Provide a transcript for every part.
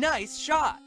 Nice shot!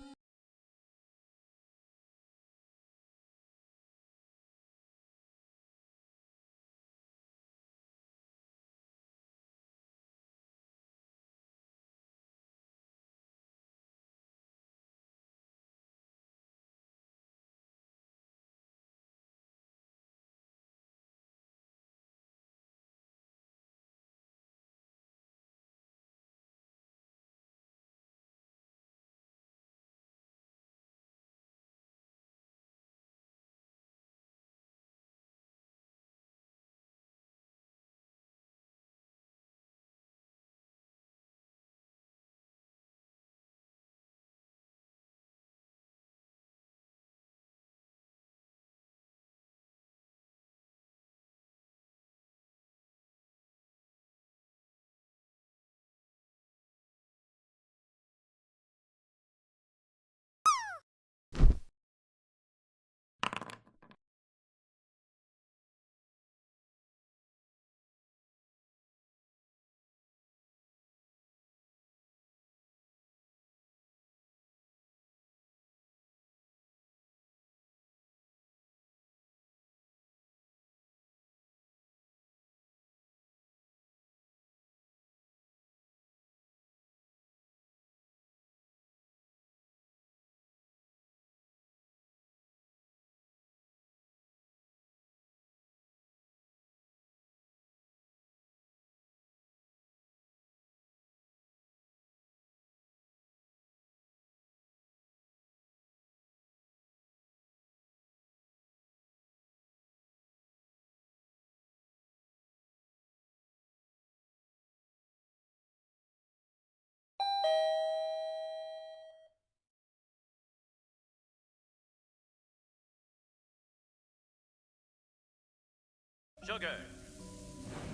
Sugar,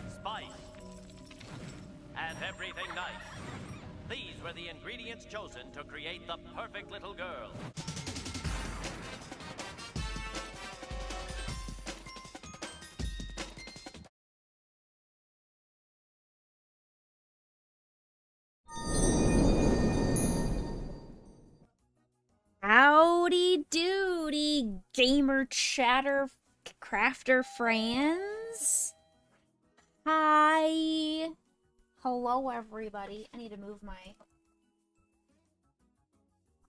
spice, and everything nice. These were the ingredients chosen to create the perfect little girl. Howdy doody, gamer chatter crafter friends. Hi. Hello, everybody. I need to move my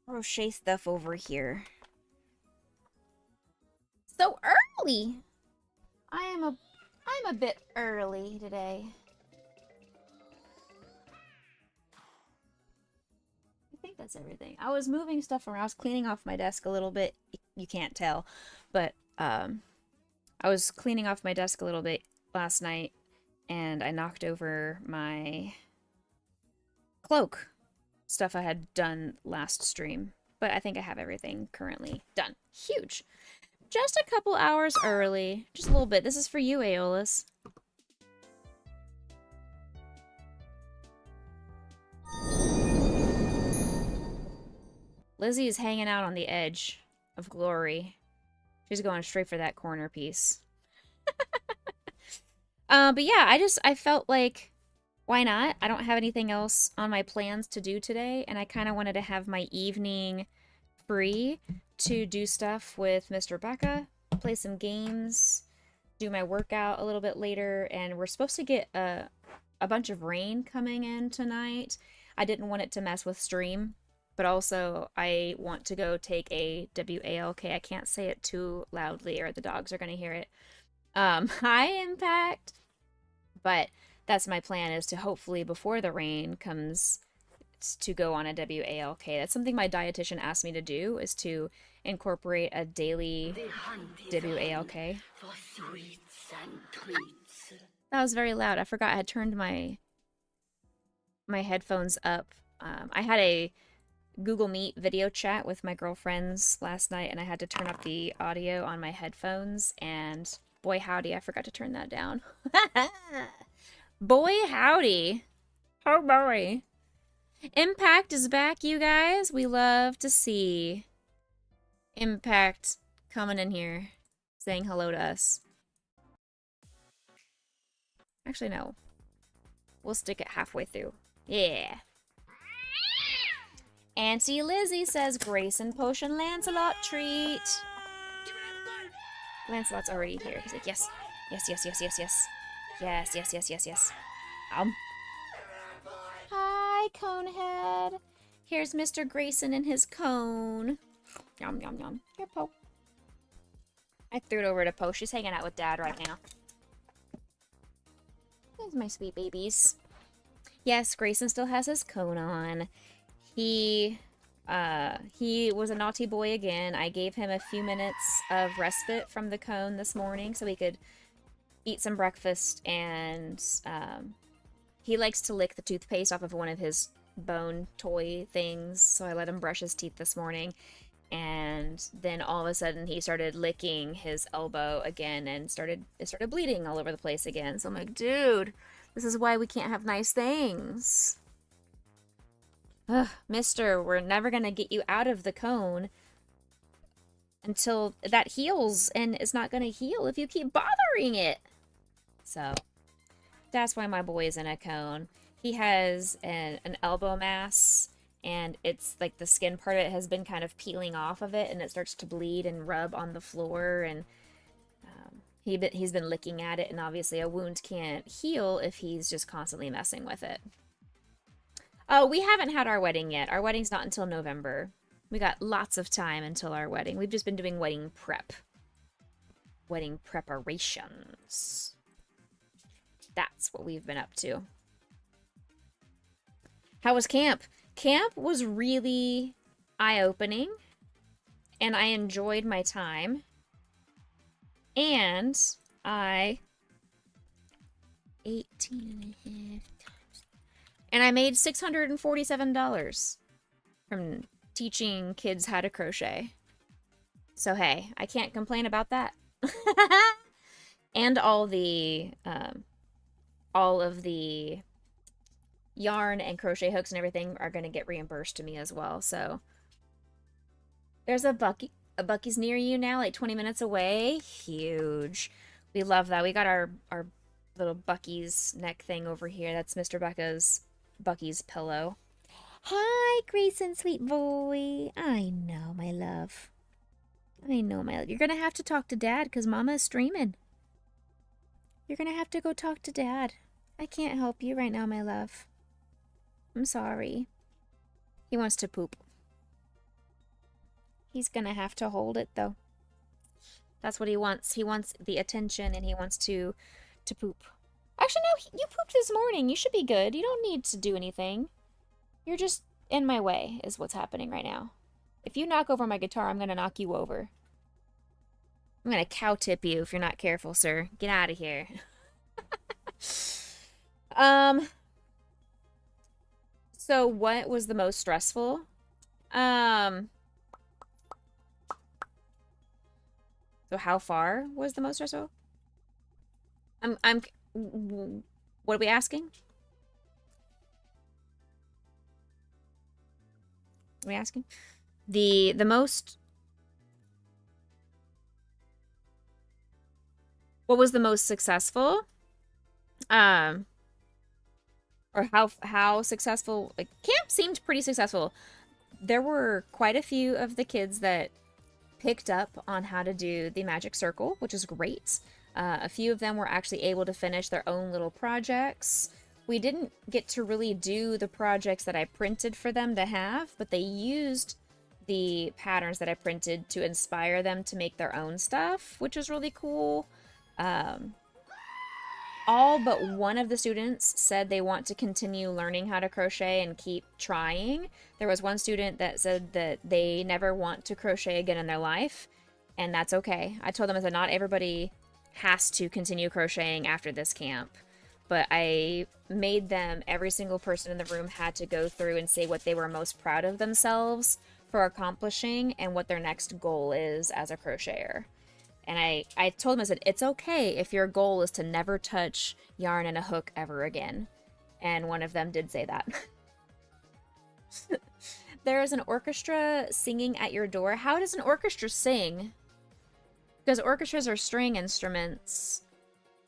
crochet stuff over here. So early. I'm a bit early today. I think that's everything. I was moving stuff around. I was cleaning off my desk a little bit. You can't tell, but I was cleaning off my desk a little bit last night, and I knocked over my cloak stuff I had done last stream. But I think I have everything currently done. Huge. Just a couple hours early. Just a little bit. This is for you, Aeolus. Lizzie is hanging out on the edge of glory. She's going straight for that corner piece. But yeah, I felt like, why not? I don't have anything else on my plans to do today, and I kind of wanted to have my evening free to do stuff with Mr. Becca, play some games, do my workout a little bit later, and we're supposed to get a bunch of rain coming in tonight. I didn't want it to mess with stream, but also I want to go take a WALK. I can't say it too loudly or the dogs are going to hear it. High impact, but that's my plan, is to hopefully before the rain comes to go on a WALK. That's something my dietitian asked me to do, is to incorporate a daily WALK. That was very loud. I forgot I had turned my headphones up. I had a Google Meet video chat with my girlfriends last night, and I had to turn up the audio on my headphones, and boy howdy, I forgot to turn that down. Boy howdy. Oh boy. Impact is back, you guys. We love to see Impact coming in here, saying hello to us. Actually, no. We'll stick it halfway through. Yeah. Auntie Lizzie says Grayson Potion Lancelot treat. Lancelot's already here. He's like, yes. Yes, yes, yes, yes, yes. Yes, yes, yes, yes, yes. Hi, Conehead. Here's Mr. Grayson and his cone. Yum, yum, yum. Here, Poe. I threw it over to Poe. She's hanging out with Dad right now. There's my sweet babies. Yes, Grayson still has his cone on. He was a naughty boy again. I gave him a few minutes of respite from the cone this morning so he could eat some breakfast, and he likes to lick the toothpaste off of one of his bone toy things, so I let him brush his teeth this morning, and then all of a sudden he started licking his elbow again, and it started bleeding all over the place again. So I'm like, dude, this is why we can't have nice things. Ugh, mister, we're never gonna get you out of the cone until that heals, and it's not gonna heal if you keep bothering it. So that's why my boy is in a cone. He has an elbow mass, and it's like the skin part of it has been kind of peeling off of it, and it starts to bleed and rub on the floor, and he's been licking at it, and obviously a wound can't heal if he's just constantly messing with it. Oh, we haven't had our wedding yet. Our wedding's not until November. We got lots of time until our wedding. We've just been doing wedding prep. Wedding preparations. That's what we've been up to. How was camp? Camp was really eye-opening, and I enjoyed my time. And I... 18.5 times. And I made $647 from teaching kids how to crochet. So hey, I can't complain about that. And all of the yarn and crochet hooks and everything are going to get reimbursed to me as well. So there's a Bucky's near you now, like 20 minutes away. Huge. We love that. We got our little Bucky's neck thing over here. That's Mr. Bucky's pillow. Hi, Grayson, sweet boy. I know, my love. I know, my love. You're going to have to talk to Dad because Mama is streaming. You're going to have to go talk to Dad. I can't help you right now, my love. I'm sorry. He wants to poop. He's going to have to hold it, though. That's what he wants. He wants the attention, and he wants to poop. Actually, no, you pooped this morning. You should be good. You don't need to do anything. You're just in my way, is what's happening right now. If you knock over my guitar, I'm going to knock you over. I'm going to cow tip you if you're not careful, sir. Get out of here. So what was the most stressful? So how far was the most stressful? What are we asking? What are we asking? The most... What was the most successful? Or how successful? Like, camp seemed pretty successful. There were quite a few of the kids that picked up on how to do the magic circle, which is great. A few of them were actually able to finish their own little projects. We didn't get to really do the projects that I printed for them to have, but they used the patterns that I printed to inspire them to make their own stuff, which was really cool. All but one of the students said they want to continue learning how to crochet and keep trying. There was one student that said that they never want to crochet again in their life, and that's okay. I told them that not everybody has to continue crocheting after this camp, but I made them, every single person in the room had to go through and say what they were most proud of themselves for accomplishing and what their next goal is as a crocheter. And I told them, I said, it's okay if your goal is to never touch yarn and a hook ever again. And one of them did say that. There is an orchestra singing at your door. How does an orchestra sing? Because orchestras are string instruments.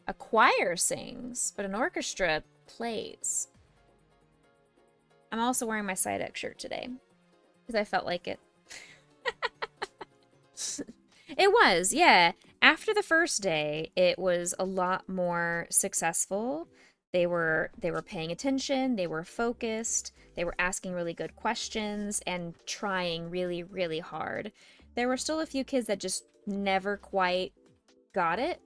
A choir sings, but an orchestra plays. I'm also wearing my Psyduck shirt today. because I felt like it. It was, yeah. After the first day, it was a lot more successful. They were paying attention, they were focused, they were asking really good questions and trying really, really hard. There were still a few kids that just never quite got it,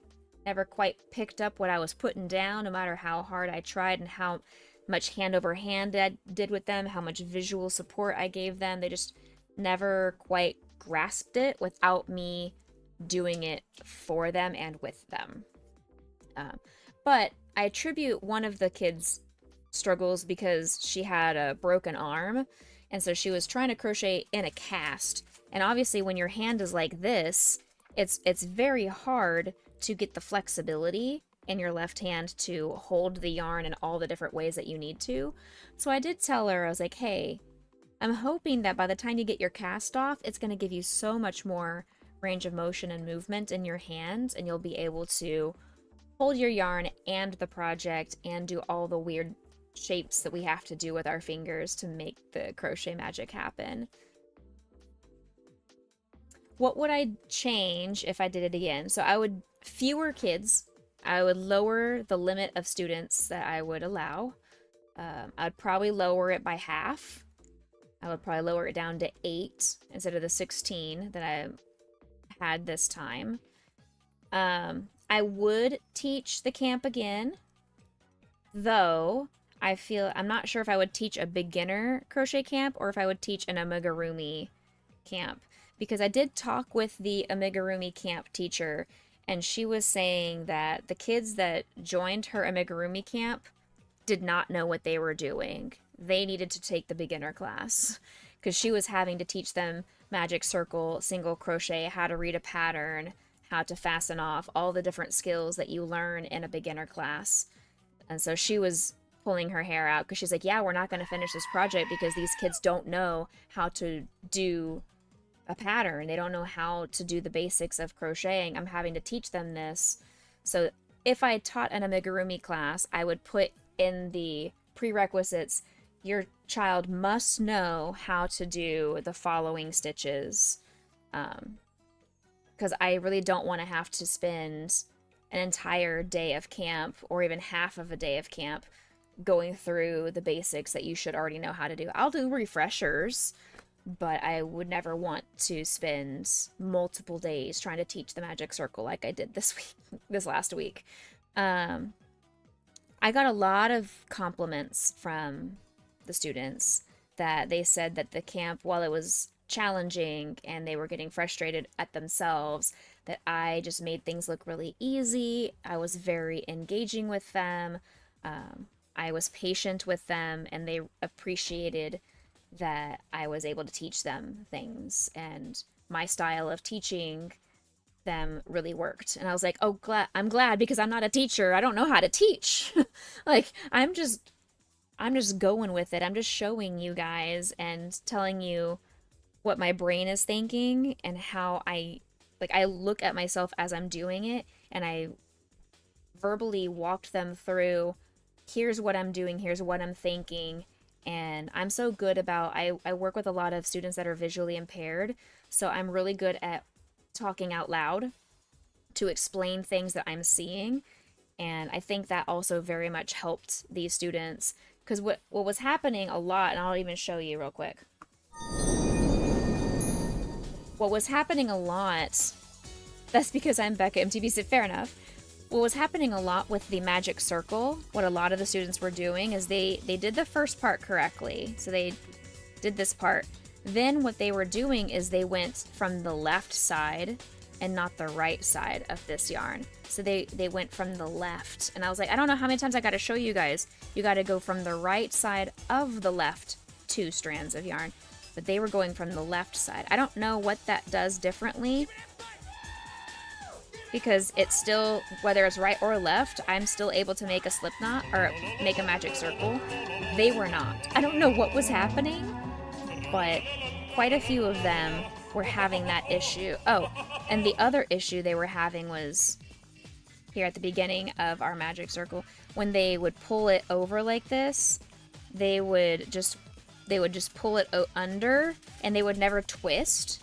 never quite picked up what I was putting down, no matter how hard I tried and how much hand over hand I did with them, how much visual support I gave them. They just never quite grasped it without me doing it for them and with them. But I attribute one of the kids' struggles because she had a broken arm, and so she was trying to crochet in a cast. And obviously, when your hand is like this, it's very hard to get the flexibility in your left hand to hold the yarn in all the different ways that you need to. So I did tell her, I was like, hey, I'm hoping that by the time you get your cast off, it's going to give you so much more range of motion and movement in your hand, and you'll be able to hold your yarn and the project and do all the weird shapes that we have to do with our fingers to make the crochet magic happen. What would I change if I did it again? So I would, fewer kids. I would lower the limit of students that I would allow. I'd probably lower it by half. I would probably lower it down to 8 instead of the 16 that I had this time. I would teach the camp again, though I'm not sure if I would teach a beginner crochet camp or if I would teach an amigurumi camp, because I did talk with the amigurumi camp teacher, and she was saying that the kids that joined her amigurumi camp did not know what they were doing. They needed to take the beginner class because she was having to teach them magic circle, single crochet, how to read a pattern, how to fasten off, all the different skills that you learn in a beginner class. And so she was pulling her hair out because she's like, yeah, we're not going to finish this project because these kids don't know how to do a pattern. They don't know how to do the basics of crocheting. I'm having to teach them this. So if I taught an amigurumi class, I would put in the prerequisites, your child must know how to do the following stitches. Because I really don't want to have to spend an entire day of camp or even half of a day of camp going through the basics that you should already know how to do. I'll do refreshers, but I would never want to spend multiple days trying to teach the magic circle like I did this last week. I got a lot of compliments from the students that they said that the camp, while it was challenging and they were getting frustrated at themselves, that I just made things look really easy. I was very engaging with them. I was patient with them, and they appreciated that I was able to teach them things, and my style of teaching them really worked. And I was like, oh, I'm glad, because I'm not a teacher. I don't know how to teach. Like, I'm just going with it. I'm just showing you guys and telling you what my brain is thinking and how I look at myself as I'm doing it, and I verbally walked them through, here's what I'm doing, here's what I'm thinking. And I'm so good about, I work with a lot of students that are visually impaired, so I'm really good at talking out loud to explain things that I'm seeing. And I think that also very much helped these students, because what was happening a lot, and I'll even show you real quick. What was happening a lot, that's because I'm Becca MTV, so fair enough. What was happening a lot with the magic circle, what a lot of the students were doing is they did the first part correctly. So they did this part. Then what they were doing is they went from the left side and not the right side of this yarn. So they went from the left. And I was like, I don't know how many times I got to show you guys. You got to go from the right side of the left 2 strands of yarn. But they were going from the left side. I don't know what that does differently, because it's still, whether it's right or left, I'm still able to make a slip knot or make a magic circle. They were not. I don't know what was happening, but quite a few of them were having that issue. Oh, and the other issue they were having was here at the beginning of our magic circle. When they would pull it over like this, they would just they would just pull it under, and they would never twist.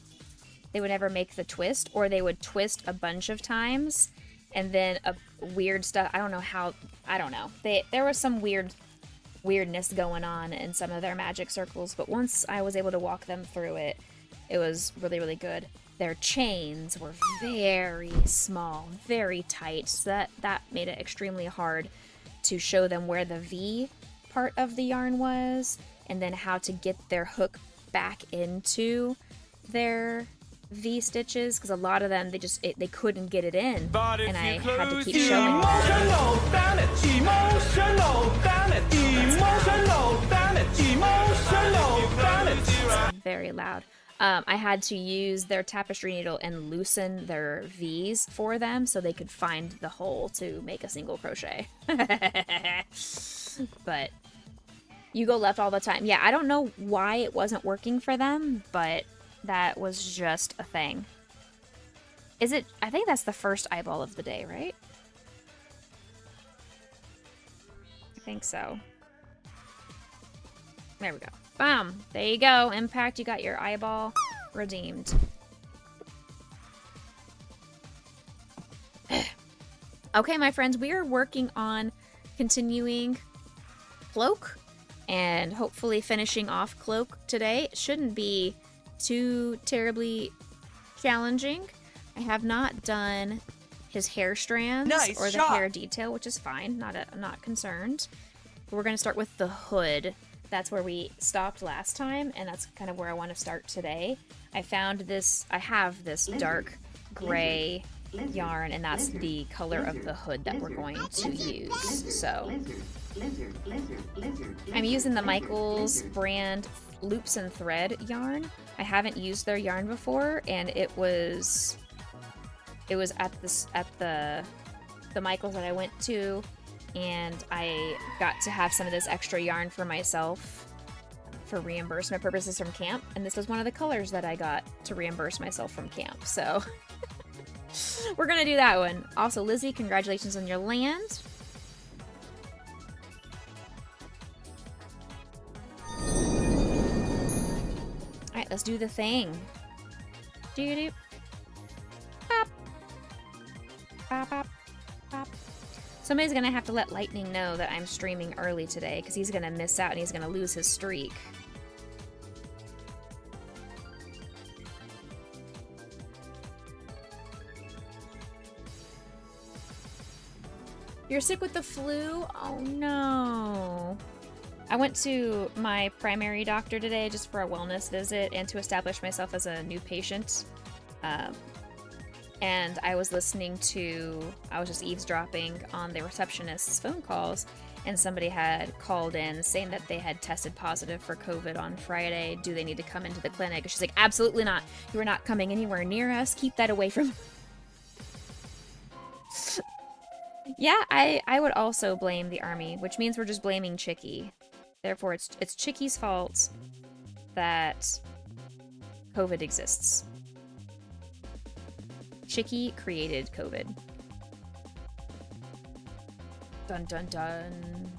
They would never make the twist, or they would twist a bunch of times, and then a weird stuff. I don't know. There was some weirdness going on in some of their magic circles, but once I was able to walk them through it, it was really, really good. Their chains were very small, very tight, so that made it extremely hard to show them where the V part of the yarn was, and then how to get their hook back into their V stitches, because a lot of them they couldn't get it in, and I had to keep showing them. Very loud. I had to use their tapestry needle and loosen their V's for them so they could find the hole to make a single crochet. But you go left all the time. Yeah, I don't know why it wasn't working for them, but that was just a thing. I think that's the first eyeball of the day, right? I think so. There we go. Bam! There you go. Impact, you got your eyeball redeemed. Okay, my friends, we are working on continuing Cloak and hopefully finishing off Cloak today. It shouldn't be too terribly challenging. I have not done his hair strands or the hair detail, which is fine. I'm not concerned. But we're going to start with the hood. That's where we stopped last time, and that's kind of where I want to start today. I have this dark gray yarn, and that's the color of the hood that we're going to use. So I'm using the Michaels brand Loops and Thread yarn. I haven't used their yarn before, and it was at the Michaels that I went to, and I got to have some of this extra yarn for myself for reimbursement purposes from camp, and this was one of the colors that I got to reimburse myself from camp, so we're gonna do that one. Also, Lizzie, congratulations on your land. Alright, let's do the thing. Doo-doo. Pop. Pop, pop, pop. Somebody's gonna have to let Lightning know that I'm streaming early today, because he's gonna miss out and he's gonna lose his streak. You're sick with the flu? Oh no. I went to my primary doctor today just for a wellness visit and to establish myself as a new patient. And I was just eavesdropping on the receptionist's phone calls, and somebody had called in saying that they had tested positive for COVID on Friday. Do they need to come into the clinic? And she's like, absolutely not. You are not coming anywhere near us. Keep that away from... Yeah, I would also blame the army, which means we're just blaming Chicky. Therefore, it's Chicky's fault that COVID exists. Chicky created COVID. Dun dun dun.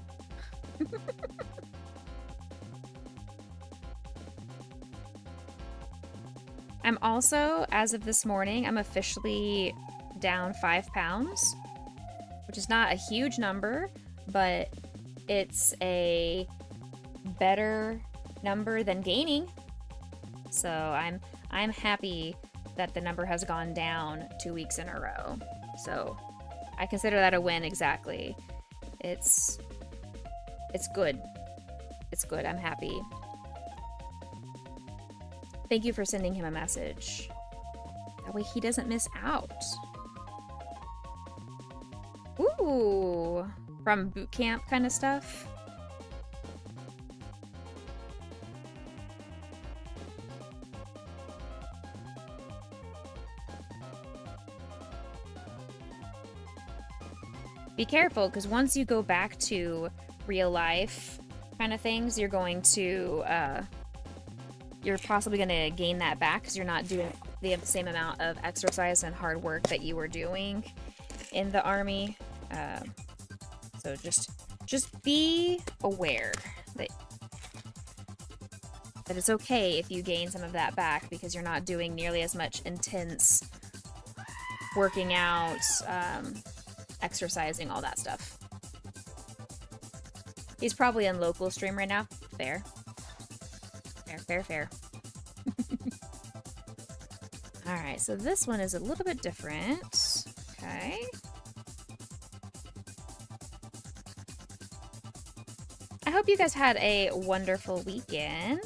I'm also, as of this morning, I'm officially down 5 pounds, which is not a huge number, but it's a better number than gaining. So I'm happy that the number has gone down 2 weeks in a row. So I consider that a win. Exactly. It's good. It's good. I'm happy. Thank you for sending him a message. That way he doesn't miss out. Ooh, from boot camp kind of stuff. Be careful, because once you go back to real life kind of things, you're going to, you're possibly going to gain that back because you're not doing the same amount of exercise and hard work that you were doing in the army. So just be aware that that it's okay if you gain some of that back because you're not doing nearly as much intense working out, exercising, all that stuff. He's probably on local stream right now. Fair. Fair, fair, fair. Alright, so this one is a little bit different. Okay. I hope you guys had a wonderful weekend.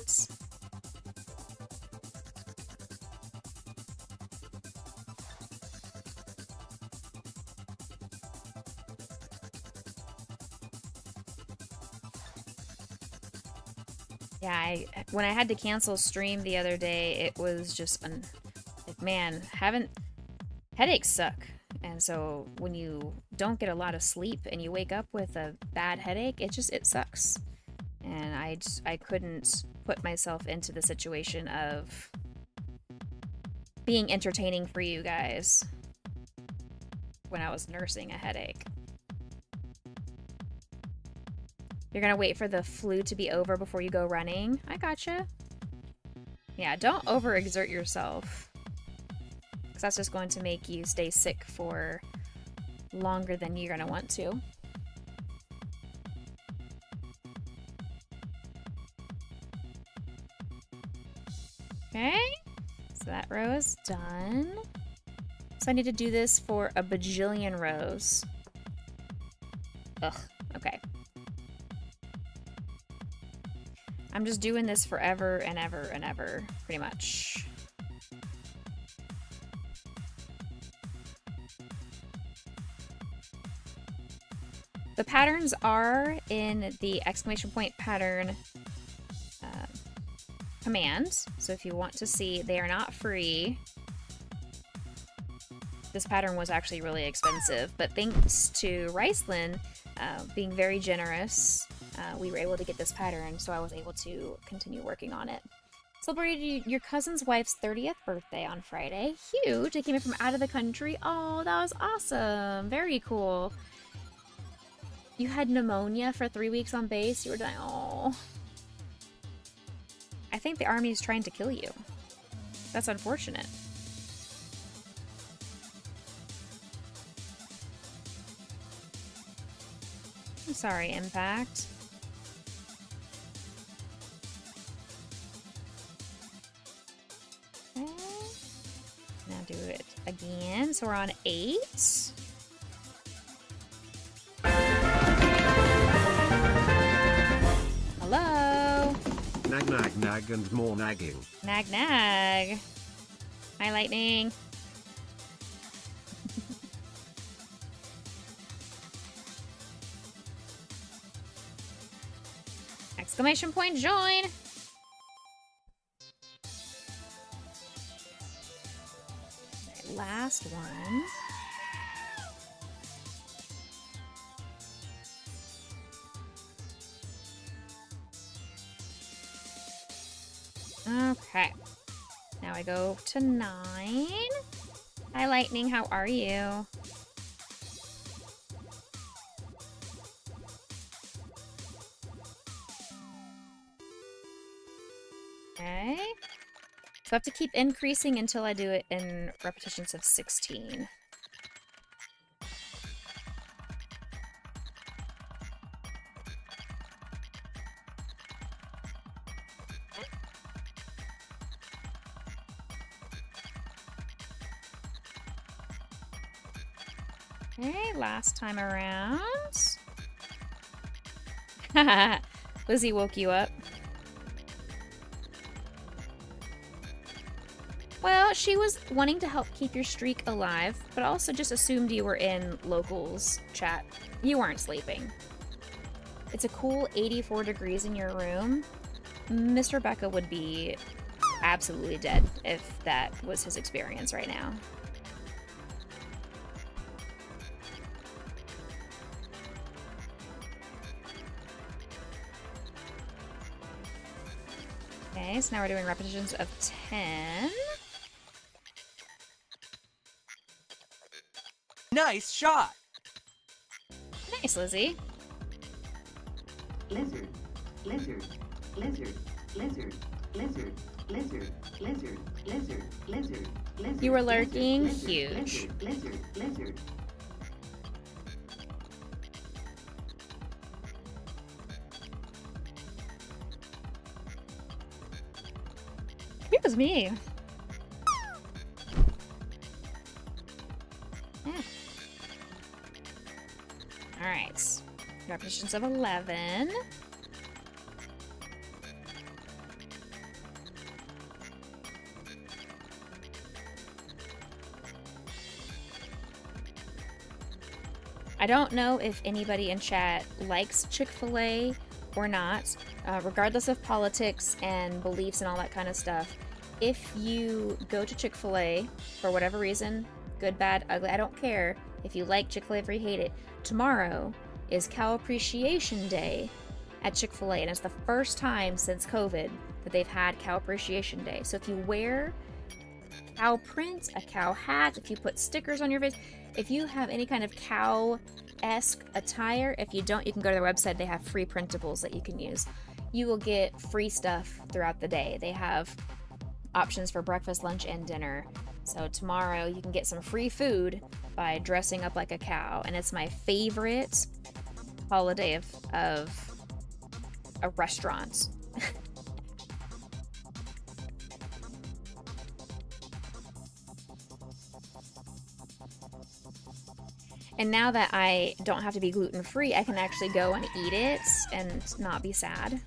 Yeah, when I had to cancel stream the other day, it was just like, man, headaches suck. And so when you don't get a lot of sleep and you wake up with a bad headache, it sucks. And I couldn't put myself into the situation of being entertaining for you guys when I was nursing a headache. You're gonna wait for the flu to be over before you go running? I gotcha. Yeah, don't overexert yourself. Because that's just going to make you stay sick for longer than you're gonna want to. Okay, so that row is done. So I need to do this for a bajillion rows. Ugh, okay. I'm just doing this forever and ever and ever, pretty much. The patterns are in the exclamation point pattern command. So if you want to see, they are not free. This pattern was actually really expensive, but thanks to Riceland being very generous, we were able to get this pattern, so I was able to continue working on it. Celebrated your cousin's wife's 30th birthday on Friday. Huge! They came in from out of the country. Oh, that was awesome. Very cool. You had pneumonia for 3 weeks on base. You were dying. Oh. I think the army is trying to kill you. That's unfortunate. I'm sorry, Impact. Okay. Now do it again. So we're on 8. Hello? Nag, nag, nag, and more nagging. Nag, nag. Hi, Lightning. Exclamation point join! Okay, last one. Okay. Now I go to 9. Hi, Lightning. How are you? Okay. So I have to keep increasing until I do it in repetitions of 16. Okay, last time around. Lizzie woke you up. Well, she was wanting to help keep your streak alive, but also just assumed you were in locals chat. You weren't sleeping. It's a cool 84 degrees in your room. Mr. Becca would be absolutely dead if that was his experience right now. Okay, so now we're doing repetitions of 10. Nice shot! Nice, Lizzie. Lizard, lizard, You were lurking? Huge. It was me. Yeah. Alright. Repetitions of 11. I don't know if anybody in chat likes Chick-fil-A or not, regardless of politics and beliefs and all that kind of stuff. If you go to Chick-fil-A for whatever reason, good, bad, ugly, I don't care if you like Chick-fil-A or you hate it, tomorrow is Cow Appreciation Day at Chick-fil-A, and it's the first time since COVID that they've had Cow Appreciation Day. So if you wear cow print, a cow hat, if you put stickers on your face, if you have any kind of cow-esque attire, if you don't, you can go to their website. They have free printables that you can use. You will get free stuff throughout the day. They have options for breakfast, lunch, and dinner. So tomorrow you can get some free food by dressing up like a cow. And it's my favorite holiday of a restaurant. And now that I don't have to be gluten-free, I can actually go and eat it and not be sad.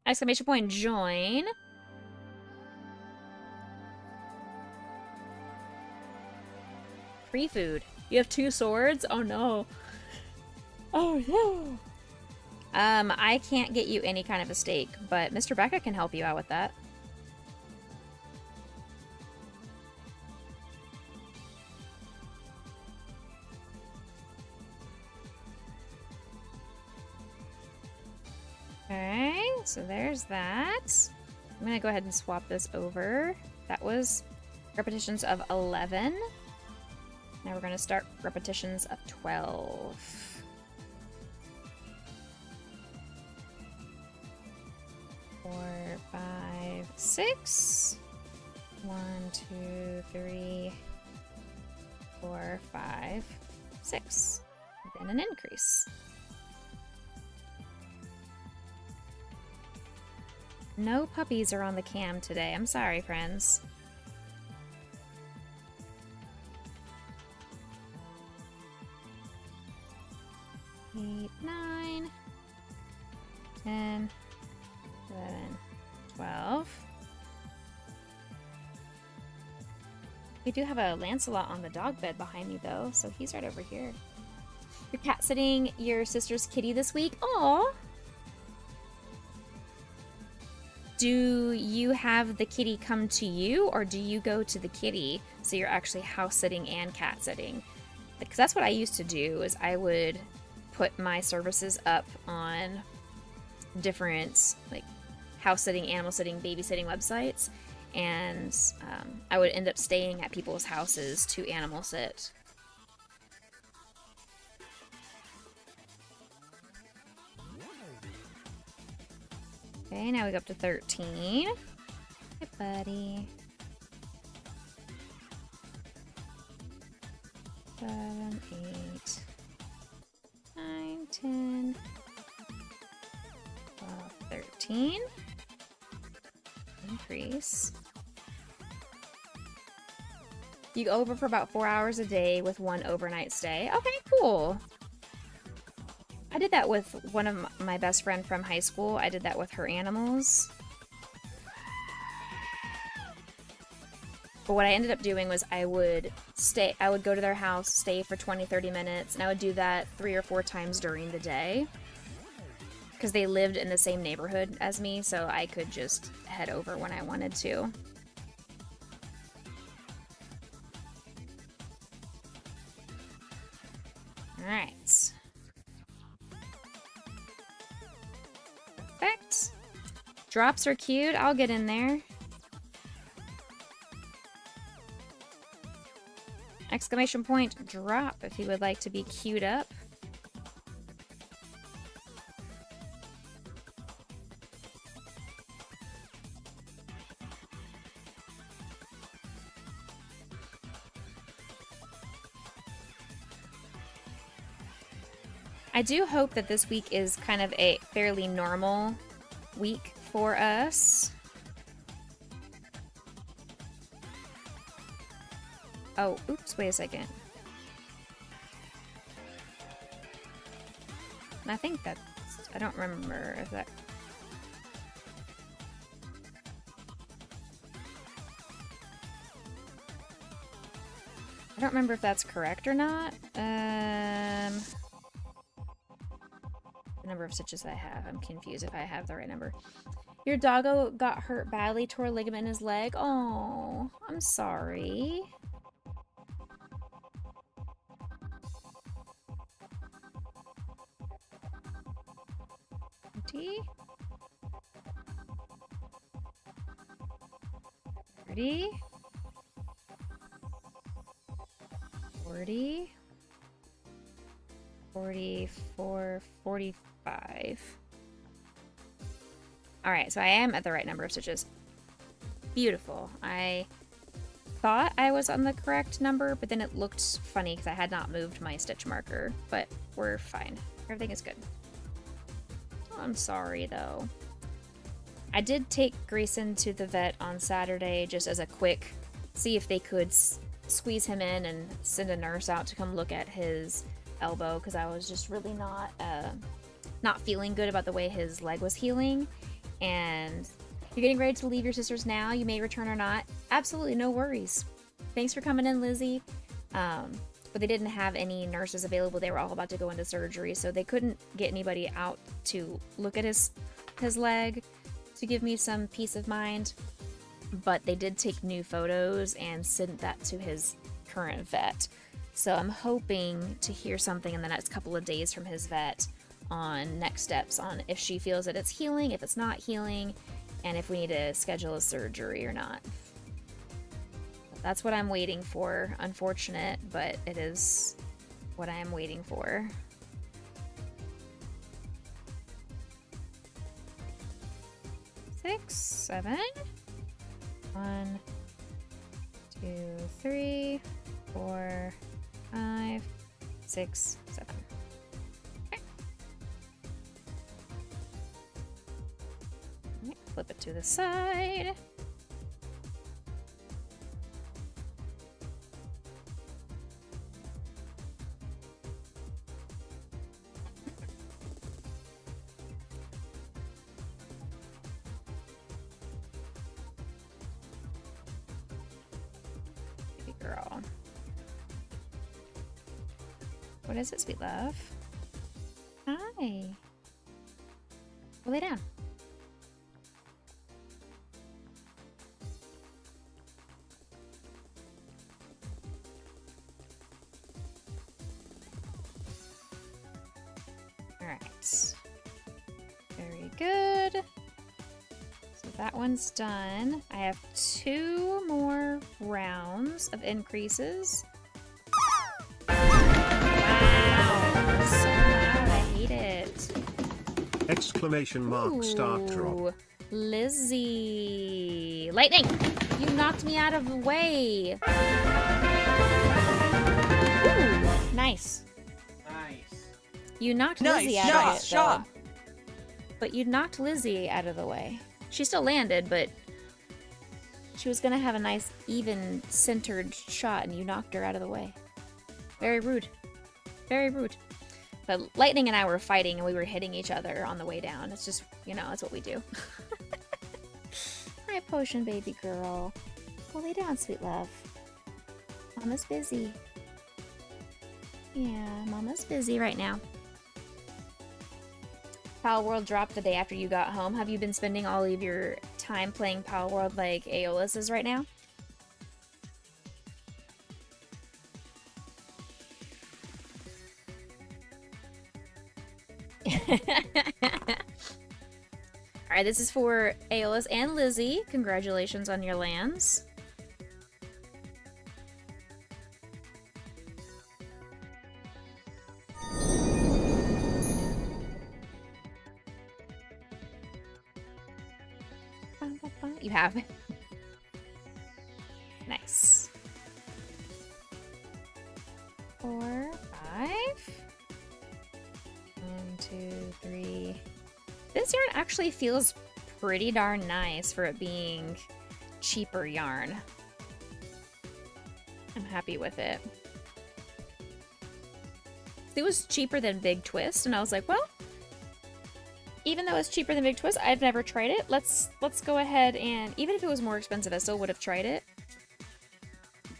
Exclamation point, join. Free food. You have 2 swords? Oh no. Oh no. I can't get you any kind of a steak, but Mr. Becca can help you out with that. Okay, so there's that. I'm gonna go ahead and swap this over. That was repetitions of 11. Now we're gonna start repetitions of 12. 4, 5, 6. 1, 2, 3, 4, 5, 6. Then an increase. No puppies are on the cam today. I'm sorry, friends. Eight, 9, 10, 11, 12. We do have a Lancelot on the dog bed behind me, though, so he's right over here. You're cat sitting your sister's kitty this week? Aww! Do you have the kitty come to you, or do you go to the kitty so you're actually house sitting and cat sitting? Because that's what I used to do, is I would put my services up on different like house sitting, animal sitting, babysitting websites, and I would end up staying at people's houses to animal sit. Okay, now we go up to 13. Hey, buddy. 7, 8, 9, 10, 12, 13. Increase. You go over for about 4 hours a day with 1 overnight stay. Okay, cool. I did that with one of my best friend from high school. I did that with her animals. But what I ended up doing was I would go to their house, stay for 20-30 minutes, and I would do that 3 or 4 times during the day. Because they lived in the same neighborhood as me, so I could just head over when I wanted to. Alright. Perfect. Drops are cute. I'll get in there. Exclamation point drop if you would like to be queued up. I do hope that this week is kind of a fairly normal week for us. Oh, oops, wait a second. I think that's... I don't remember if that... I don't remember if that's correct or not. The number of stitches I have. I'm confused if I have the right number. Your doggo got hurt badly, tore a ligament in his leg. Oh, I'm sorry. 30, 40, 44, 45. Alright, so I am at the right number of stitches. Beautiful. I thought I was on the correct number, but then it looked funny because I had not moved my stitch marker. But we're fine. Everything is good. Oh, I'm sorry, though. I did take Grayson to the vet on Saturday just as a quick see if they could squeeze him in and send a nurse out to come look at his elbow because I was just really not feeling good about the way his leg was healing. And you're getting ready to leave your sister's now. You may return or not. Absolutely no worries. Thanks for coming in, Lizzie. But they didn't have any nurses available. They were all about to go into surgery, so they couldn't get anybody out to look at his leg to give me some peace of mind. But they did take new photos and send that to his current vet. So I'm hoping to hear something in the next couple of days from his vet on next steps on if she feels that it's healing, if it's not healing, and if we need to schedule a surgery or not. That's what I'm waiting for. Unfortunate, but it is what I am waiting for. Six, 7. 1, 2, 3, 4, 5, 6, 7. Okay. Flip it to the side. Girl. What is it, sweet love? Hi. Well, lay down. All right. Very good. That one's done. I have 2 more rounds of increases. Wow, so loud. I hate it. Exclamation mark, start drop. Lizzie. Lightning! You knocked me out of the way. Ooh, nice. Nice. You knocked Lizzie out of it, though. But you knocked Lizzie out of the way. She still landed, but she was gonna have a nice, even, centered shot, and you knocked her out of the way. Very rude. Very rude. But Lightning and I were fighting, and we were hitting each other on the way down. It's just, you know, that's what we do. Hi, Potion Baby Girl. Well, lay down, sweet love. Mama's busy. Yeah, Mama's busy right now. Pal World dropped the day after you got home. Have you been spending all of your time playing Pal World like Aeolus is right now? Alright, this is for Aeolus and Lizzie. Congratulations on your lands. You have. Nice. 4, 5. This yarn actually feels pretty darn nice for it being cheaper yarn. I'm happy with it. It was cheaper than Big Twist, and I was like, well, even though it's cheaper than Big Twist, I've never tried it. Let's go ahead and, even if it was more expensive, I still would have tried it.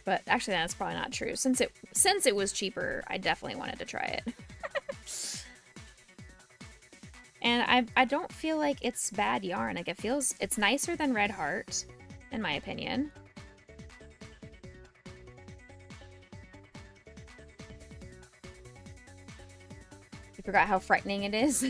But actually, that's probably not true. Since it was cheaper, I definitely wanted to try it. And I don't feel like it's bad yarn. Like it's nicer than Red Heart, in my opinion. I forgot how frightening it is.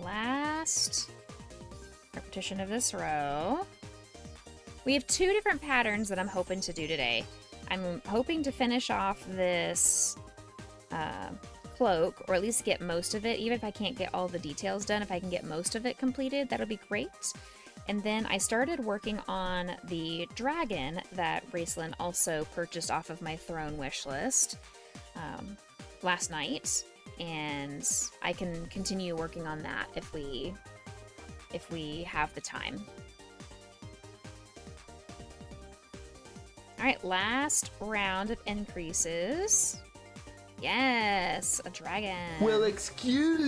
Last repetition of this row. We have 2 different patterns that I'm hoping to do today. I'm hoping to finish off this cloak, or at least get most of it. Even if I can't get all the details done, if I can get most of it completed, that'll be great. And then I started working on the dragon that Raceland also purchased off of my throne wish list last night. And I can continue working on that if we have the time. All right, last round of increases. Yes, a dragon. Well, excuse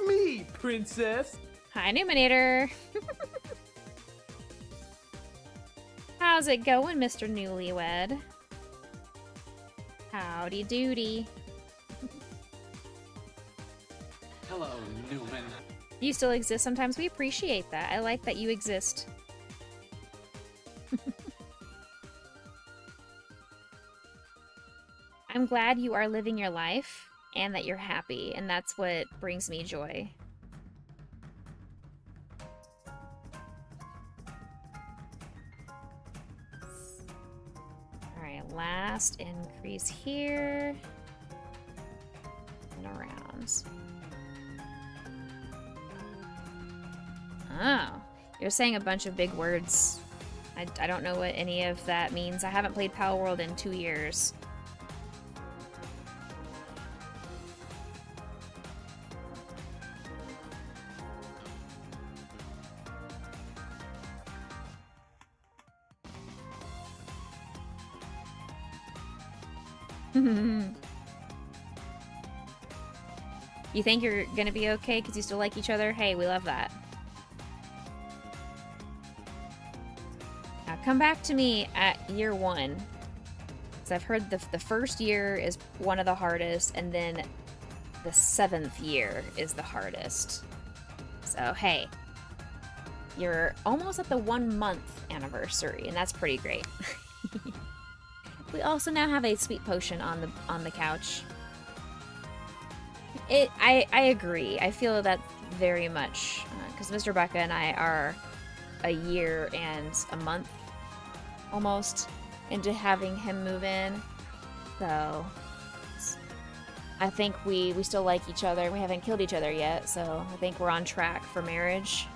me, princess. Hi, Numinator. How's it going, Mr. Newlywed? Howdy doody. Hello, Newman. You still exist sometimes. We appreciate that. I like that you exist. I'm glad you are living your life and that you're happy, and that's what brings me joy. Alright, last increase here. And around. Oh, you're saying a bunch of big words. I don't know what any of that means. I haven't played Pal World in 2 years. You think you're gonna be okay because you still like each other? Hey, we love that. Now come back to me at year 1. Because I've heard the first year is one of the hardest, and then the 7th year is the hardest. So, hey. You're almost at the 1 month anniversary, and that's pretty great. We also now have a sweet potion on the couch. I agree. I feel that very much because Mr. Becca and I are a year and a month almost into having him move in. So I think we still like each other. We haven't killed each other yet, so I think we're on track for marriage.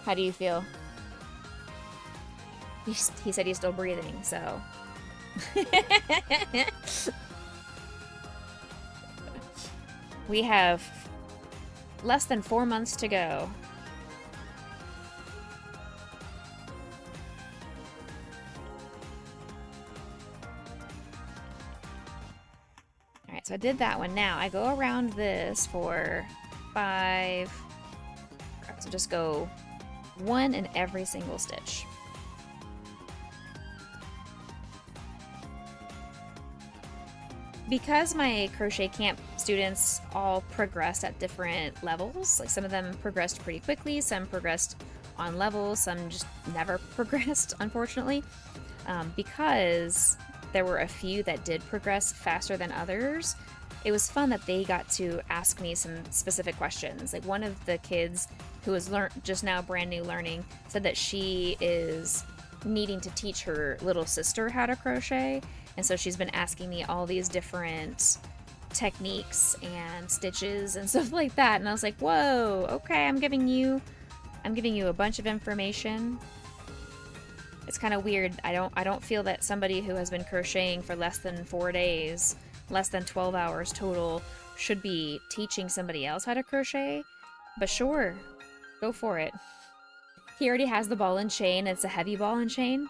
How do you feel? He said he's still breathing, so. We have less than 4 months to go. Alright, so I did that one. Now I go around this for 5. So just go 1 in every single stitch. Because my crochet camp students all progressed at different levels, like some of them progressed pretty quickly, some progressed on levels, some just never progressed, unfortunately. Because there were a few that did progress faster than others, it was fun that they got to ask me some specific questions. Like one of the kids who was just now brand new learning said that she is needing to teach her little sister how to crochet, and so she's been asking me all these different techniques and stitches and stuff like that, and I was like, whoa, okay, I'm giving you a bunch of information. It's kind of weird. I don't feel that somebody who has been crocheting for less than 4 days, less than 12 hours total, should be teaching somebody else how to crochet, but sure, go for it. He already has the ball and chain. It's a heavy ball and chain.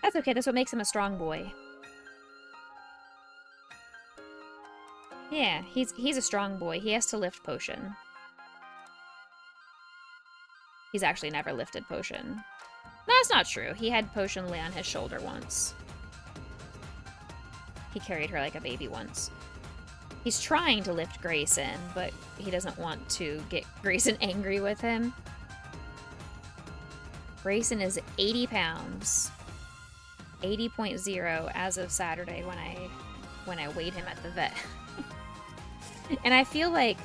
That's okay. That's what makes him a strong boy. Yeah, he's a strong boy. He has to lift potion. He's actually never lifted potion. No, that's not true. He had potion lay on his shoulder once. He carried her like a baby once. He's trying to lift Grayson, but he doesn't want to get Grayson angry with him. Grayson is 80 pounds. 80.0 as of Saturday when I weighed him at the vet. And I feel like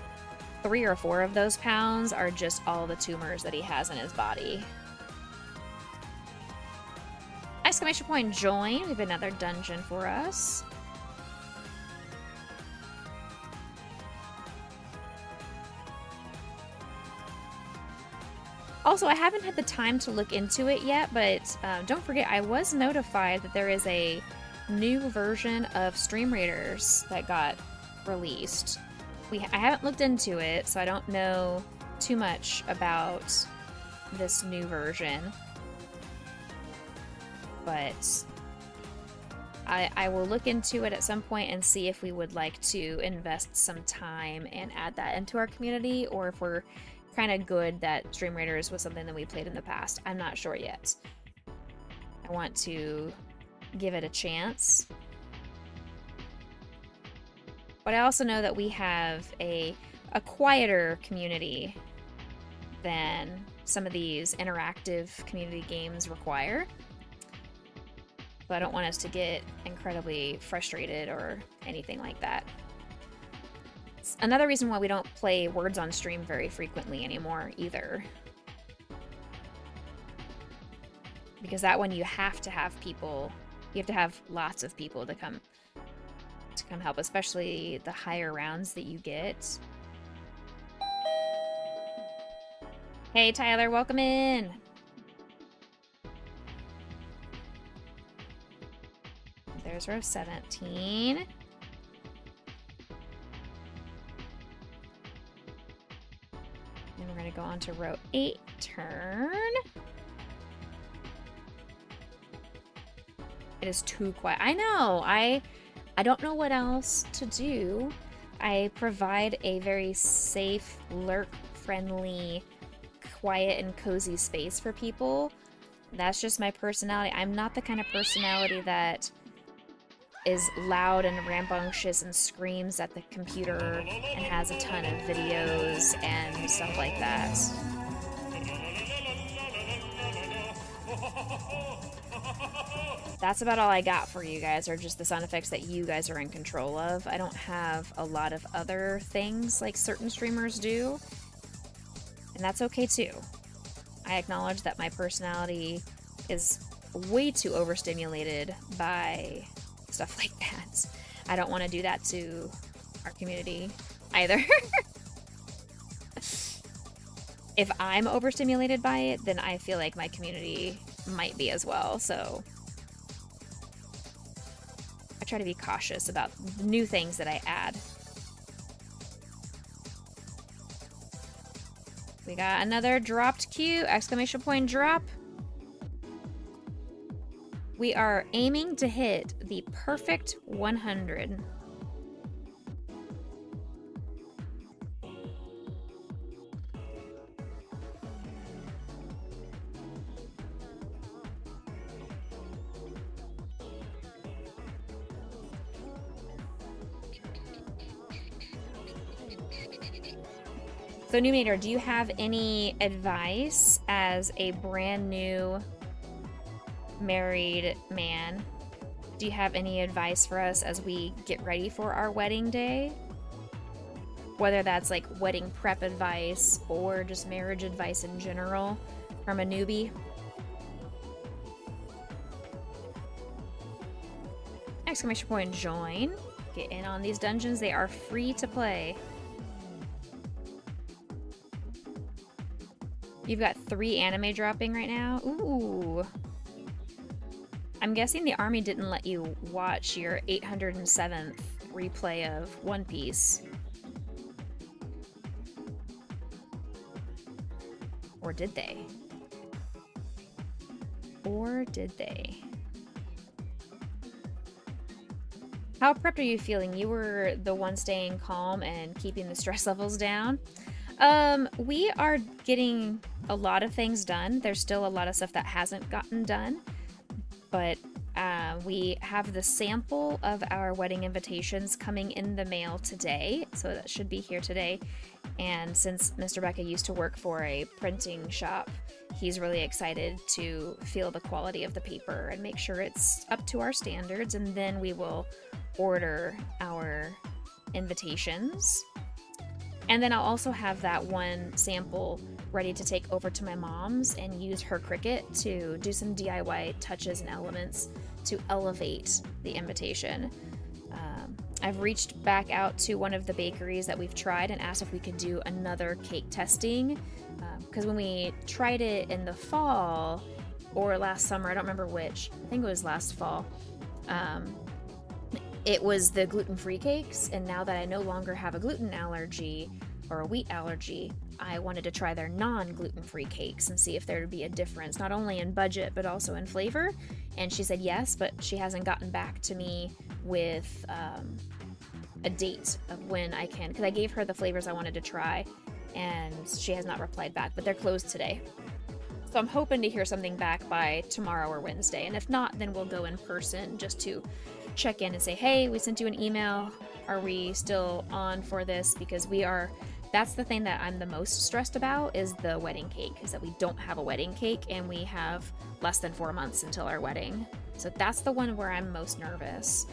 3 or 4 of those pounds are just all the tumors that he has in his body. Exclamation point join. We have another dungeon for us. Also, I haven't had the time to look into it yet, but don't forget, I was notified that there is a new version of Stream Raiders that got released. I haven't looked into it, so I don't know too much about this new version. But I will look into it at some point and see if we would like to invest some time and add that into our community, or if we're kind of good that Stream Raiders was something that we played in the past. I'm not sure yet. I want to give it a chance. But I also know that we have a quieter community than some of these interactive community games require. So I don't want us to get incredibly frustrated or anything like that. It's another reason why we don't play Words on Stream very frequently anymore either. Because that one you have to have people, you have to have lots of people to come help, especially the higher rounds that you get. Hey Tyler, welcome in. There's row 17. Then we're going to go on to row 8 turn. It is too quiet. I know. I don't know what else to do. I provide a very safe, lurk-friendly, quiet and cozy space for people. That's just my personality. I'm not the kind of personality that is loud and rambunctious and screams at the computer and has a ton of videos and stuff like that. That's about all I got for you guys, are just the sound effects that you guys are in control of. I don't have a lot of other things like certain streamers do, and that's okay too. I acknowledge that my personality is way too overstimulated by stuff like that. I don't want to do that to our community either. If I'm overstimulated by it, then I feel like my community might be as well, so I try to be cautious about new things that I add. We got another dropped queue, exclamation point drop. We are aiming to hit the perfect 100. So Numator, do you have any advice as a brand new married man? Do you have any advice for us as we get ready for our wedding day? Whether that's like wedding prep advice or just marriage advice in general from a newbie? exclamation point join. Get in on these dungeons. They are free to play. You've got 3 anime dropping right now. Ooh. I'm guessing the army didn't let you watch your 807th replay of One Piece. Or did they? Or did they? How prepped are you feeling? You were the one staying calm and keeping the stress levels down. We are getting a lot of things done. There's still a lot of stuff that hasn't gotten done, but we have the sample of our wedding invitations coming in the mail today, so that should be here today. And since Mr. Becca used to work for a printing shop, he's really excited to feel the quality of the paper and make sure it's up to our standards, and then we will order our invitations. And then I'll also have that one sample ready to take over to my mom's and use her Cricut to do some DIY touches and elements to elevate the invitation. I've reached back out to one of the bakeries that we've tried and asked if we could do another cake testing, because when we tried it in the fall or last summer, I don't remember which, I think it was last fall, it was the gluten-free cakes, and now that I no longer have a gluten allergy or a wheat allergy, I wanted to try their non-gluten-free cakes and see if there would be a difference, not only in budget but also in flavor. And she said yes, but she hasn't gotten back to me with a date of when I can, because I gave her the flavors I wanted to try, and she has not replied back, but they're closed today. So I'm hoping to hear something back by tomorrow or Wednesday, and if not, then we'll go in person just to check in and say, hey, we sent you an email. Are we still on for this? Because we are. That's the thing that I'm the most stressed about, is the wedding cake, is that we don't have a wedding cake and we have less than 4 months until our wedding. So that's the one where I'm most nervous.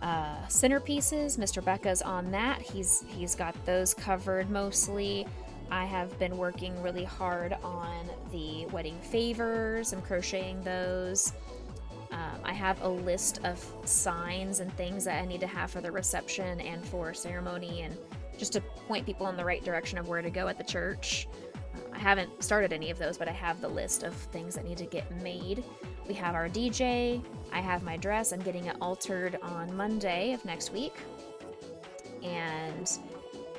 Centerpieces, Mr. Becca's on that. He's got those covered mostly. I have been working really hard on the wedding favors. I'm crocheting those. I have a list of signs and things that I need to have for the reception and for ceremony, and just to point people in the right direction of where to go at the church. I haven't started any of those, but I have the list of things that need to get made. We have our DJ. I have my dress. I'm getting it altered on Monday of next week. And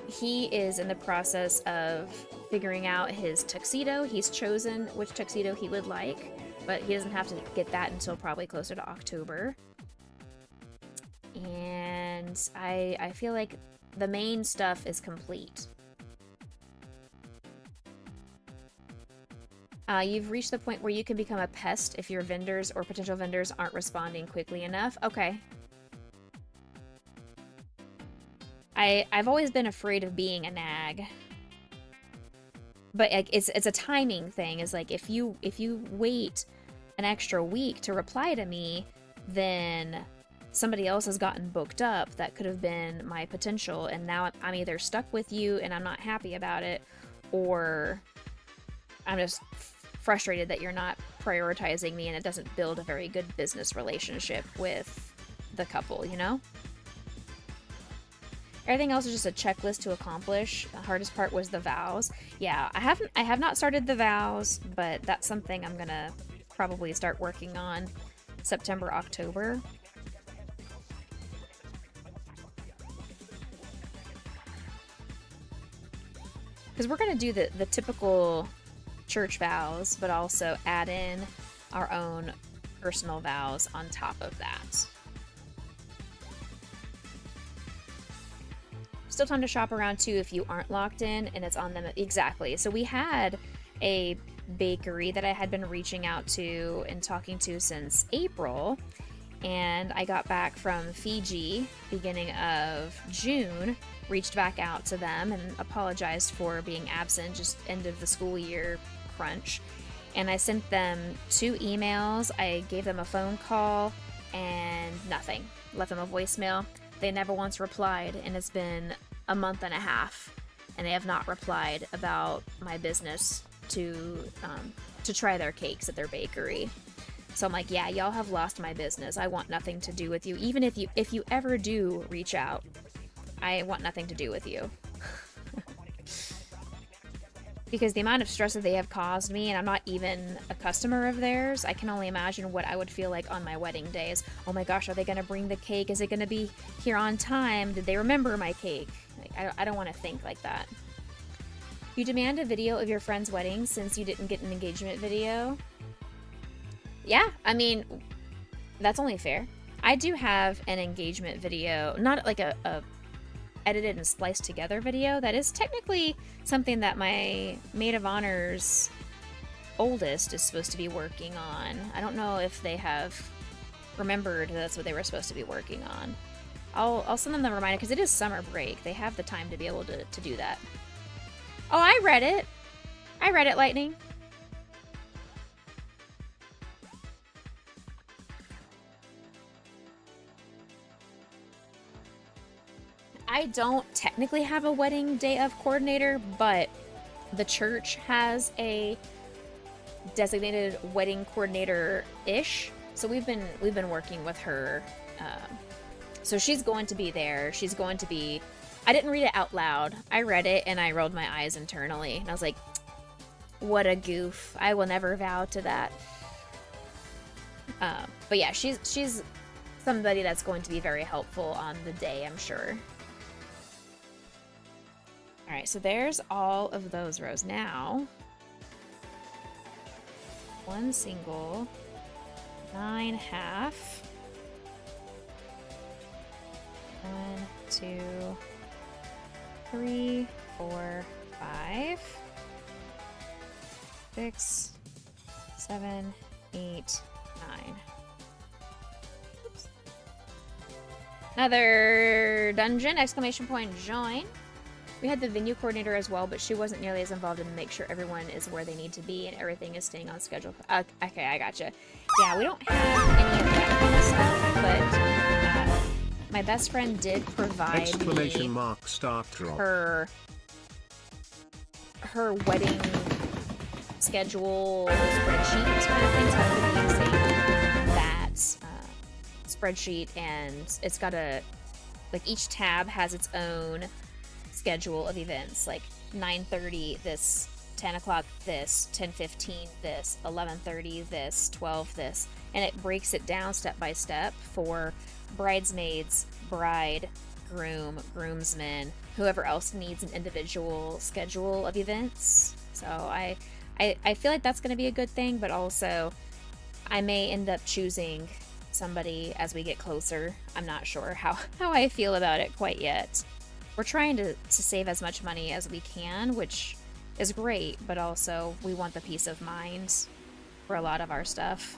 he is in the process of figuring out his tuxedo. He's chosen which tuxedo he would like, but he doesn't have to get that until probably closer to October. And I feel like the main stuff is complete. You've reached the point where you can become a pest if your vendors or potential vendors aren't responding quickly enough. Okay. I've always been afraid of being a nag. But like, it's a timing thing. Is like, if you wait an extra week to reply to me, then somebody else has gotten booked up that could have been my potential, and now I'm either stuck with you and I'm not happy about it, or I'm just frustrated that you're not prioritizing me, and it doesn't build a very good business relationship with the couple, you know? Everything else is just a checklist to accomplish. The hardest part was the vows. Yeah, I have not started the vows, but that's something I'm gonna probably start working on September, October. Because we're gonna do the typical church vows, but also add in our own personal vows on top of that. Still time to shop around too if you aren't locked in and it's on them. Exactly. So we had a bakery that I had been reaching out to and talking to since April, and I got back from Fiji beginning of June, reached back out to them and apologized for being absent, just end of the school year crunch. And I sent them 2 emails, I gave them a phone call, and nothing. Left them a voicemail. They never once replied, and it's been a month and a half, and they have not replied about my business to try their cakes at their bakery. So I'm like, yeah, y'all have lost my business. I want nothing to do with you. Even if you ever do reach out, I want nothing to do with you. Because the amount of stress that they have caused me, and I'm not even a customer of theirs, I can only imagine what I would feel like on my wedding days. Oh my gosh, are they going to bring the cake? Is it going to be here on time? Did they remember my cake? Like, I don't want to think like that. You demand a video of your friend's wedding since you didn't get an engagement video? Yeah, I mean, that's only fair. I do have an engagement video, not like a edited and spliced together video. That is technically something that my maid of honor's oldest is supposed to be working on. I don't know if they have remembered that's what they were supposed to be working on. I'll send them the reminder because it is summer break. They have the time to be able to do that. Oh, I read it. I read it, Lightning. I don't technically have a wedding day of coordinator, but the church has a designated wedding coordinator-ish. So we've been working with her. So she's going to be there. She's going to be... I didn't read it out loud. I read it and I rolled my eyes internally. And I was like, what a goof. I will never vow to that. But yeah, she's somebody that's going to be very helpful on the day, I'm sure. Alright, so there's all of those rows. Now, one single, 9 half, 1, 2, 3, 4, 5, 6, 7, 8, 9. Oops. Another dungeon! Exclamation point, join. We had the venue coordinator as well, but she wasn't nearly as involved in make sure everyone is where they need to be and everything is staying on schedule. Okay, I gotcha. Yeah, we don't have any of that kind of stuff, but my best friend did provide Exclamation me mark start drop. her wedding schedule spreadsheet kind of thing. So I'm going to be using that spreadsheet, and it's got like each tab has its own schedule of events, like 9:30 this, 10 o'clock this, 10:15 this, 11:30 this, 12 this, and it breaks it down step by step for bridesmaids, bride, groom, groomsmen, whoever else needs an individual schedule of events. So I feel like that's going to be a good thing, but also I may end up choosing somebody as we get closer. I'm not sure how I feel about it quite yet. We're trying to save as much money as we can, which is great, but also we want the peace of mind for a lot of our stuff.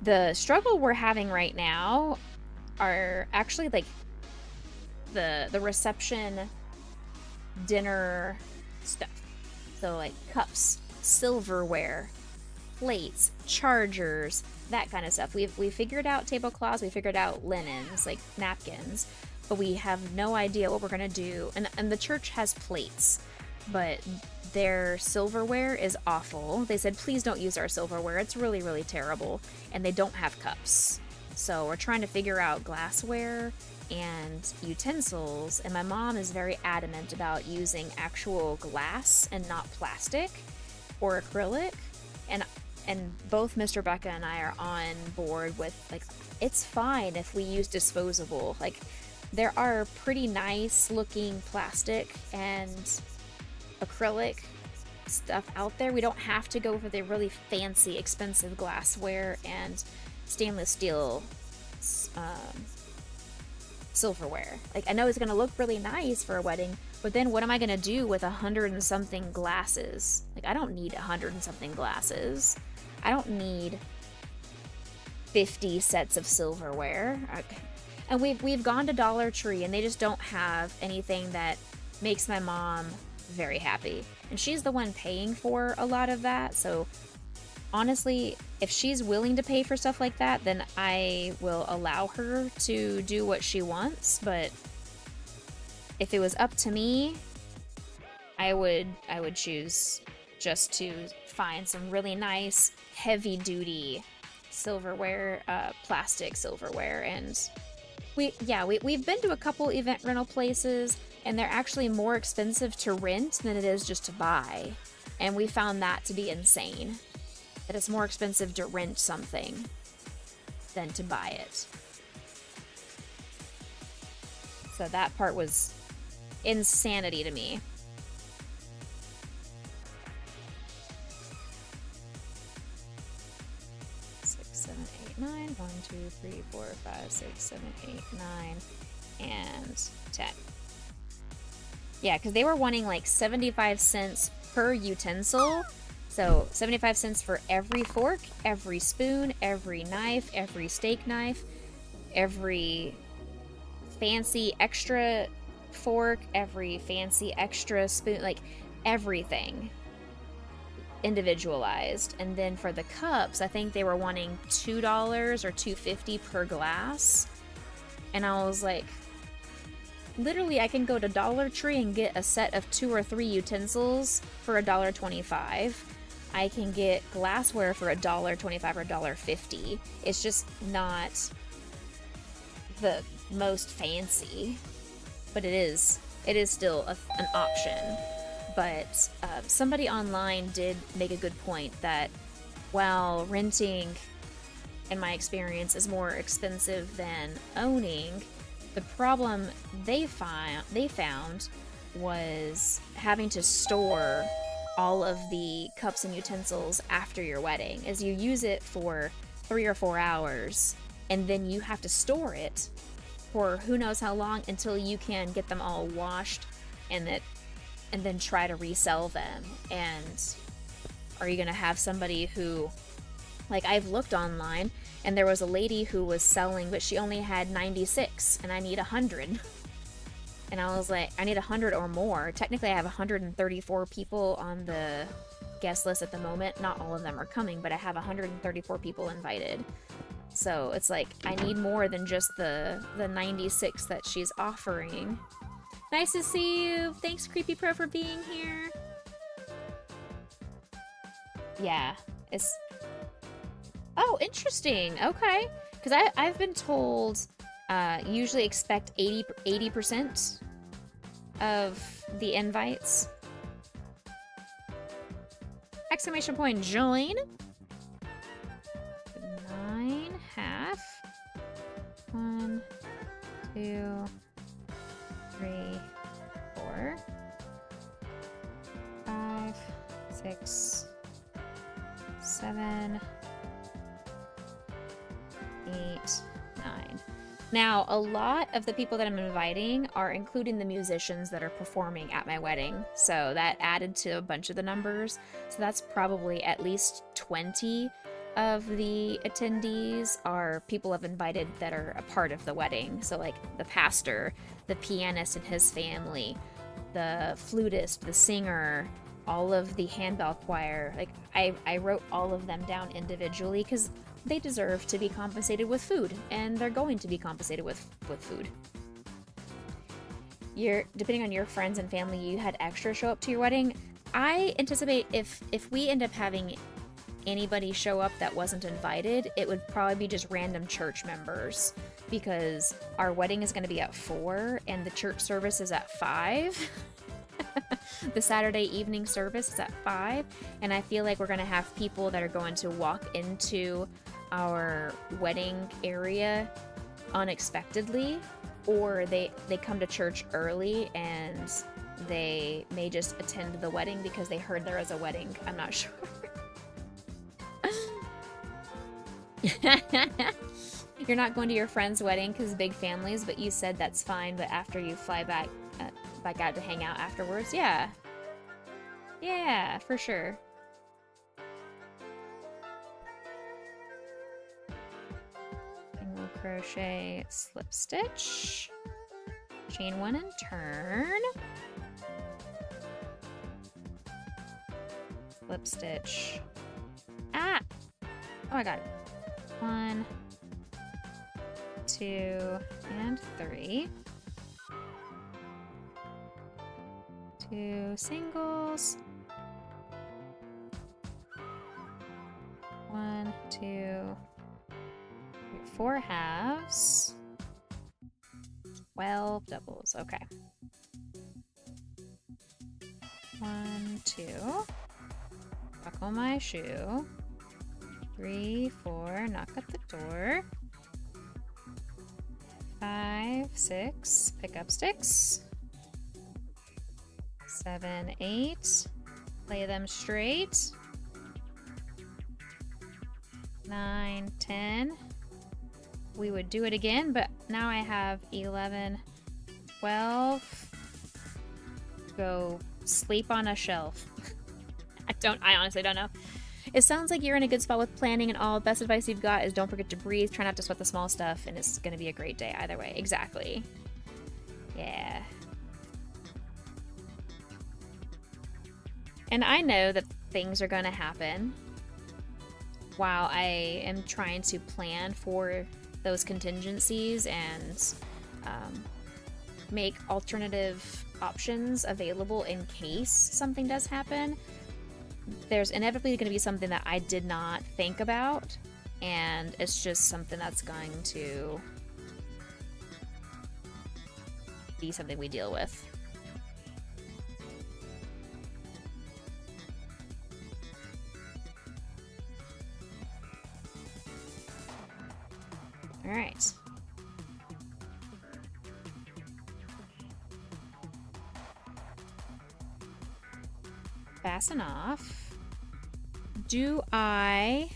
The struggle we're having right now are actually like the reception dinner stuff. So like cups, silverware, plates, chargers, that kind of stuff. We figured out tablecloths, we figured out linens, like napkins, but we have no idea what we're gonna do. And the church has plates, but their silverware is awful. They said, please don't use our silverware. It's really, really terrible. And they don't have cups. So we're trying to figure out glassware and utensils. And my mom is very adamant about using actual glass and not plastic or acrylic. And both Mr. Becca and I are on board with, like, it's fine if we use disposable. Like, there are pretty nice looking plastic and acrylic stuff out there. We don't have to go for the really fancy, expensive glassware and stainless steel silverware. Like, I know it's gonna look really nice for a wedding, but then what am I gonna do with 100 and something glasses? Like, I don't need 100 and something glasses. I don't need 50 sets of silverware. And we've gone to Dollar Tree and they just don't have anything that makes my mom very happy. And she's the one paying for a lot of that. So honestly, if she's willing to pay for stuff like that, then I will allow her to do what she wants. But if it was up to me, I would choose just to find some really nice heavy duty silverware, plastic silverware. And we've been to a couple event rental places, and they're actually more expensive to rent than it is just to buy. And we found that to be insane. That it's more expensive to rent something than to buy it. So that part was insanity to me. Six, 7, 8, 9. 1, 2, 3, 4, 5, 6, 7, 8, 9, and 10. Yeah, because they were wanting like 75 cents per utensil. So 75 cents for every fork, every spoon, every knife, every steak knife, every fancy extra fork, every fancy extra spoon, like everything individualized. And then for the cups, I think they were wanting $2 or $2.50 per glass. And I was like, literally, I can go to Dollar Tree and get a set of 2 or 3 utensils for $1.25. I can get glassware for $1.25 or $1.50. It's just not the most fancy, but it is still an option. But somebody online did make a good point that while renting, in my experience, is more expensive than owning, the problem they found was having to store all of the cups and utensils after your wedding, as you use it for 3 or 4 hours, and then you have to store it for who knows how long until you can get them all washed and then try to resell them. And are you gonna have somebody who, like, I've looked online and there was a lady who was selling, but she only had 96 and I need 100. And I was like, I need 100 or more. Technically, I have 134 people on the guest list at the moment. Not all of them are coming, but I have 134 people invited. So it's like, I need more than just the 96 that she's offering. Nice to see you. Thanks, Creepy Pro, for being here. Yeah, it's... Oh, interesting. Okay. Because I've been told... usually expect 80% of the invites. Exclamation point join. 9 half. 1, 2, 3, 4, 5, 6, 7, 8, 9. Now, a lot of the people that I'm inviting are including the musicians that are performing at my wedding, so that added to a bunch of the numbers. So that's probably at least 20 of the attendees are people I've invited that are a part of the wedding. So like the pastor, the pianist and his family, the flutist, the singer, all of the handbell choir. Like I wrote all of them down individually because they deserve to be compensated with food, and they're going to be compensated with food. Depending on your friends and family, you had extra show up to your wedding. I anticipate if we end up having anybody show up that wasn't invited, it would probably be just random church members, because our wedding is going to be at 4 and the church service is at 5. The Saturday evening service is at 5, and I feel like we're going to have people that are going to walk into our wedding area unexpectedly, or they come to church early and they may just attend the wedding because they heard there was a wedding. I'm not sure. You're not going to your friend's wedding because big families, but you said that's fine, but after you fly back out to hang out afterwards, yeah, for sure. Single crochet, slip stitch, chain 1 and turn, slip stitch, oh I got it, 1, 2, and 3, 2, 2 singles. 1, 2, 4 halves. 12 doubles. Okay. 1, 2. Buckle my shoe. 3, 4. Knock at the door. 5, 6. Pick up sticks. 7, 8. Lay them straight. 9, 10. We would do it again, but now I have 11, 12. Go sleep on a shelf. I honestly don't know. It sounds like you're in a good spot with planning and all. Best advice you've got is don't forget to breathe. Try not to sweat the small stuff, and it's going to be a great day either way. Exactly. Yeah. And I know that things are going to happen while I am trying to plan for those contingencies and make alternative options available in case something does happen. There's inevitably going to be something that I did not think about, and it's just something that's going to be something we deal with. All right. Fasten off. Do I...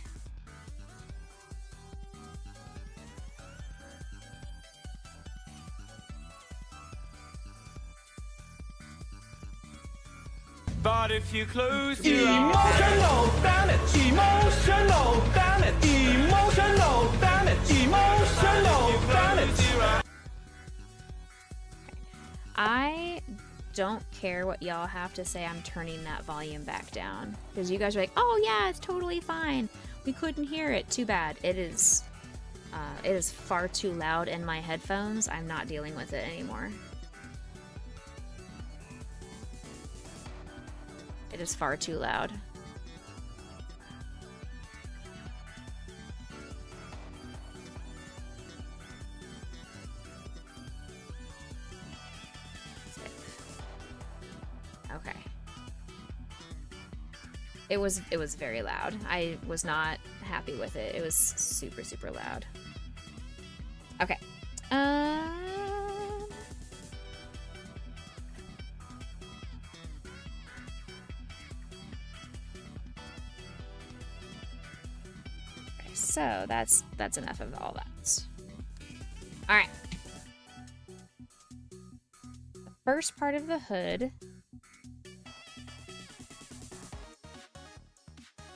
But if you close your eyes, Emotional damage. Emotional damage. Emotional damage. Emotional damage. I don't care what y'all have to say. I'm turning that volume back down because you guys are like, oh yeah, it's totally fine. We couldn't hear it. Too bad. It is far too loud in my headphones. I'm not dealing with it anymore. It is far too loud. Okay. It was very loud. I was not happy with it. It was super, super loud. Okay. So that's enough of all that. All right. The first part of the hood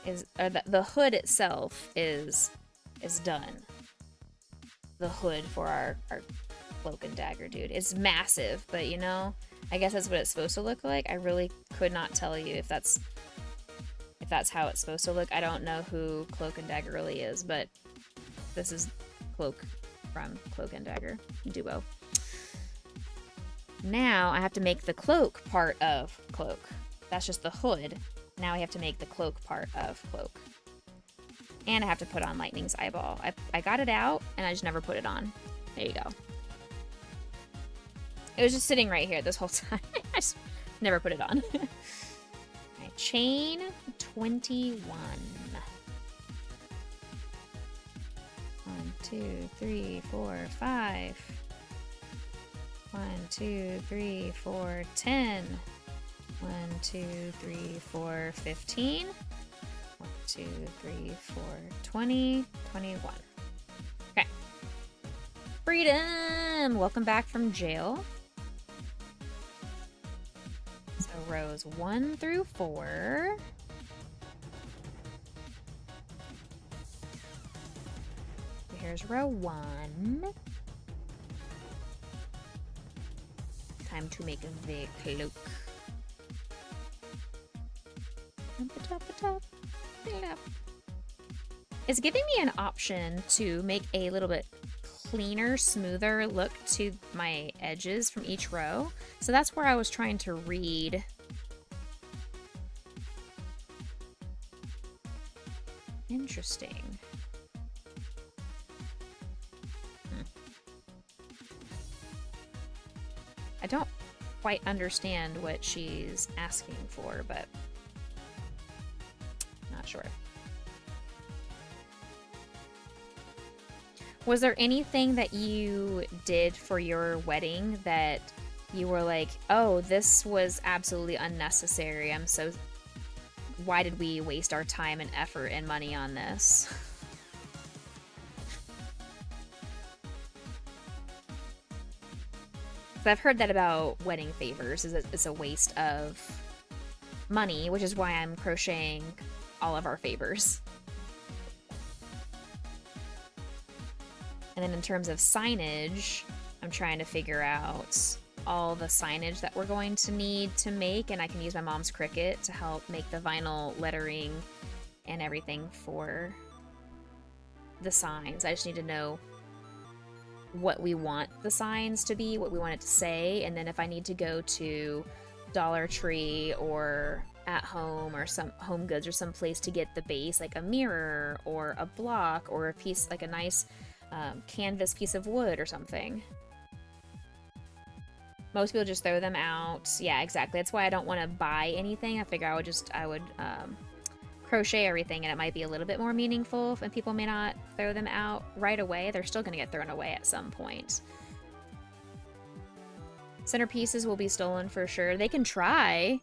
is, or the hood itself is done. The hood for our cloak and dagger dude. It's massive, but you know, I guess that's what it's supposed to look like. I really could not tell you if that's how it's supposed to look. I don't know who Cloak and Dagger really is, but this is Cloak from Cloak and Dagger duo. Now I have to make the cloak part of Cloak. That's just the hood. Now I have to make the cloak part of Cloak. And I have to put on Lightning's eyeball. I got it out, and I just never put it on. There you go. It was just sitting right here this whole time. I just never put it on. Right, chain 21. 1, 2, 3, 4, 5. 1, 2, 3, 4, 10. 1, 2, 3, 4, 15. 1, 2, 3, 4, 20, 21. Okay. Freedom! Welcome back from jail. So rows 1 through 4. Here's row 1. Time to make the cloak. It's giving me an option to make a little bit cleaner, smoother look to my edges from each row. So that's where I was trying to read. Interesting. I don't quite understand what she's asking for, but not sure. Was there anything that you did for your wedding that you were like, oh, this was absolutely unnecessary. Why did we waste our time and effort and money on this? I've heard that about wedding favors, is that it's a waste of money, which is why I'm crocheting all of our favors. And then in terms of signage, I'm trying to figure out all the signage that we're going to need to make, and I can use my mom's Cricut to help make the vinyl lettering and everything for the signs. I just need to know what we want the signs to be, what we want it to say, and then if I need to go to Dollar Tree or At Home or some Home Goods or some place to get the base, like a mirror or a block or a piece, like a nice canvas piece of wood or something. Most people just throw them out. Yeah, exactly. That's why I don't want to buy anything. I figure I would crochet everything, and it might be a little bit more meaningful, and people may not throw them out right away. They're still going to get thrown away at some point. Centerpieces will be stolen for sure. They can try.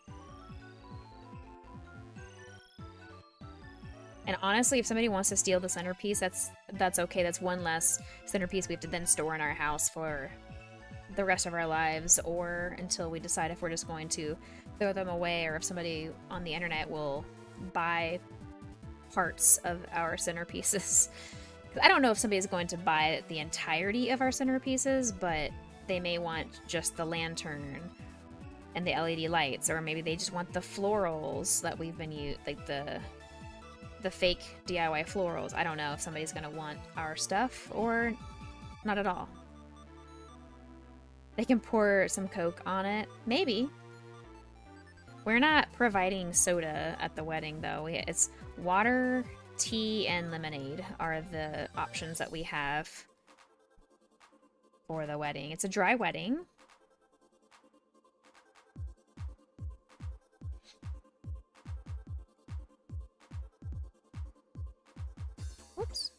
And honestly, if somebody wants to steal the centerpiece, that's okay. That's one less centerpiece we have to then store in our house for the rest of our lives, or until we decide if we're just going to throw them away, or if somebody on the internet will buy parts of our centerpieces. I don't know if somebody's going to buy the entirety of our centerpieces, but they may want just the lantern and the LED lights, or maybe they just want the florals that we've been using, like the fake DIY florals. I don't know if somebody's going to want our stuff or not at all. They can pour some Coke on it. Maybe. We're not providing soda at the wedding, though. It's water, tea, and lemonade are the options that we have for the wedding. It's a dry wedding. Whoops.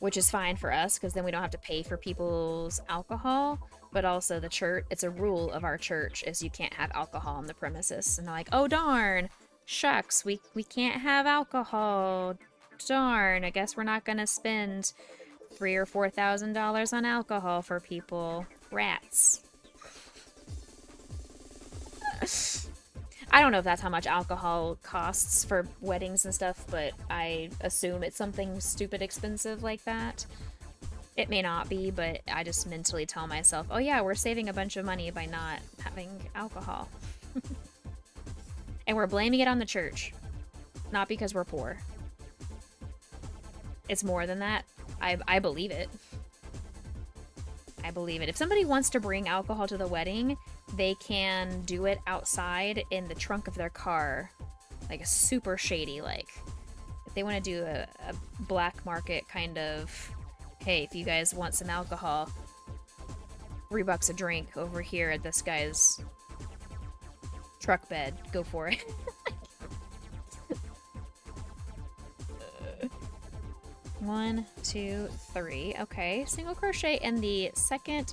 Which is fine for us, because then we don't have to pay for people's alcohol. But also the church, it's a rule of our church, is you can't have alcohol on the premises. And they're like, oh darn, shucks, we can't have alcohol. Darn, I guess we're not gonna spend $3,000 or $4,000 on alcohol for people. Rats. I don't know if that's how much alcohol costs for weddings and stuff, but I assume it's something stupid expensive like that. It may not be, but I just mentally tell myself, oh yeah, we're saving a bunch of money by not having alcohol. And we're blaming it on the church. Not because we're poor. It's more than that. I believe it. I believe it. If somebody wants to bring alcohol to the wedding, they can do it outside in the trunk of their car. Like a super shady, like. If they want to do a black market kind of, hey, if you guys want some alcohol, $3 a drink over here at this guy's truck bed, go for it. 1, 2, 3. Okay, single crochet in the second.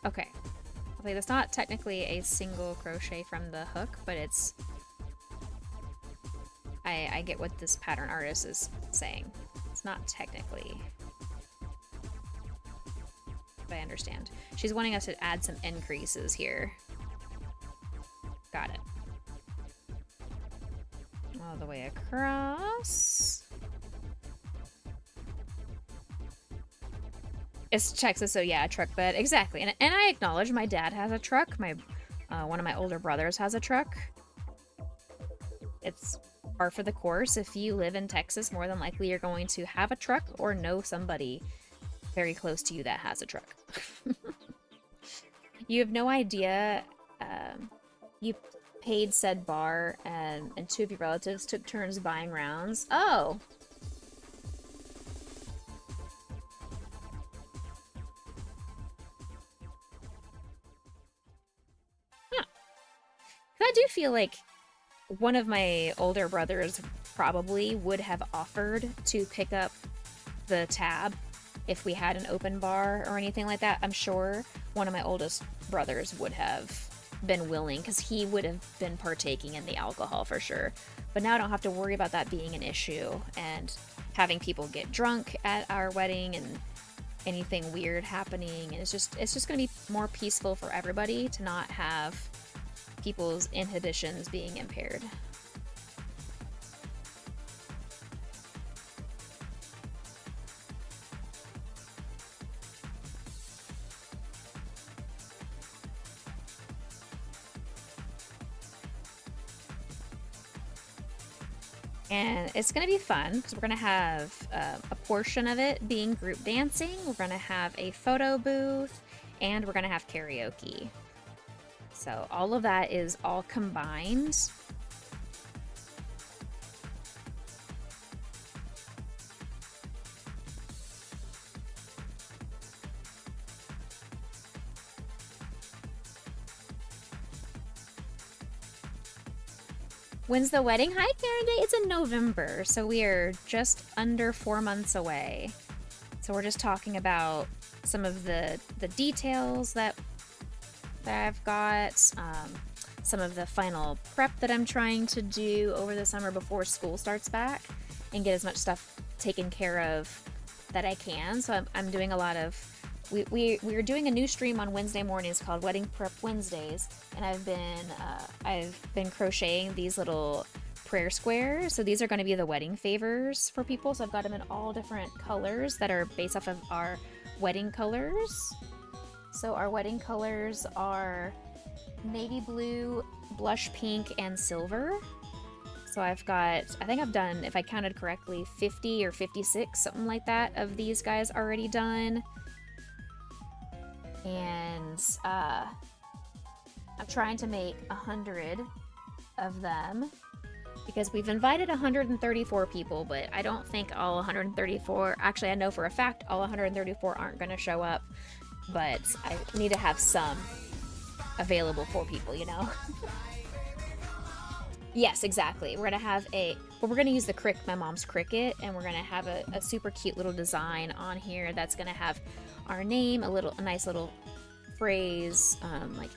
Okay. Okay, that's not technically a single crochet from the hook, but it's... I get what this pattern artist is saying. It's not technically... but I understand. She's wanting us to add some increases here. Got it. All the way across. It's Texas, so yeah, a truck bed. Exactly. And I acknowledge my dad has a truck. My one of my older brothers has a truck. It's par for the course. If you live in Texas, more than likely you're going to have a truck or know somebody very close to you that has a truck. You have no idea. You paid said bar, and two of your relatives took turns buying rounds. Oh! Huh. I do feel like one of my older brothers probably would have offered to pick up the tab if we had an open bar or anything like that. I'm sure one of my oldest brothers would have been willing, because he would have been partaking in the alcohol for sure. But now I don't have to worry about that being an issue and having people get drunk at our wedding and anything weird happening. And it's just going to be more peaceful for everybody to not have people's inhibitions being impaired. And it's going to be fun because we're going to have a portion of it being group dancing. We're going to have a photo booth, and we're going to have karaoke. So all of that is all combined. When's the wedding? Hi, Karen Day. It's in November, so we are just under 4 months away. So we're just talking about some of the details that I've got, some of the final prep that I'm trying to do over the summer before school starts back, and get as much stuff taken care of that I can. So I'm doing a lot of... We're doing a new stream on Wednesday mornings called Wedding Prep Wednesdays, and I've been crocheting these little prayer squares. So these are going to be the wedding favors for people. So I've got them in all different colors that are based off of our wedding colors. So our wedding colors are navy blue, blush pink, and silver. So I think I've done, if I counted correctly, 50 or 56, something like that, of these guys already done. And I'm trying to make 100 of them because we've invited 134 people, but I don't think all 134, actually I know for a fact all 134 aren't going to show up, but I need to have some available for people, you know? Yes, exactly. We're going to have we're going to use my mom's Cricut, and we're going to have a super cute little design on here that's going to have our name, a nice little phrase, like,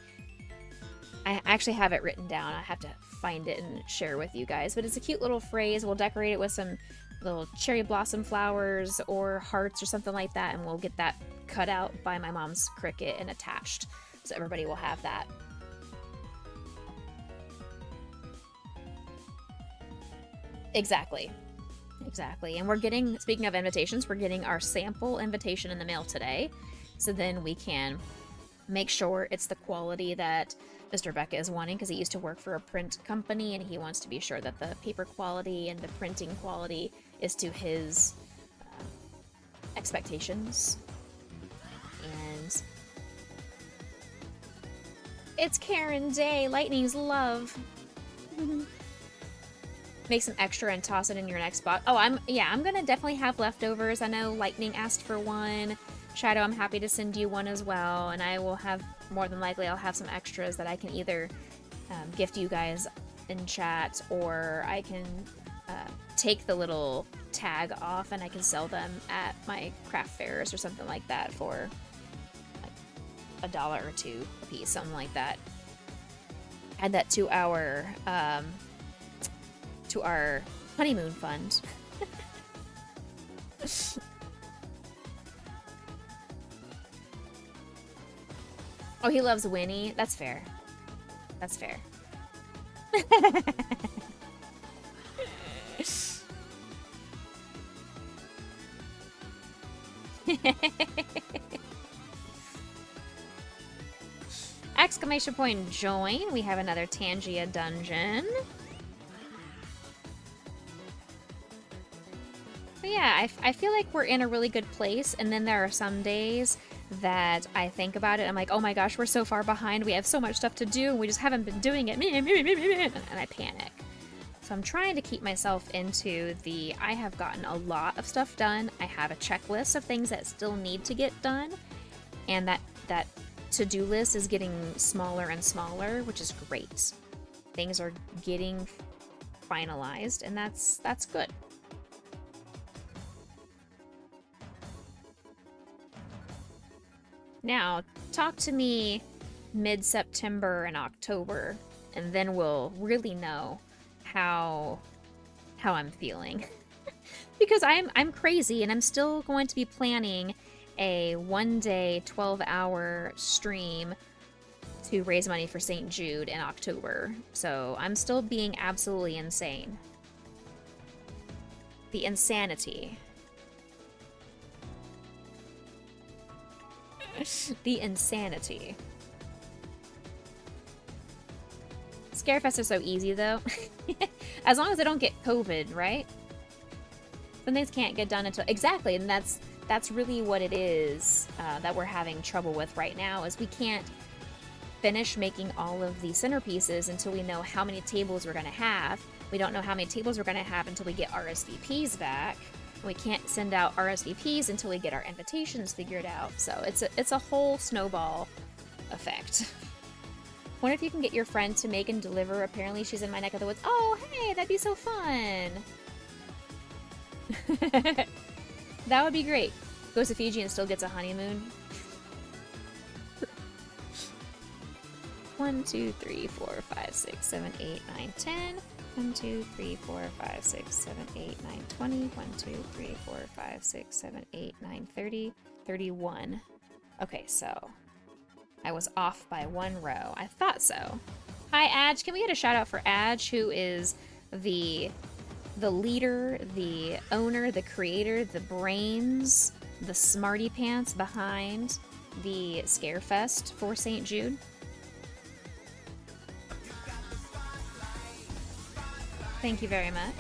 I actually have it written down. I have to find it and share with you guys, but it's a cute little phrase. We'll decorate it with some little cherry blossom flowers or hearts or something like that, and we'll get that cut out by my mom's Cricut and attached, so everybody will have that. Exactly. And we're getting, speaking of invitations, we're getting our sample invitation in the mail today. So then we can make sure it's the quality that Mr. Becca is wanting, because he used to work for a print company and he wants to be sure that the paper quality and the printing quality is to his expectations. And it's Karen Day, Lightning's love. Make some extra and toss it in your next box. Oh, I'm gonna definitely have leftovers. I know Lightning asked for one. Shadow, I'm happy to send you one as well, and I will have, more than likely, I'll have some extras that I can either gift you guys in chat, or I can take the little tag off and I can sell them at my craft fairs or something like that for like $1 or $2 a piece, something like that. Add that to our honeymoon fund. Oh, he loves Winnie. That's fair. That's fair. Exclamation point join. We have another Tangia dungeon. But yeah, I feel like we're in a really good place, and then there are some days that I think about it, I'm like, oh my gosh, we're so far behind, we have so much stuff to do, and we just haven't been doing it, and I panic. So I'm trying to keep myself into the, I have gotten a lot of stuff done, I have a checklist of things that still need to get done, and that to-do list is getting smaller and smaller, which is great. Things are getting finalized, and that's good. Now, talk to me mid-September and October, and then we'll really know how I'm feeling. Because I'm crazy, and I'm still going to be planning a one-day, 12-hour stream to raise money for St. Jude in October. So I'm still being absolutely insane. The insanity. The insanity. Scarefests are so easy, though. As long as I don't get COVID, right? Some things can't get done until... Exactly, and that's really what it is that we're having trouble with right now, is we can't finish making all of the centerpieces until we know how many tables we're going to have. We don't know how many tables we're going to have until we get RSVPs back. We can't send out RSVPs until we get our invitations figured out. So it's a whole snowball effect. Wonder if you can get your friend to make and deliver. Apparently she's in my neck of the woods. Oh, hey, that'd be so fun. That would be great. Goes to Fiji and still gets a honeymoon. 1, 2, 3, 4, 5, 6, 7, 8, 9, 10. 1, 2, 3, 4, 5, 6, 7, 8, 9, 20. 1, 2, 3, 4, 5, 6, 7, 8, 9, 30. 31. Okay, so I was off by 1 row. I thought so. Hi, Adge. Can we get a shout out for Adge, who is the leader, the owner, the creator, the brains, the smarty pants behind the Scarefest for St. Jude? Thank you very much.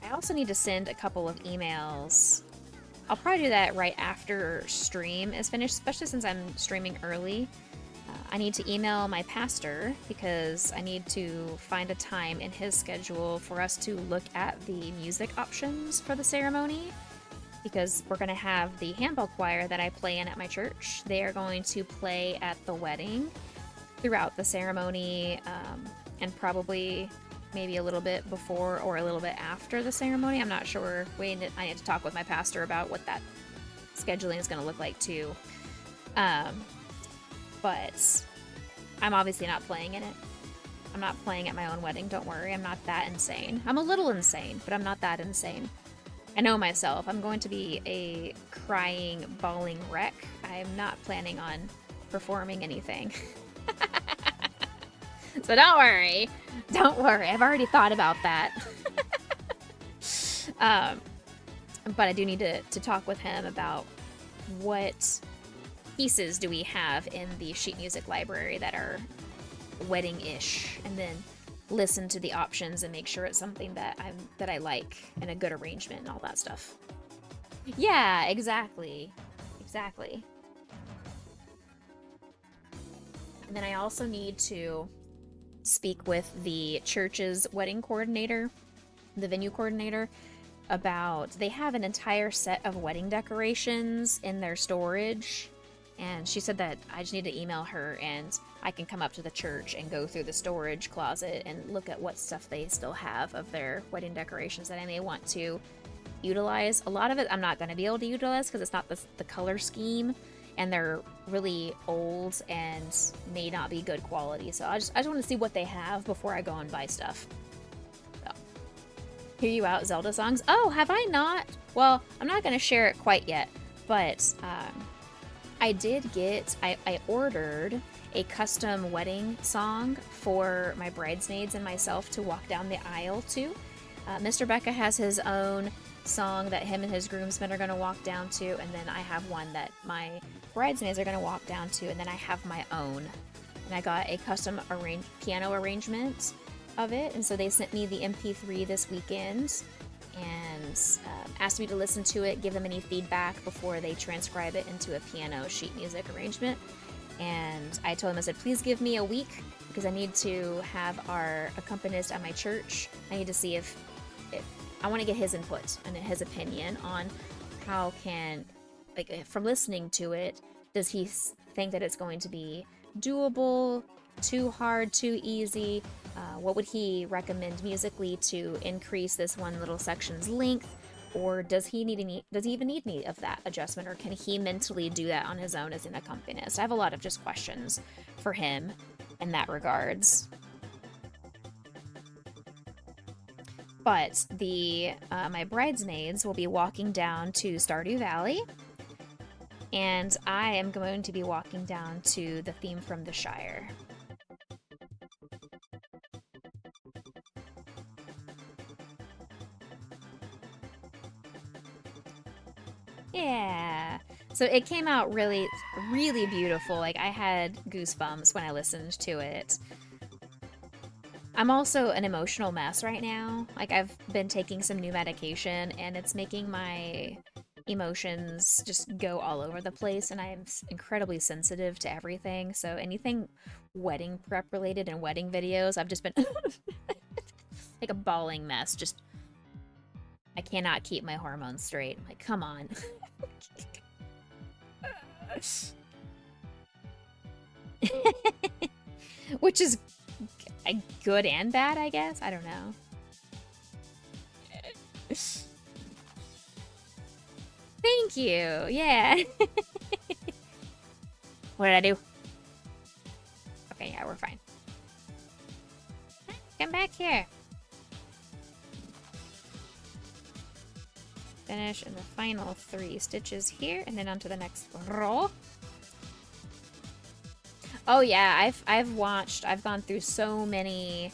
I also need to send a couple of emails. I'll probably do that right after stream is finished, especially since I'm streaming early. I need to email my pastor because I need to find a time in his schedule for us to look at the music options for the ceremony. Because we're going to have the handbell choir that I play in at my church. They are going to play at the wedding throughout the ceremony, and probably maybe a little bit before or a little bit after the ceremony. I'm not sure. I need to talk with my pastor about what that scheduling is going to look like too. But I'm obviously not playing in it. I'm not playing at my own wedding, don't worry. I'm not that insane. I'm a little insane, but I'm not that insane. I know myself. I'm going to be a crying, bawling wreck. I'm not planning on performing anything. So don't worry. Don't worry. I've already thought about that. But I do need to talk with him about what pieces do we have in the sheet music library that are wedding-ish, and then listen to the options and make sure it's something that I like and a good arrangement and all that stuff. Yeah, exactly. Exactly. And then I also need to speak with the church's wedding coordinator, the venue coordinator, about, they have an entire set of wedding decorations in their storage, and she said that I just need to email her and I can come up to the church and go through the storage closet and look at what stuff they still have of their wedding decorations that I may want to utilize. A lot of it I'm not going to be able to utilize because it's not the color scheme, and they're really old and may not be good quality. So I just want to see what they have before I go and buy stuff. So, hear you out, Zelda songs. Oh, have I not? Well, I'm not going to share it quite yet, but I ordered a custom wedding song for my bridesmaids and myself to walk down the aisle to. Mr. Becca has his own song that him and his groomsmen are going to walk down to, and then I have one that my bridesmaids are going to walk down to, and then I have my own. And I got a custom piano arrangement of it, and so they sent me the MP3 this weekend and asked me to listen to it, give them any feedback before they transcribe it into a piano sheet music arrangement. And I told them, I said, please give me a week because I need to have our accompanist at my church. I need to see if I want to get his input and his opinion on how can, like, from listening to it, does he think that it's going to be doable, too hard, too easy? What would he recommend musically to increase this one little section's length? Or does he even need any of that adjustment, or can he mentally do that on his own as an accompanist? I have a lot of just questions for him in that regards. But my bridesmaids will be walking down to Stardew Valley, and I am going to be walking down to the theme from the Shire. Yeah. So it came out really, really beautiful. Like, I had goosebumps when I listened to it. I'm also an emotional mess right now. Like, I've been taking some new medication, and it's making my emotions just go all over the place, and I'm incredibly sensitive to everything. So anything wedding prep related and wedding videos, I've just been like a bawling mess. Just, I cannot keep my hormones straight. Like, come on. Which is good and bad, I guess. I don't know. Thank you. Yeah. What did I do? Okay, yeah, we're fine. Come back here. Finish in the final 3 stitches here, and then onto the next row. Oh yeah, I've gone through so many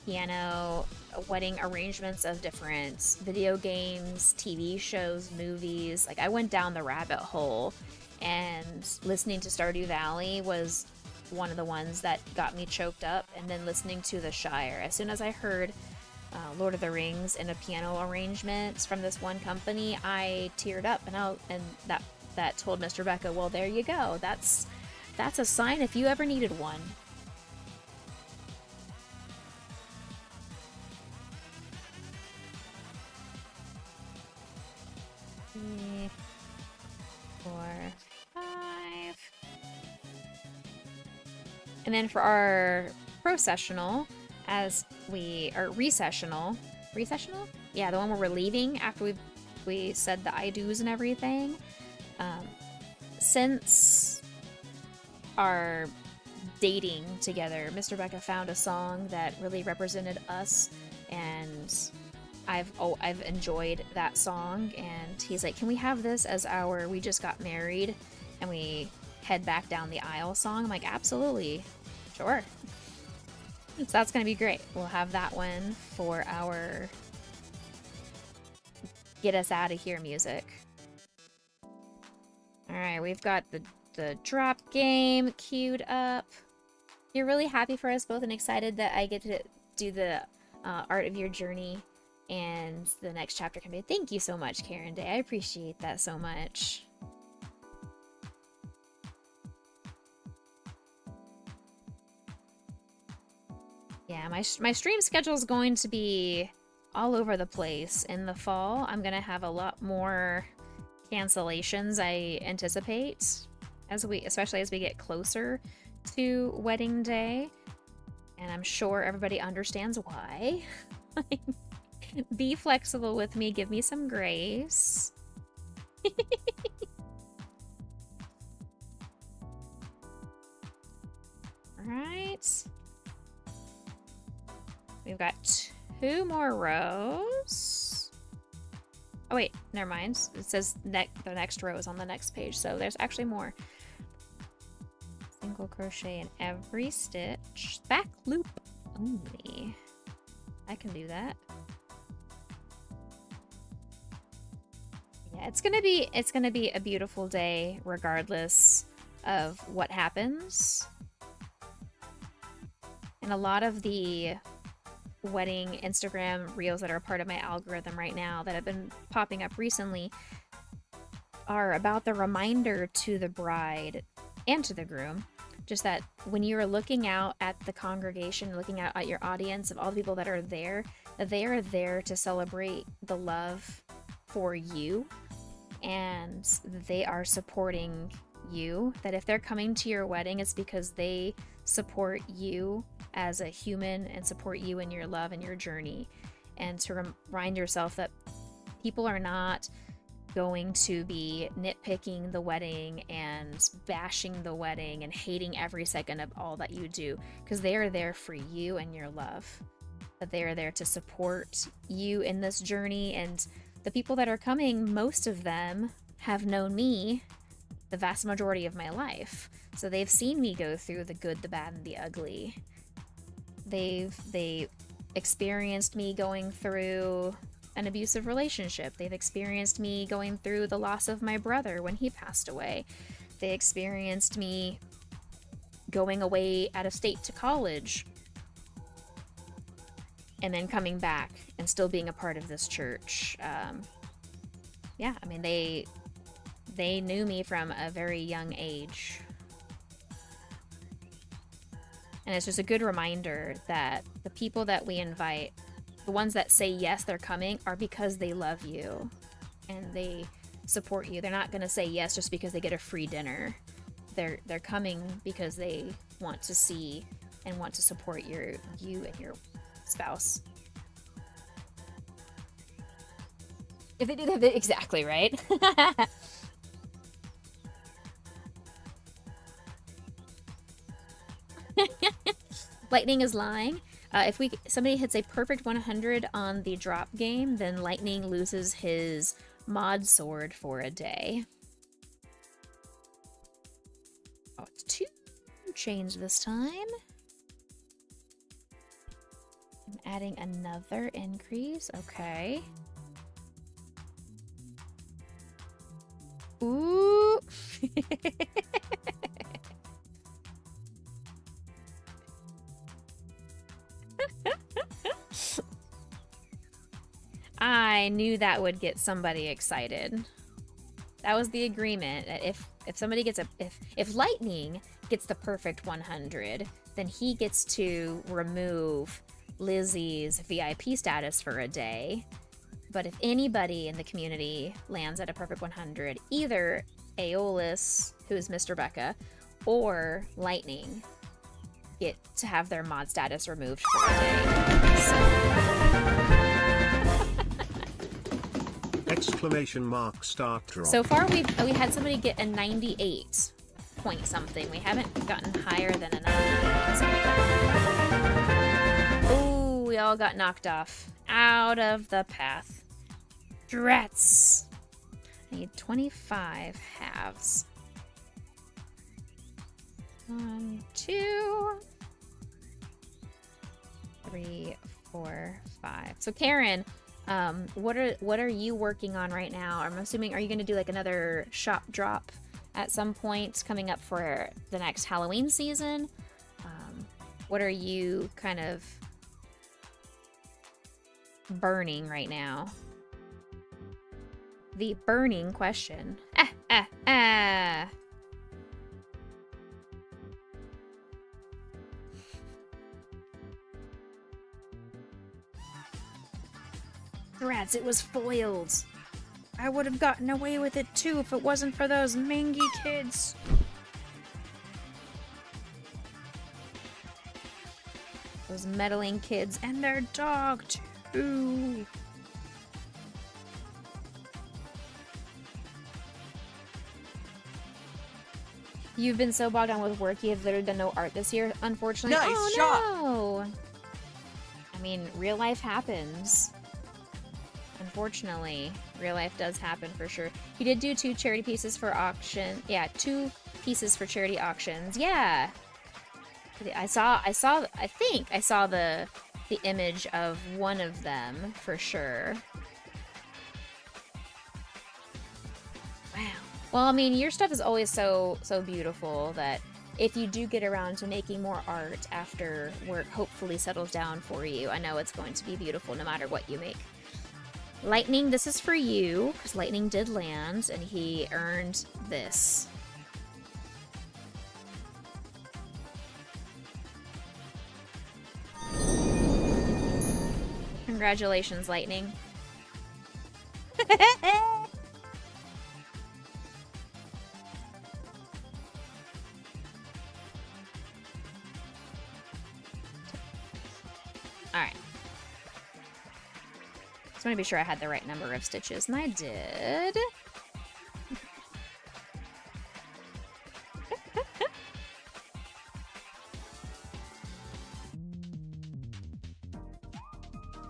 piano wedding arrangements of different video games, TV shows, movies. Like, I went down the rabbit hole, and listening to Stardew Valley was one of the ones that got me choked up, and then listening to The Shire. As soon as I heard Lord of the Rings in a piano arrangement from this one company, I teared up, and that told Mr. Becca, well, there you go. That's a sign if you ever needed one. Three, 4, 5. And then for our processional, as we are recessional? Yeah, the one where we're leaving after we said the I do's and everything. Since our dating together, Mr. Becca found a song that really represented us, and I've enjoyed that song, and he's like, can we have this as our we just got married and we head back down the aisle song? I'm like, absolutely, sure. So that's gonna be great. We'll have that one for our get us out of here music. Alright, we've got the drop game queued up. You're really happy for us both and excited that I get to do the art of your journey and the next chapter can be. Thank you so much, Karen Day. I appreciate that so much. Yeah, my stream schedule is going to be all over the place in the fall. I'm gonna have a lot more cancellations, I anticipate, especially as we get closer to wedding day, and I'm sure everybody understands why. Be flexible with me, give me some grace. Alright. We've got 2 more rows. Oh wait, never mind. It says the next row is on the next page, so there's actually more. Single crochet in every stitch. Back loop only. I can do that. it's gonna be a beautiful day regardless of what happens. And a lot of the wedding Instagram reels that are a part of my algorithm right now that have been popping up recently are about the reminder to the bride and to the groom, just that when you're looking out at the congregation, looking out at your audience of all the people that are there, they are there to celebrate the love for you, and they are supporting you. That if they're coming to your wedding, it's because they support you as a human and support you in your love and your journey. And to remind yourself that people are not going to be nitpicking the wedding and bashing the wedding and hating every second of all that you do, because they are there for you and your love. That they are there to support you in this journey. And the people that are coming, most of them have known me the vast majority of my life. So they've seen me go through the good, the bad, and the ugly. They experienced me going through an abusive relationship. They've experienced me going through the loss of my brother when he passed away. They experienced me going away out of state to college and then coming back and still being a part of this church. Yeah, I mean, they knew me from a very young age. And it's just a good reminder that the people that we invite, the ones that say yes, they're coming, are because they love you and they support you. They're not going to say yes just because they get a free dinner. They're coming because they want to see and want to support you and your spouse. If they do that, exactly, right? Lightning is lying. If somebody hits a perfect 100 on the drop game, then Lightning loses his mod sword for a day. Oh, it's 2 chains this time. I'm adding another increase. Okay. Ooh. I knew that would get somebody excited. That was the agreement. That if somebody gets if Lightning gets the perfect 100, then he gets to remove Lizzie's VIP status for a day. But if anybody in the community lands at a perfect 100, either Aeolus, who is Mr. Becca, or Lightning get to have their mod status removed for a day. Exclamation mark start drop. So far we had somebody get a 98 point something. We haven't gotten higher than a 98. Oh, we all got knocked off. Out of the path. Drats. I need 25 halves. 1, 2, 3, 4, 5. So Karen, what are you working on right now? I'm assuming, are you going to do like another shop drop at some point coming up for the next Halloween season? What are you kind of burning right now? The burning question. Rats, it was foiled. I would have gotten away with it too if it wasn't for those mangy kids. Those meddling kids and their dog too. You've been so bogged down with work, you have literally done no art this year, unfortunately. Nice shot. No! I mean, real life happens. Unfortunately, real life does happen for sure. He did do 2 charity pieces for auction. Yeah, 2 pieces for charity auctions. Yeah. I think I saw the image of one of them for sure. Well, I mean, your stuff is always so beautiful that if you do get around to making more art after work hopefully settles down for you, I know it's going to be beautiful no matter what you make. Lightning, this is for you, because Lightning did land, and he earned this. Congratulations, Lightning. Alright. Just want to be sure I had the right number of stitches, and I did.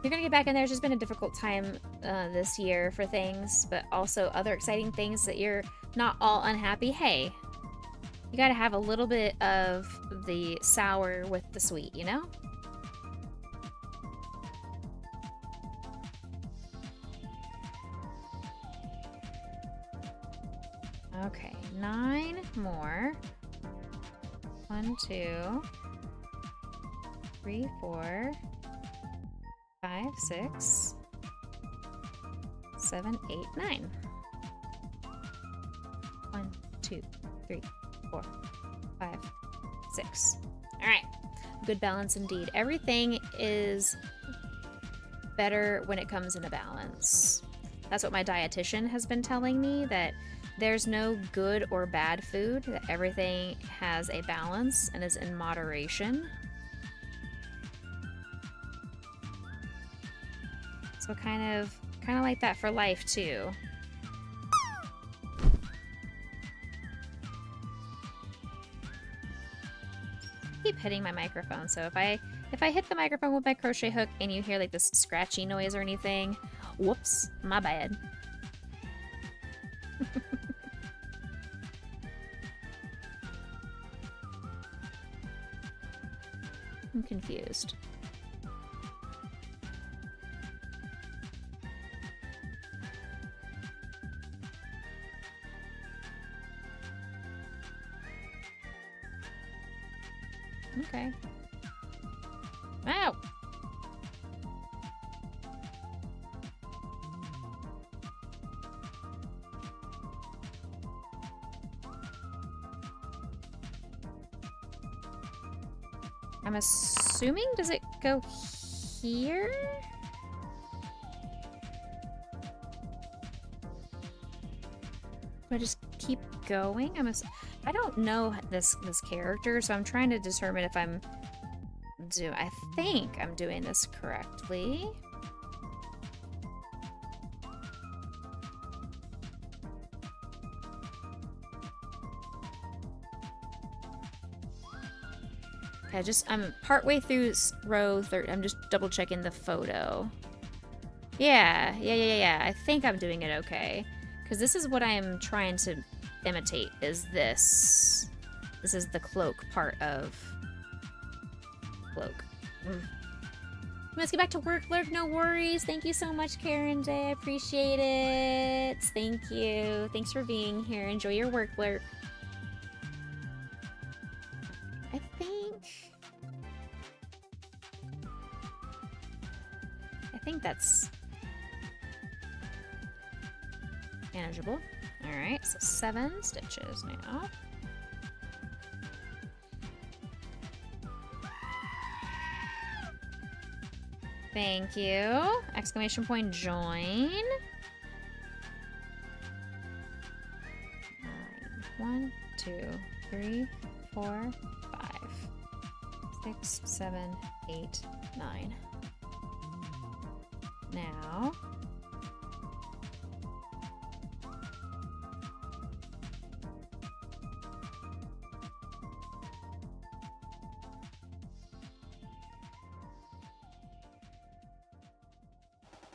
You're gonna get back in there. It's just been a difficult time this year for things, but also other exciting things that you're not all unhappy. Hey, you gotta have a little bit of the sour with the sweet, you know? Okay, 9 more. 1, 2, 3, 4, 5, 6, 7, 8, 9. 1, 2, 3, 4, 5, 6. All right, good balance indeed. Everything is better when it comes in a balance. That's what my dietitian has been telling me, that there's no good or bad food, that everything has a balance and is in moderation. So kind of like that for life too. I keep hitting my microphone, so if I hit the microphone with my crochet hook and you hear like this scratchy noise or anything, whoops, my bad. I'm confused. Okay. Ow! I'm assuming, does it go here? Do I just keep going? I don't know this character, so I'm trying to determine if I think I'm doing this correctly. Okay, I'm partway through row 30. I'm just double checking the photo. Yeah. I think I'm doing it okay. Because this is what I'm trying to imitate, is this. This is the cloak part of Cloak. Let's get back to work, Lurk. No worries. Thank you so much, Karen Day. I appreciate it. Thank you. Thanks for being here. Enjoy your work, Lurk. I think that's manageable. Alright, so 7 stitches now. Thank you. Exclamation point join. 1, 2, 3, 4, 5, 6, 7, 8, 9. Now,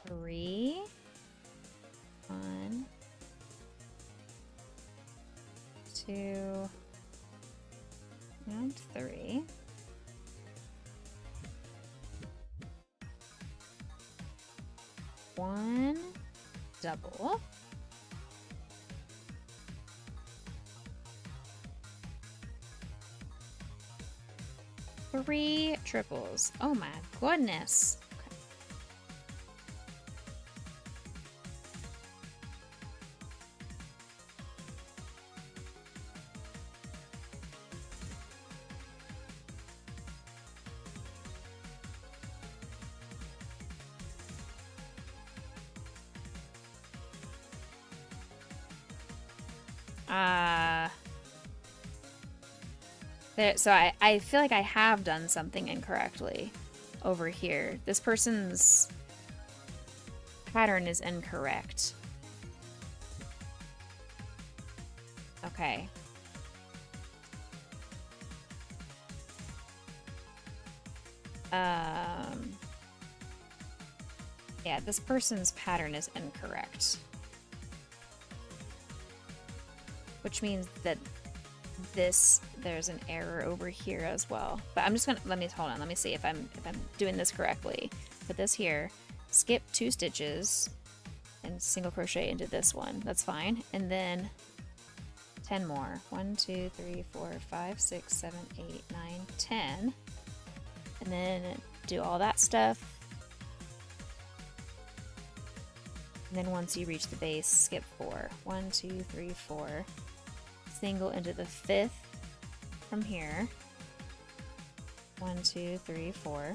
three, 1, 2, and 3. One double. 3 triples. Oh my goodness. Okay. So I feel like I have done something incorrectly over here. This person's pattern is incorrect. Okay. Yeah, this person's pattern is incorrect. Which means that there's an error over here as well. But I'm just gonna hold on, let me see if I'm doing this correctly. Put this here, skip 2 stitches, and single crochet into this one. That's fine. And then 10 more. 1, 2, 3, 4, 5, 6, 7, 8, 9, 10. And then do all that stuff. And then once you reach the base, skip 4. 1, 2, 3, 4. Single into the 5th from here. 1, 2, 3, 4.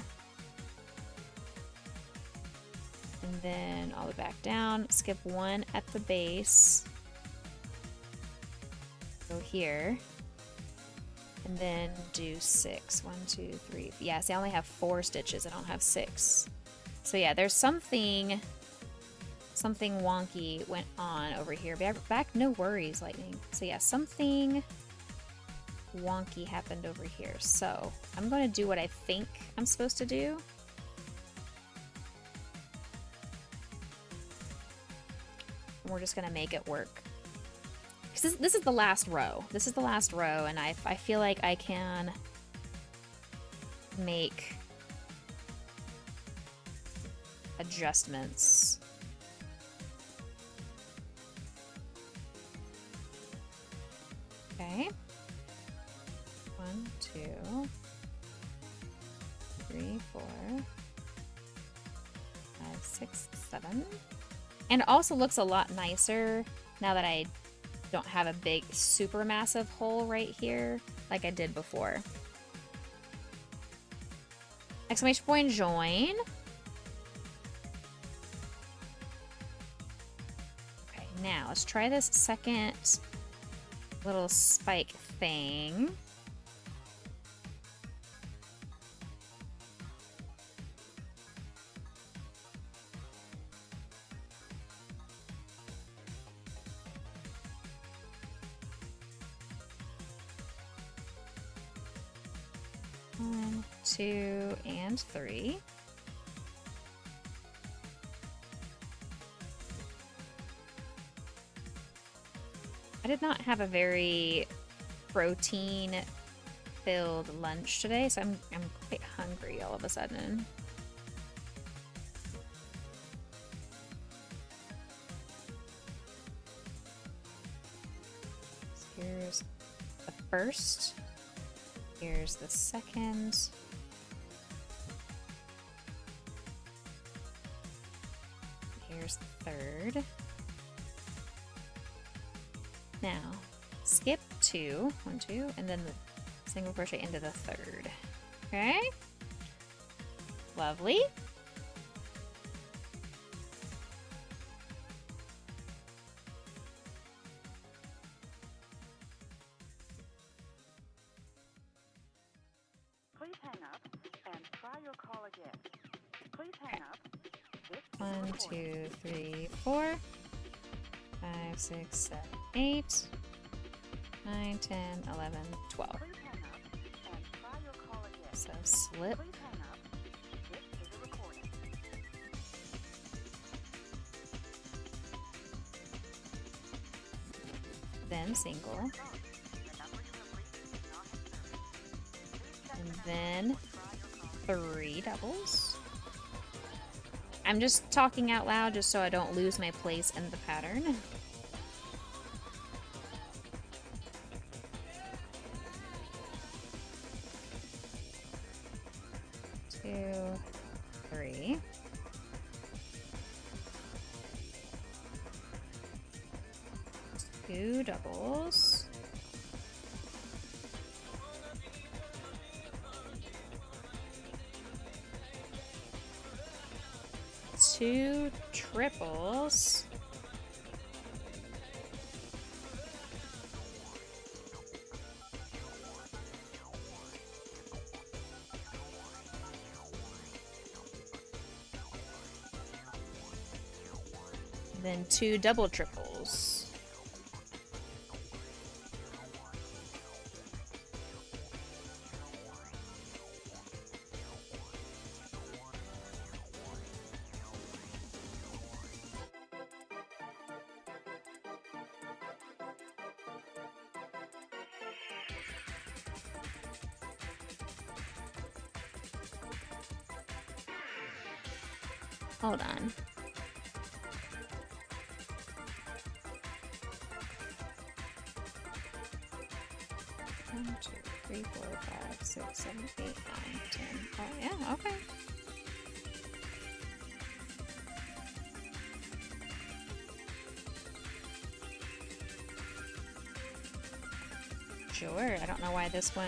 And then all the way back down, skip 1 at the base. Go here. And then do 6. 1, 2, 3. Yeah, see, I only have 4 stitches. I don't have 6. So yeah, there's something wonky went on over here. Back, no worries, Lightning. So yeah, something wonky happened over here. So I'm going to do what I think I'm supposed to do. And we're just going to make it work. Because this is the last row. This is the last row, and I feel like I can make adjustments. Okay. 1, 2, 3, 4, 5, 6, 7. And it also looks a lot nicer now that I don't have a big, super massive hole right here like I did before. Exclamation point, join. Okay, now let's try this second little spike thing. One, 2, and 3. I did not have a very protein-filled lunch today, so I'm quite hungry all of a sudden. So here's the first. Here's the second. Here's the third. Now, skip 2, 1, 2, and then the single crochet into the third. Okay? Lovely. Please hang up and try your call again. Please hang up. 1, 2, 3, 4, 5, 6, 7, 8, 9, 10, 11, 12. Please hang up and try your call again. So slip. Please hang up. This is a recording. Then single. And then 3 doubles. I'm just talking out loud just so I don't lose my place in the pattern. 2 doubles. Two triples. Then 2 double triples. Hold on. One, two, three, 4, 5, 6, 7, 8, 9, 10. Oh yeah, okay. Sure, I don't know why this one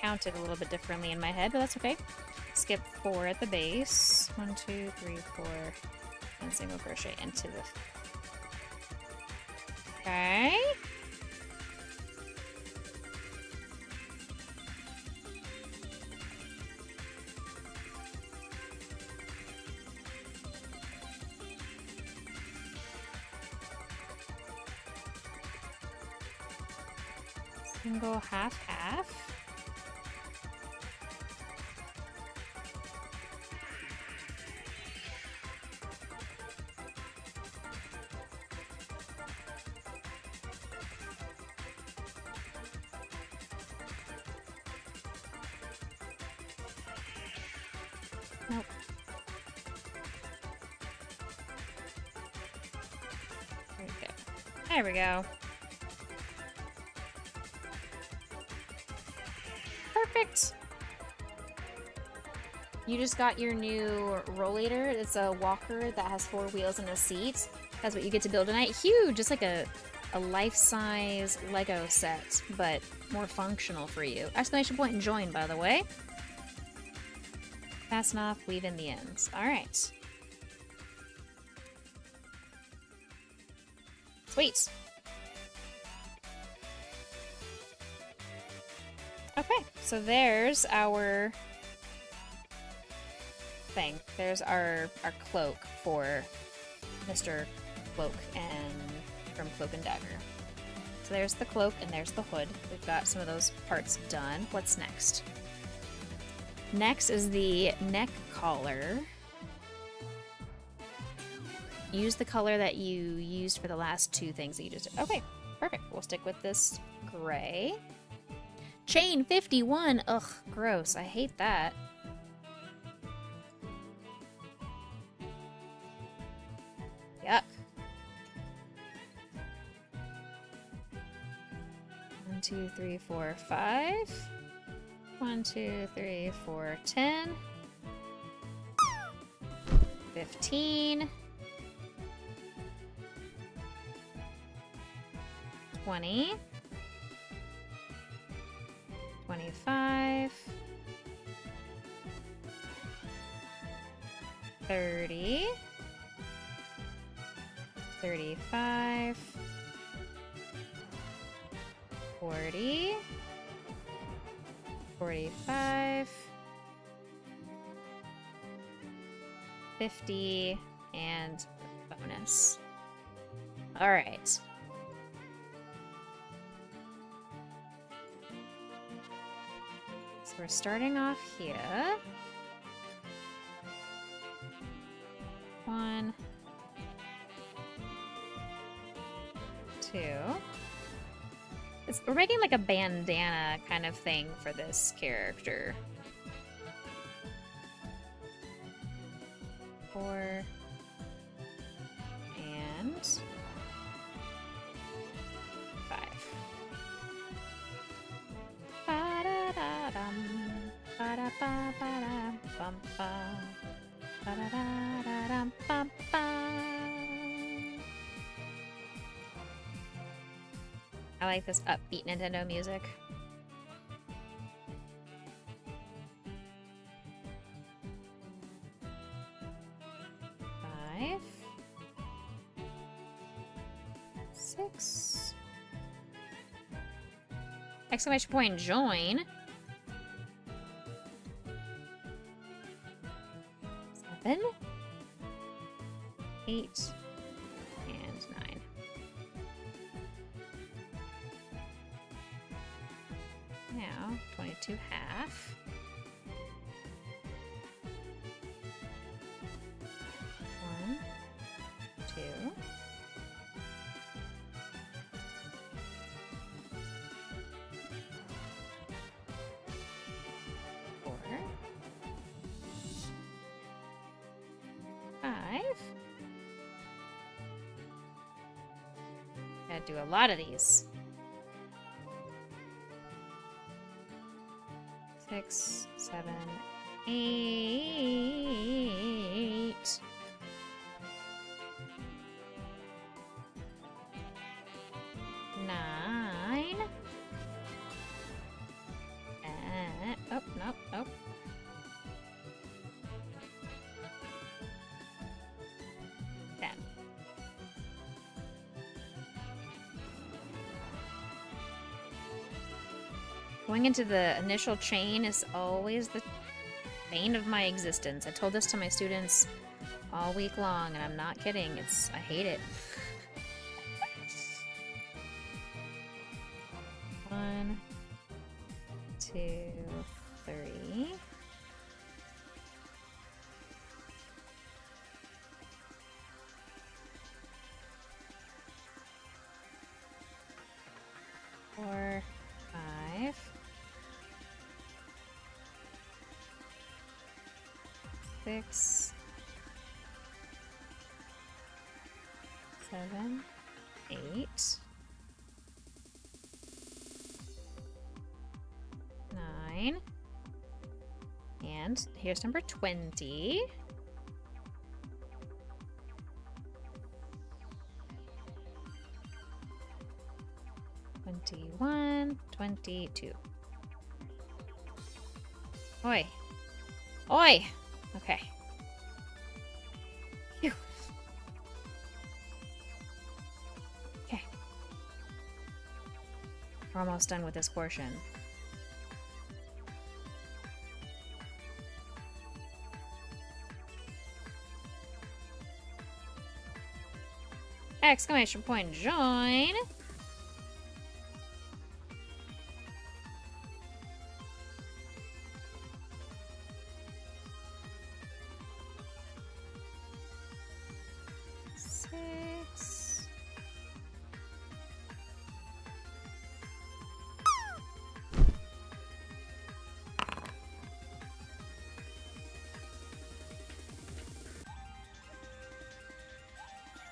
counted a little bit differently in my head, but that's okay. Skip 4 at the base. 1, 2, 3, 4, and single crochet into the... Okay. Single half. Nope. There we go. Perfect. You just got your new rollator. It's a walker that has 4 wheels and a seat. That's what you get to build tonight. Huge! It's like a life-size Lego set, but more functional for you. Exclamation point and join, by the way. Fasten off, weave in the ends. Alright. Sweet. Okay, so there's our thing. There's our cloak for Mr. Cloak and from Cloak and Dagger. So there's the cloak and there's the hood. We've got some of those parts done. What's next? Next is the neck collar. Use the color that you used for the last 2 things that you just did. Okay, perfect. We'll stick with this gray. Chain 51. Ugh, gross. I hate that. Yuck. 1, 2, 3, 4, 5. 1, 2, 3, 4, 10. 15. 20. 25. 30. 35. 40. 45. 50. And bonus. All right. So we're starting off here. 1, 2. We're making like a bandana kind of thing for this character. 4 and 5. Ba-da-da-dum, ba-da-ba-ba-da-bum-ba, ba-da-da-da-dum-bum-ba. I like this upbeat Nintendo music. Five. 6. Exclamation point join. 7. 8. And 9. Now, 22 half. 1, 2. 4. 5. Gotta do a lot of these. 6, 7, 8. 9. And oh, nope, nope. 10. Going into the initial chain is always the bane of my existence. I told this to my students all week long, and I'm not kidding. I hate it. 1, 2, 3. 4, 5. 6, 7, 8, 9, and here's number 20. 21, 22. Oi. Oi! Okay. Phew. Okay. We're almost done with this portion. Exclamation point join.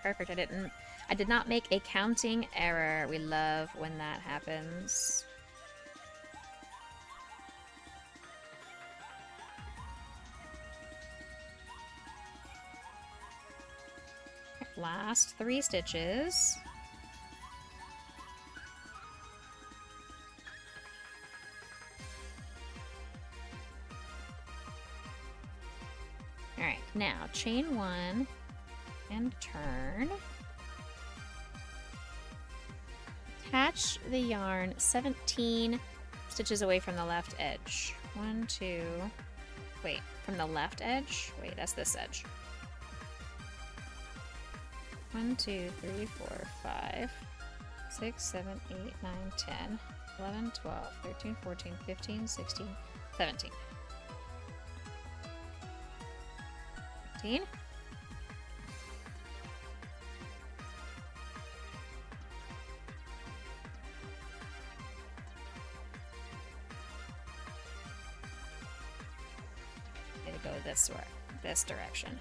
Perfect. I did not make a counting error. We love when that happens. Last 3 stitches. All right, now chain 1 and turn. Attach the yarn 17 stitches away from the left edge. 1, 2, wait, from the left edge? Wait, that's this edge. 1, 2, 3, 4, 5, 6, 7, 8, 9, 10, 11, 12, 13, 14, 15, 16, 17. 18. Need to go this way, this direction.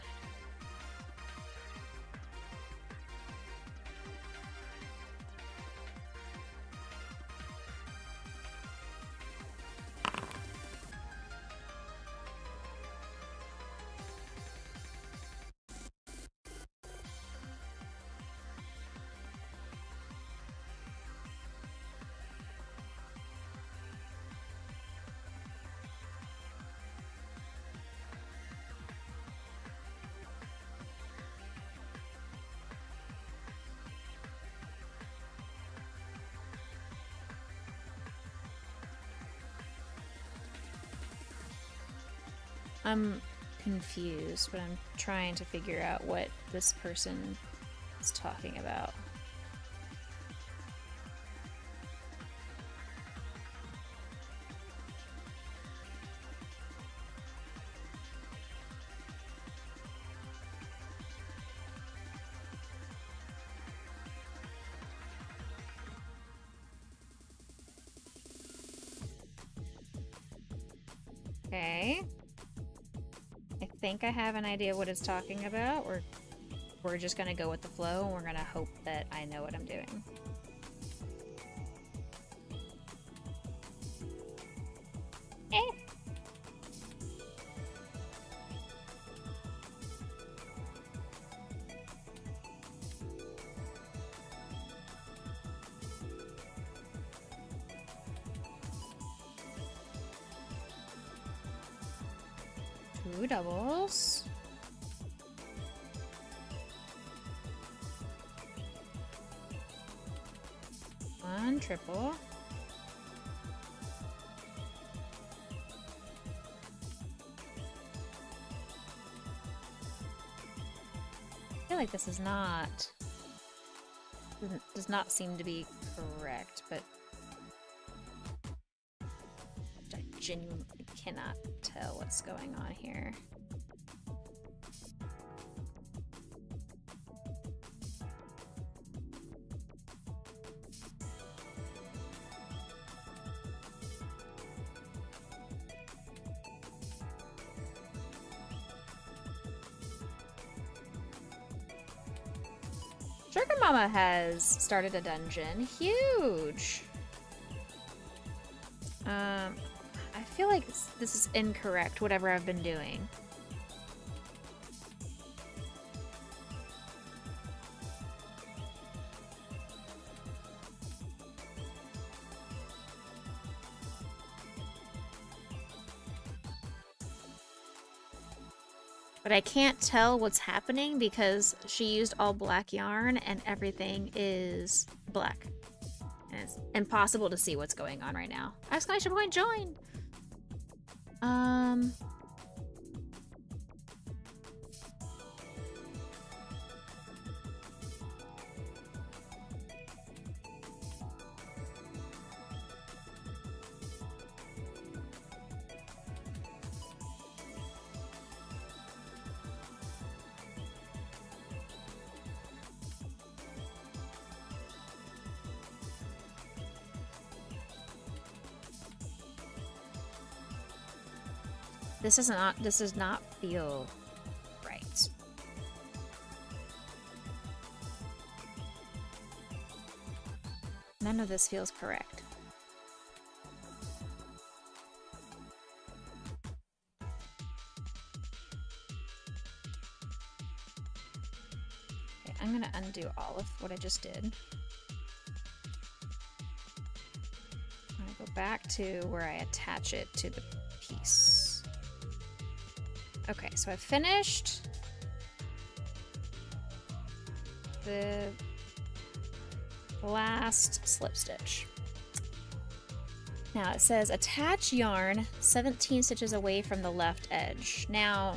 I'm confused, but I'm trying to figure out what this person is talking about. Okay. I think I have an idea what it's talking about. We're just gonna go with the flow and we're gonna hope that I know what I'm doing. Eh. Two doubles. One triple. I feel like this is not... does not seem to be correct, but I genuinely cannot tell what's going on here. Sugar Mama has started a dungeon. Huge! I feel like this is incorrect, whatever I've been doing. But I can't tell what's happening because she used all black yarn and everything is black. And it's impossible to see what's going on right now. Exclamation point join! This does not feel right. None of this feels correct. Okay, I'm gonna undo all of what I just did. I'm gonna go back to where I attach it to the piece. Okay, so I finished the last slip stitch. Now it says attach yarn 17 stitches away from the left edge. Now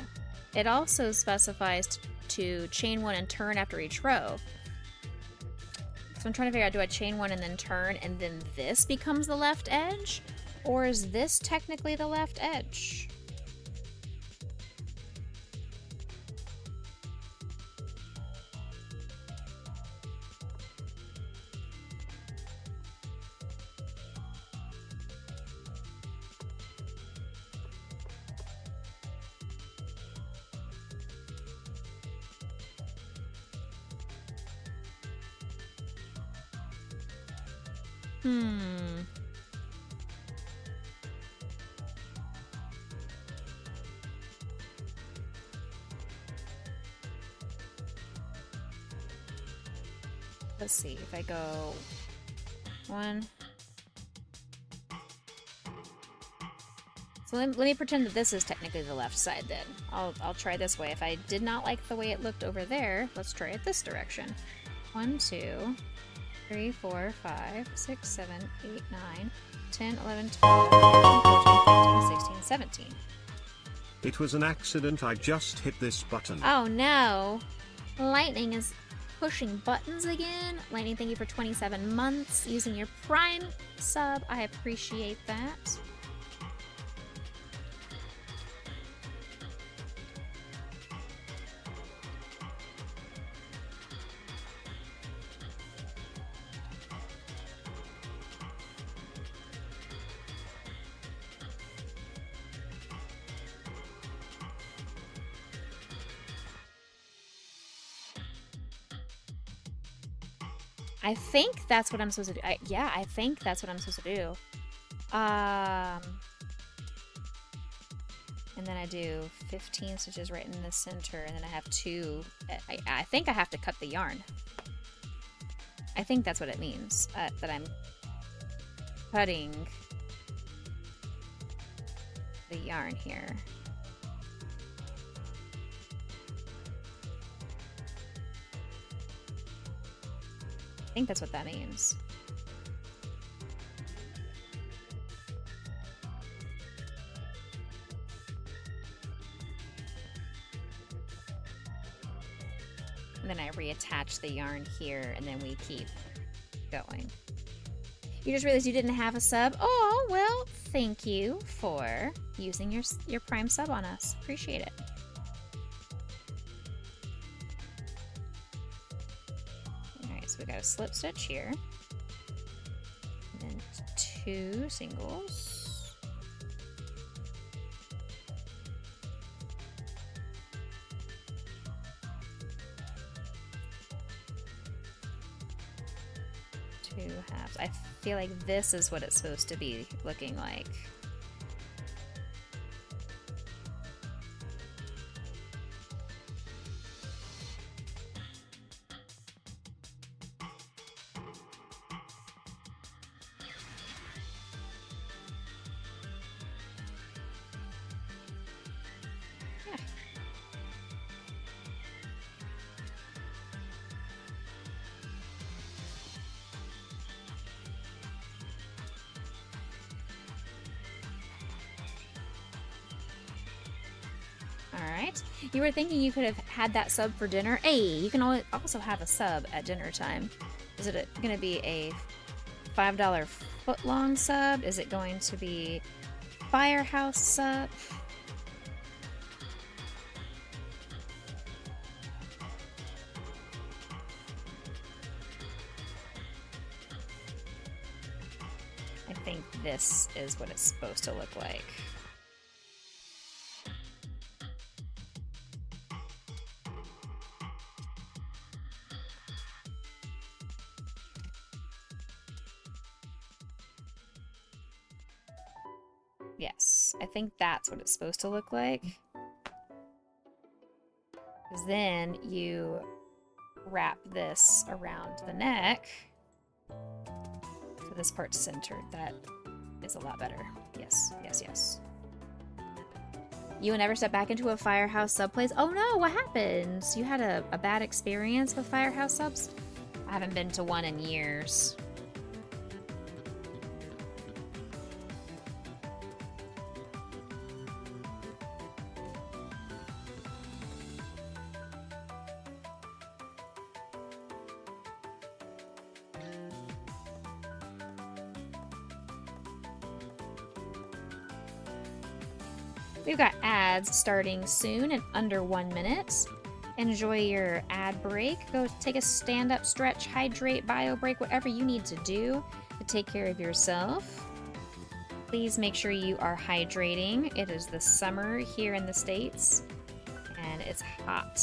it also specifies to chain one and turn after each row. So I'm trying to figure out, do I chain one and then turn and then this becomes the left edge? Or is this technically the left edge? Let's see if I go one. So let me pretend that this is technically the left side then. I'll try this way. If I did not like the way it looked over there, let's try it this direction. 1, 2, 3, 4, 5, 6, 7, 8, 9, 10, 11, 12, 13, 14, 15, 16, 17. It was an accident, I just hit this button. Oh no! Lightning is pushing buttons again. Lightning, thank you for 27 months using your Prime sub. I appreciate that. I think that's what I'm supposed to do. Yeah, I think that's what I'm supposed to do. And then I do 15 stitches right in the center, and then I have 2. I think I have to cut the yarn. I think that's what it means, that I'm cutting the yarn here. I think that's what that means. And then I reattach the yarn here, and then we keep going. You just realized you didn't have a sub? Oh, well, thank you for using your Prime sub on us. Appreciate it. So we got a slip stitch here, and then 2 singles, two halves. I feel like this is what it's supposed to be looking like. Alright. You were thinking you could have had that sub for dinner? Hey, you can also have a sub at dinner time. Is it going to be a $5 foot-long sub? Is it going to be Firehouse sub? I think this is what it's supposed to look like. Yes, I think that's what it's supposed to look like. Because then you wrap this around the neck. So this part's centered. That is a lot better. Yes, yes, yes. You will never step back into a Firehouse sub place? Oh no, what happened? You had a bad experience with Firehouse subs? I haven't been to one in years. We've got ads starting soon in under 1 minute. Enjoy your ad break. Go take a stand-up stretch, hydrate, bio break, whatever you need to do to take care of yourself. Please make sure you are hydrating. It is the summer here in the States, and it's hot.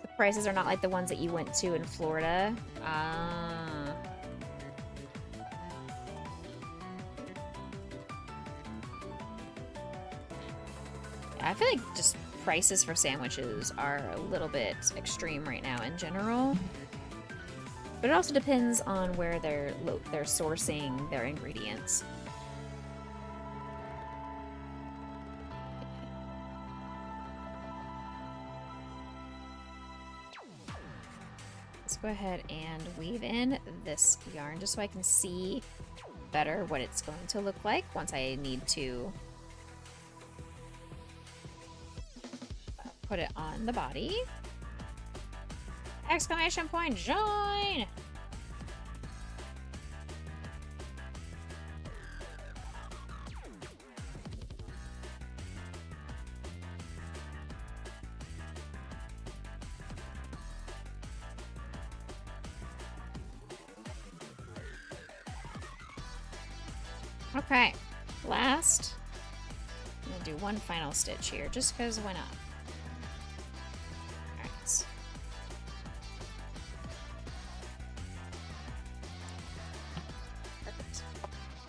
The prices are not like the ones that you went to in Florida. I feel like just prices for sandwiches are a little bit extreme right now in general. But it also depends on where they're sourcing their ingredients. Let's go ahead and weave in this yarn just so I can see better what it's going to look like once I need to put it on the body. Exclamation point, join! Okay, last, I'm gonna do one final stitch here, just because why not? Alright. Perfect.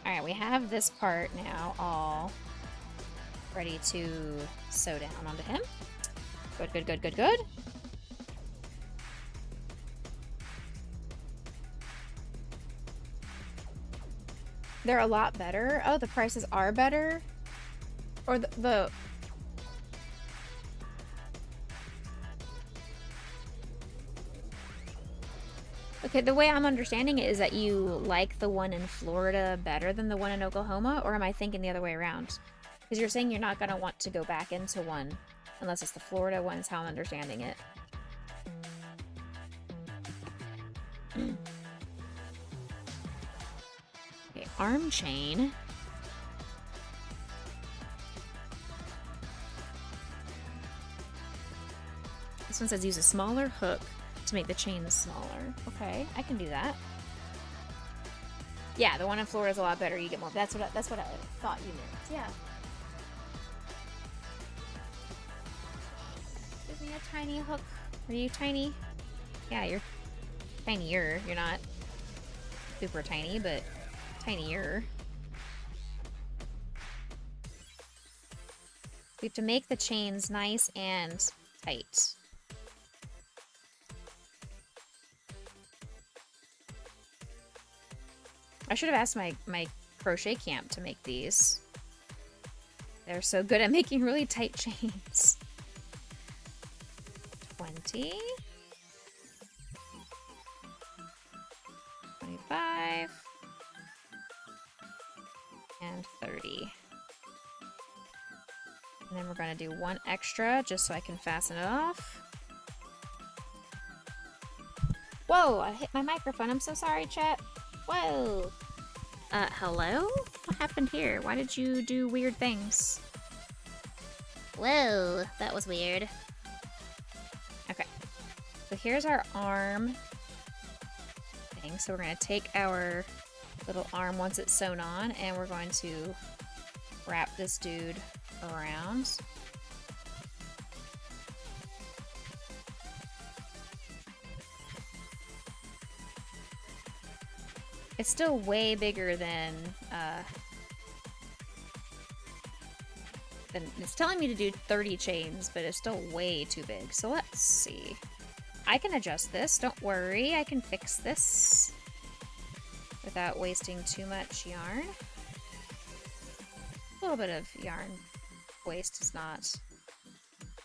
Alright, we have this part now all ready to sew down onto him. Good, good, good, good, good. They're a lot better. Oh, the prices are better? Or the... Okay, the way I'm understanding it is that you like the one in Florida better than the one in Oklahoma, or am I thinking the other way around? Because you're saying you're not going to want to go back into one unless it's the Florida one is how I'm understanding it. Okay, arm chain. This one says use a smaller hook to make the chain smaller. Okay, I can do that. Yeah, the one in Florida is a lot better. You get more. That's what I thought you meant. Yeah. Give me a tiny hook. Are you tiny? Yeah, you're tinier. You're not super tiny, but tinier. We have to make the chains nice and tight. I should have asked my crochet camp to make these. They're so good at making really tight chains. 20. 25. And 30. And then we're going to do one extra just so I can fasten it off. Whoa, I hit my microphone. I'm so sorry, chat. Whoa. Hello? What happened here? Why did you do weird things? Whoa, that was weird. Okay. So here's our arm thing. So we're going to take our little arm once it's sewn on, and we're going to wrap this dude around. It's still way bigger than it's telling me to do 30 chains, but it's still way too big. So let's see. I can adjust this, don't worry. I can fix this without wasting too much yarn. A little bit of yarn waste is not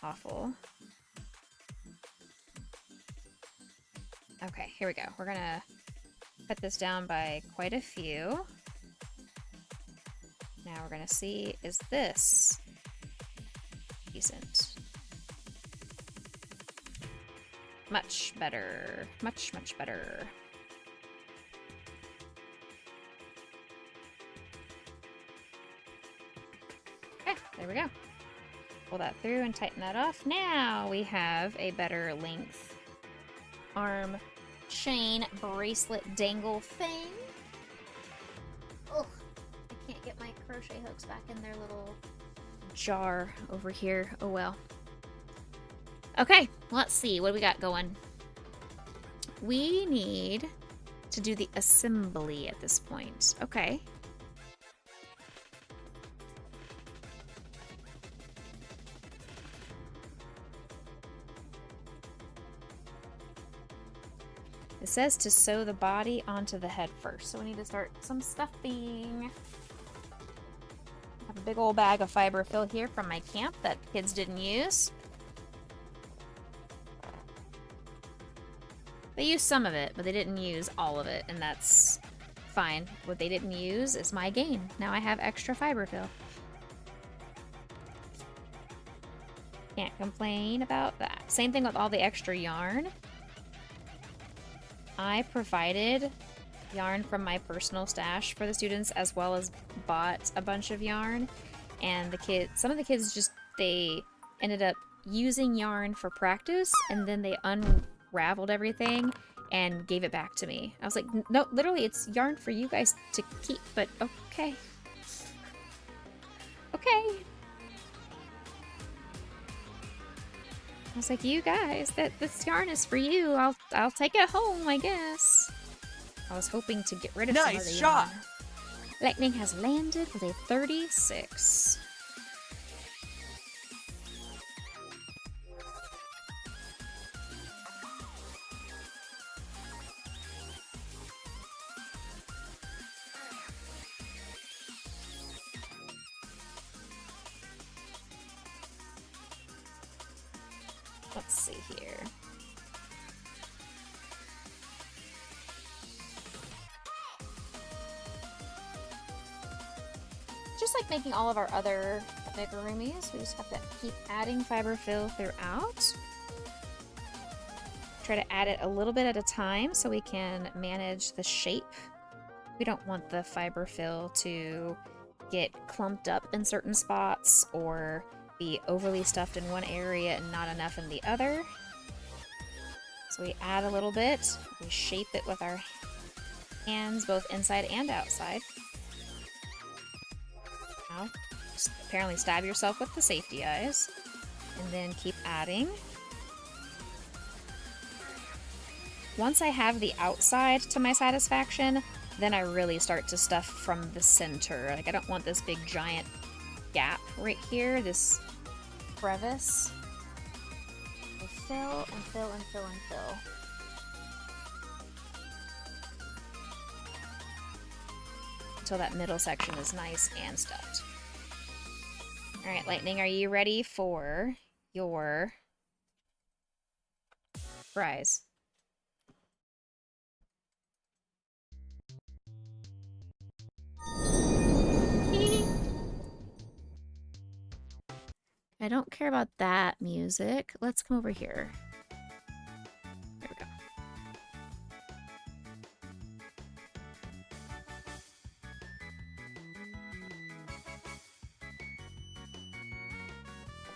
awful. Okay, here we go. We're gonna cut this down by quite a few. Now we're gonna see, is this decent? Much better. Much, much better. Okay, there we go. Pull that through and tighten that off. Now we have a better length arm chain bracelet dangle thing. Oh, I can't get my crochet hooks back in their little jar over here. Oh well. Okay, let's see what we got going. We need to do the assembly at this point. Okay. It says to sew the body onto the head first, so we need to start some stuffing. I have a big old bag of fiber fill here from my camp that kids didn't use. They used some of it, but they didn't use all of it, and that's fine. What they didn't use is my gain. Now I have extra fiber fill. Can't complain about that. Same thing with all the extra yarn. I provided yarn from my personal stash for the students, as well as bought a bunch of yarn. And the kids, some of the kids just, they ended up using yarn for practice, and then they unraveled everything and gave it back to me. I was like, no, literally, it's yarn for you guys to keep, but okay. Okay. I was like, you guys, this yarn is for you. I'll take it home, I guess. I was hoping to get rid of some of the yarn. Lightning has landed with a 36. Let's see here. Just like making all of our other amigurumis, we just have to keep adding fiber fill throughout. Try to add it a little bit at a time so we can manage the shape. We don't want the fiber fill to get clumped up in certain spots or be overly stuffed in one area and not enough in the other. So we add a little bit, we shape it with our hands both inside and outside. Now, just apparently stab yourself with the safety eyes, and then keep adding. Once I have the outside to my satisfaction, then I really start to stuff from the center. Like, I don't want this big giant gap right here, this crevice. I fill and fill and fill and fill. Until that middle section is nice and stuffed. Alright, Lightning, are you ready for your fries? I don't care about that music. Let's come over here. There we go.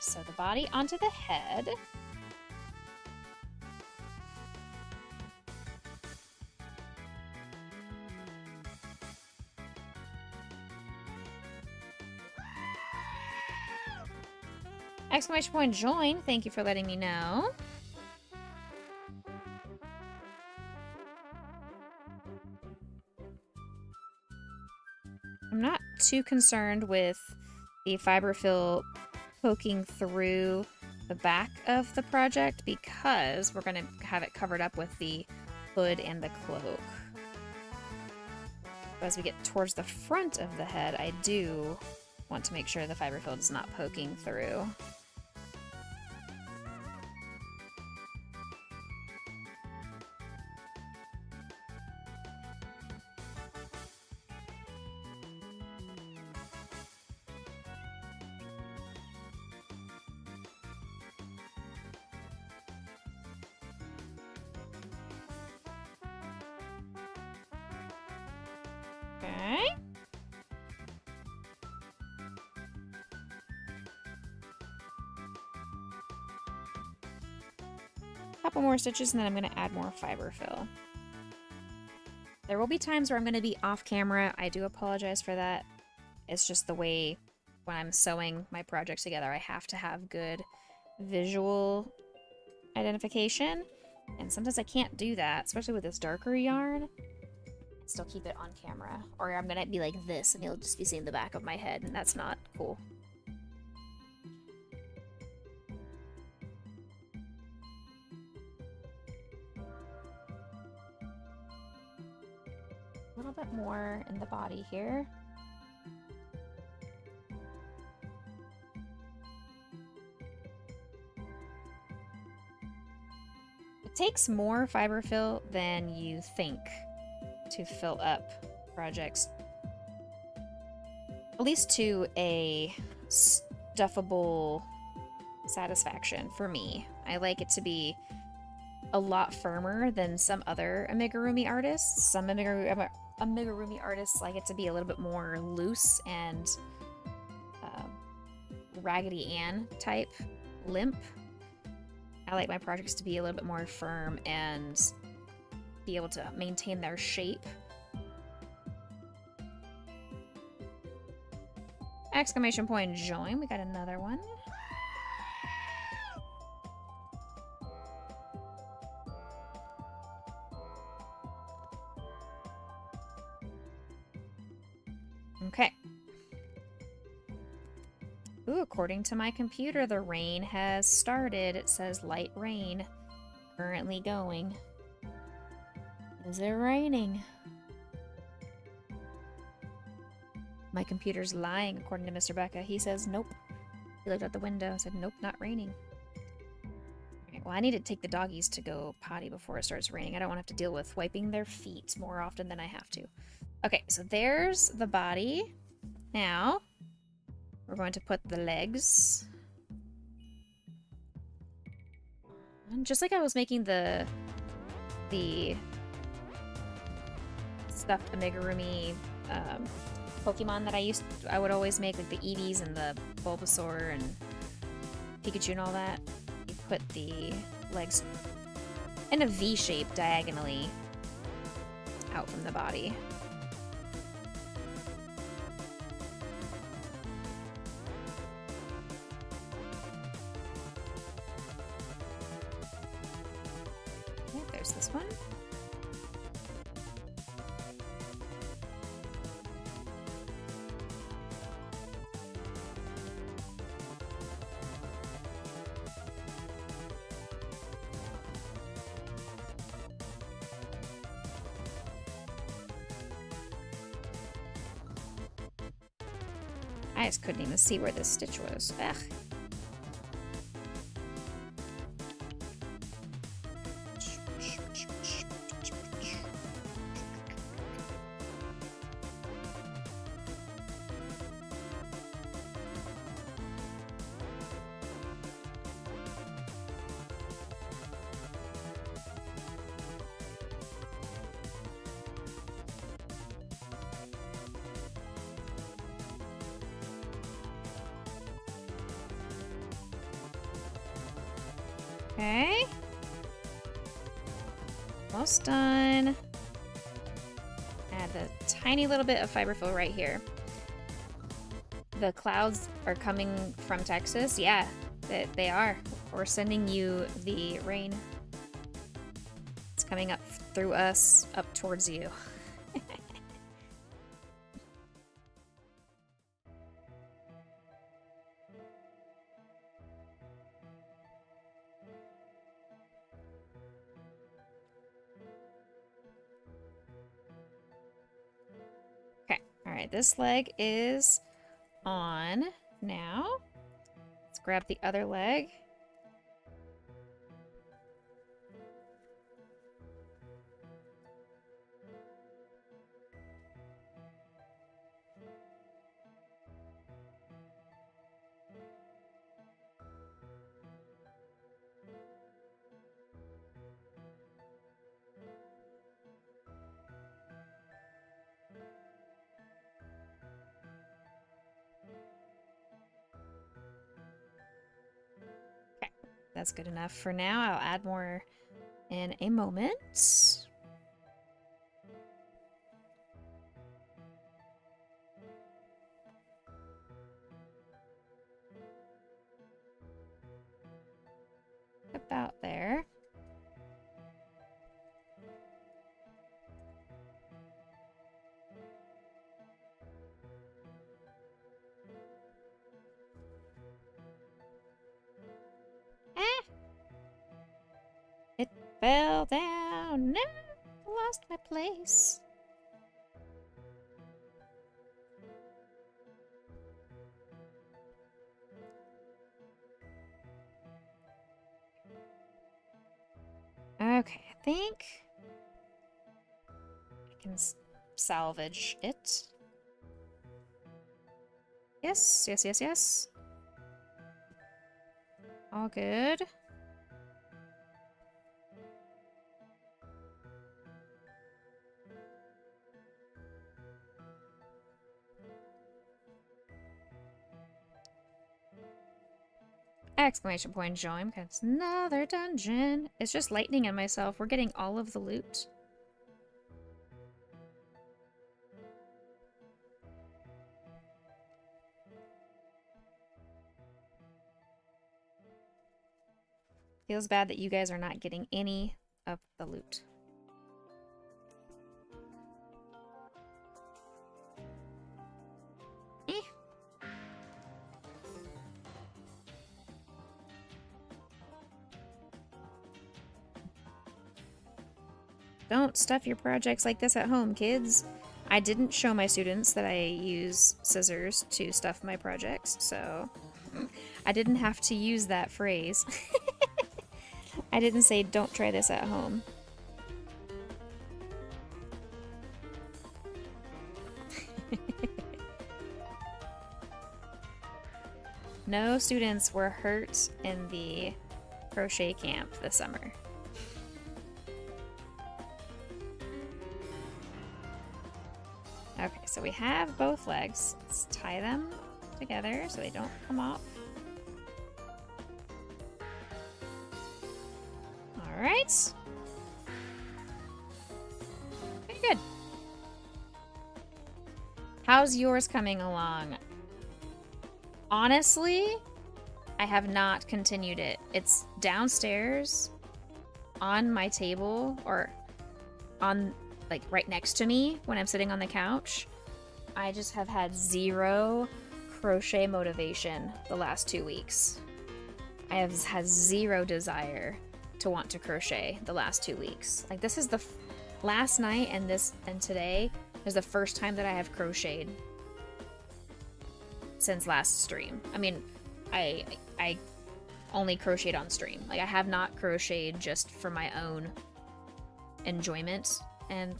So the body onto the head. Exclamation point join. Thank you for letting me know. I'm not too concerned with the fiber fill poking through the back of the project because we're going to have it covered up with the hood and the cloak. But as we get towards the front of the head, I do want to make sure the fiber fill is not poking through. Okay. Couple more stitches and then I'm going to add more fiber fill. There will be times where I'm going to be off camera. I do apologize for that. It's just the way when I'm sewing my projects together, I have to have good visual identification. And sometimes I can't do that, especially with this darker yarn. Still keep it on camera, or I'm gonna be like this and you'll just be seeing the back of my head, and that's not cool. A little bit more in the body here. It takes more fiber fill than you think to fill up projects, at least to a stuffable satisfaction for me. I like it to be a lot firmer than some other amigurumi artists. Some amigurumi artists like it to be a little bit more loose and Raggedy Ann type limp. I like my projects to be a little bit more firm and be able to maintain their shape. Exclamation point join. We got another one. Okay. Ooh, according to my computer, the rain has started. It says light rain currently going. Is it raining? My computer's lying, according to Mr. Becca. He says nope. He looked out the window and said nope, not raining. Alright, well, I need to take the doggies to go potty before it starts raining. I don't want to have to deal with wiping their feet more often than I have to. Okay, so there's the body. Now, we're going to put the legs. And just like I was making the stuffed amigurumi Pokemon that I would always make, like the Eevees and the Bulbasaur and Pikachu and all that. You put the legs in a V shape diagonally out from the body. Okay, there's this one. I just couldn't even see where this stitch was. Ugh. Okay. Almost done. Add a tiny little bit of fiberfill right here. The clouds are coming from Texas. Yeah, they are. We're sending you the rain. It's coming up through us, up towards you. Alright, this leg is on now. Let's grab the other leg. That's good enough for now. I'll add more in a moment. About there. It fell down. No, lost my place. Okay, I think I can salvage it. Yes, yes, yes, yes. All good. Exclamation point, join. It's another dungeon. It's just lightning and myself. We're getting all of the loot. Feels bad that you guys are not getting any of the loot. Don't stuff your projects like this at home, kids. I didn't show my students that I use scissors to stuff my projects, so I didn't have to use that phrase. I didn't say don't try this at home. No students were hurt in the crochet camp this summer. Okay, so we have both legs. Let's tie them together so they don't come off. Alright. Very good. How's yours coming along? Honestly, I have not continued it. It's downstairs on my table, or on, like, right next to me when I'm sitting on the couch. I just have had zero crochet motivation the last 2 weeks. I have had zero desire to want to crochet the last 2 weeks. Like, this is the last night and today is the first time that I have crocheted since last stream. I mean, I only crocheted on stream. Like, I have not crocheted just for my own enjoyment, and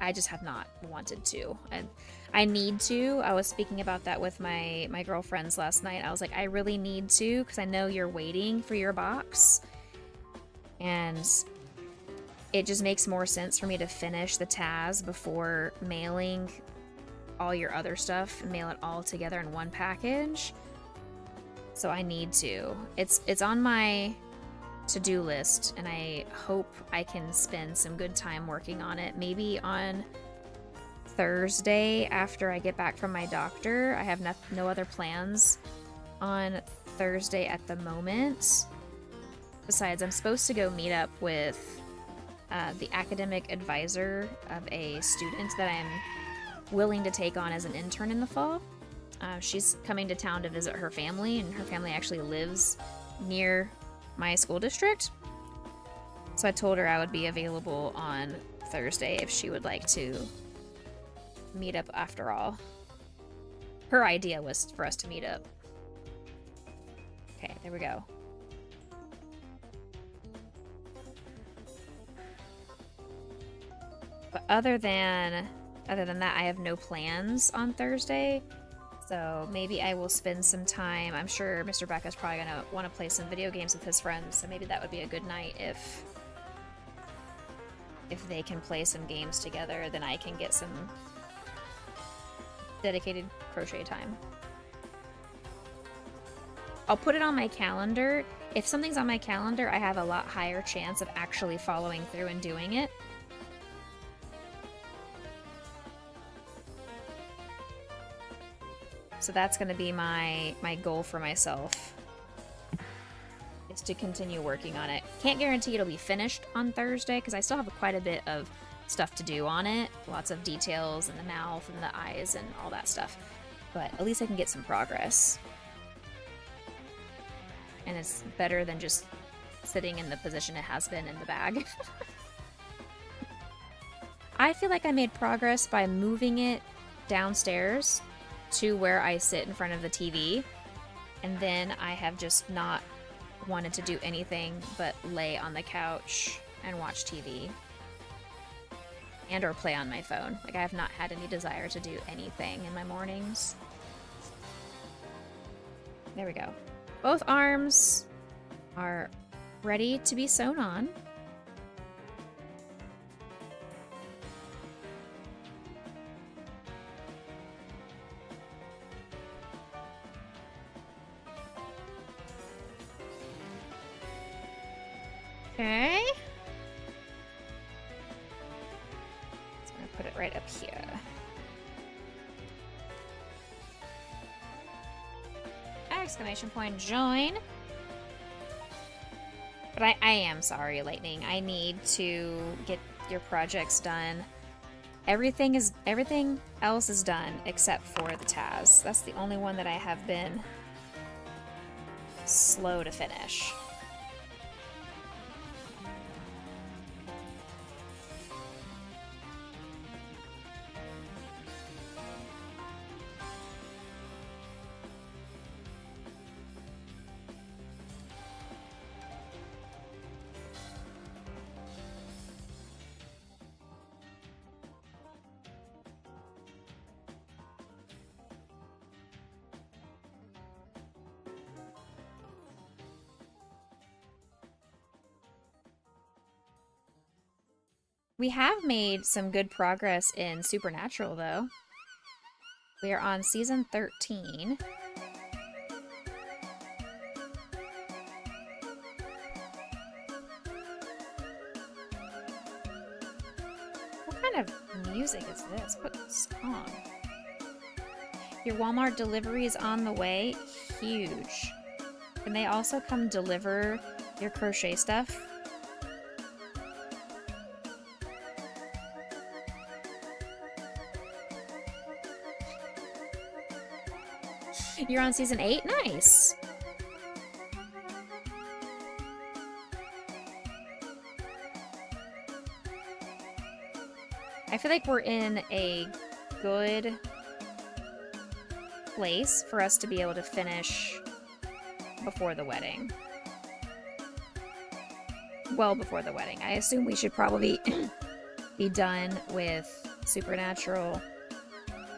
I just have not wanted to. And I need to. I was speaking about that with my girlfriends last night. I was like, I really need to, because I know you're waiting for your box. And it just makes more sense for me to finish the TAS before mailing all your other stuff and mail it all together in one package. So I need to. It's on my to-do list, and I hope I can spend some good time working on it. Maybe on Thursday after I get back from my doctor. I have no other plans on Thursday at the moment. Besides, I'm supposed to go meet up with the academic advisor of a student that I'm willing to take on as an intern in the fall. She's coming to town to visit her family, and her family actually lives near my school district. So I told her I would be available on Thursday if she would like to meet up after all. Her idea was for us to meet up. Okay, there we go. But other than that, I have no plans on Thursday. So maybe I will spend some time. I'm sure Mr. Becca's probably gonna want to play some video games with his friends, so maybe that would be a good night if they can play some games together, then I can get some dedicated crochet time. I'll put it on my calendar. If something's on my calendar, I have a lot higher chance of actually following through and doing it. So that's going to be my goal for myself, is to continue working on it. Can't guarantee it'll be finished on Thursday, because I still have quite a bit of stuff to do on it. Lots of details and the mouth and the eyes and all that stuff. But at least I can get some progress. And it's better than just sitting in the position it has been in the bag. I feel like I made progress by moving it downstairs to where I sit in front of the TV, and then I have just not wanted to do anything but lay on the couch and watch TV. and or play on my phone. Like, I have not had any desire to do anything in my mornings. There we go. Both arms are ready to be sewn on. Okay. So I'm gonna put it right up here. Exclamation point join. But I am sorry, Lightning. I need to get your projects done. Everything else is done except for the Taz. That's the only one that I have been slow to finish. We have made some good progress in Supernatural, though. We are on season 13. What kind of music is this? What's on? Your Walmart delivery is on the way. Huge. Can they also come deliver your crochet stuff? You're on season 8? Nice! I feel like we're in a good place for us to be able to finish before the wedding. Well before the wedding. I assume we should probably be done with Supernatural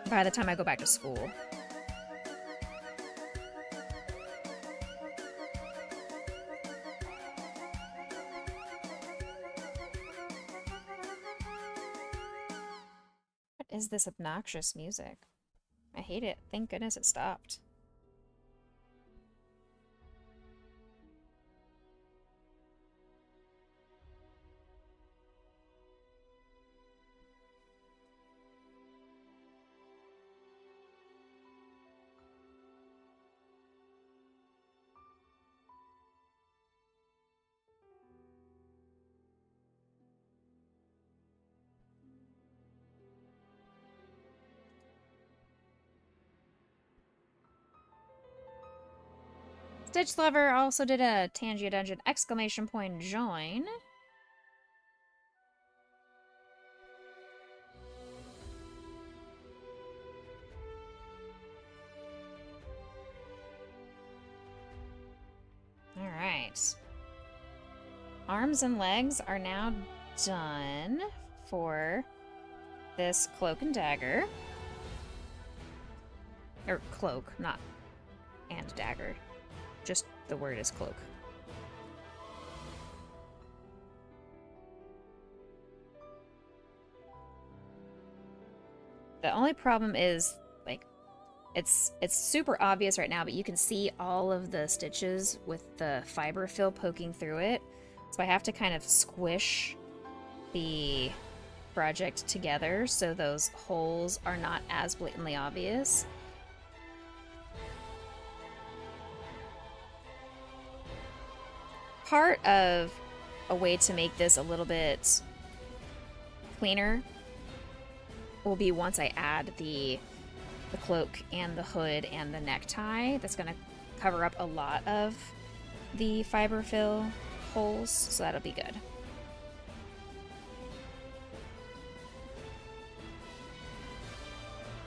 by the time I go back to school. What is this obnoxious music? I hate it. Thank goodness it stopped. Stitch Lover also did a Tangia Dungeon exclamation point join. Alright. Arms and legs are now done for this cloak and dagger. Or cloak, not and dagger. Just the word is cloak. The only problem is, like, it's super obvious right now, but you can see all of the stitches with the fiber fill poking through it. So I have to kind of squish the project together so those holes are not as blatantly obvious. Part of a way to make this a little bit cleaner will be once I add the cloak and the hood and the necktie. That's going to cover up a lot of the fiber fill holes, so that'll be good.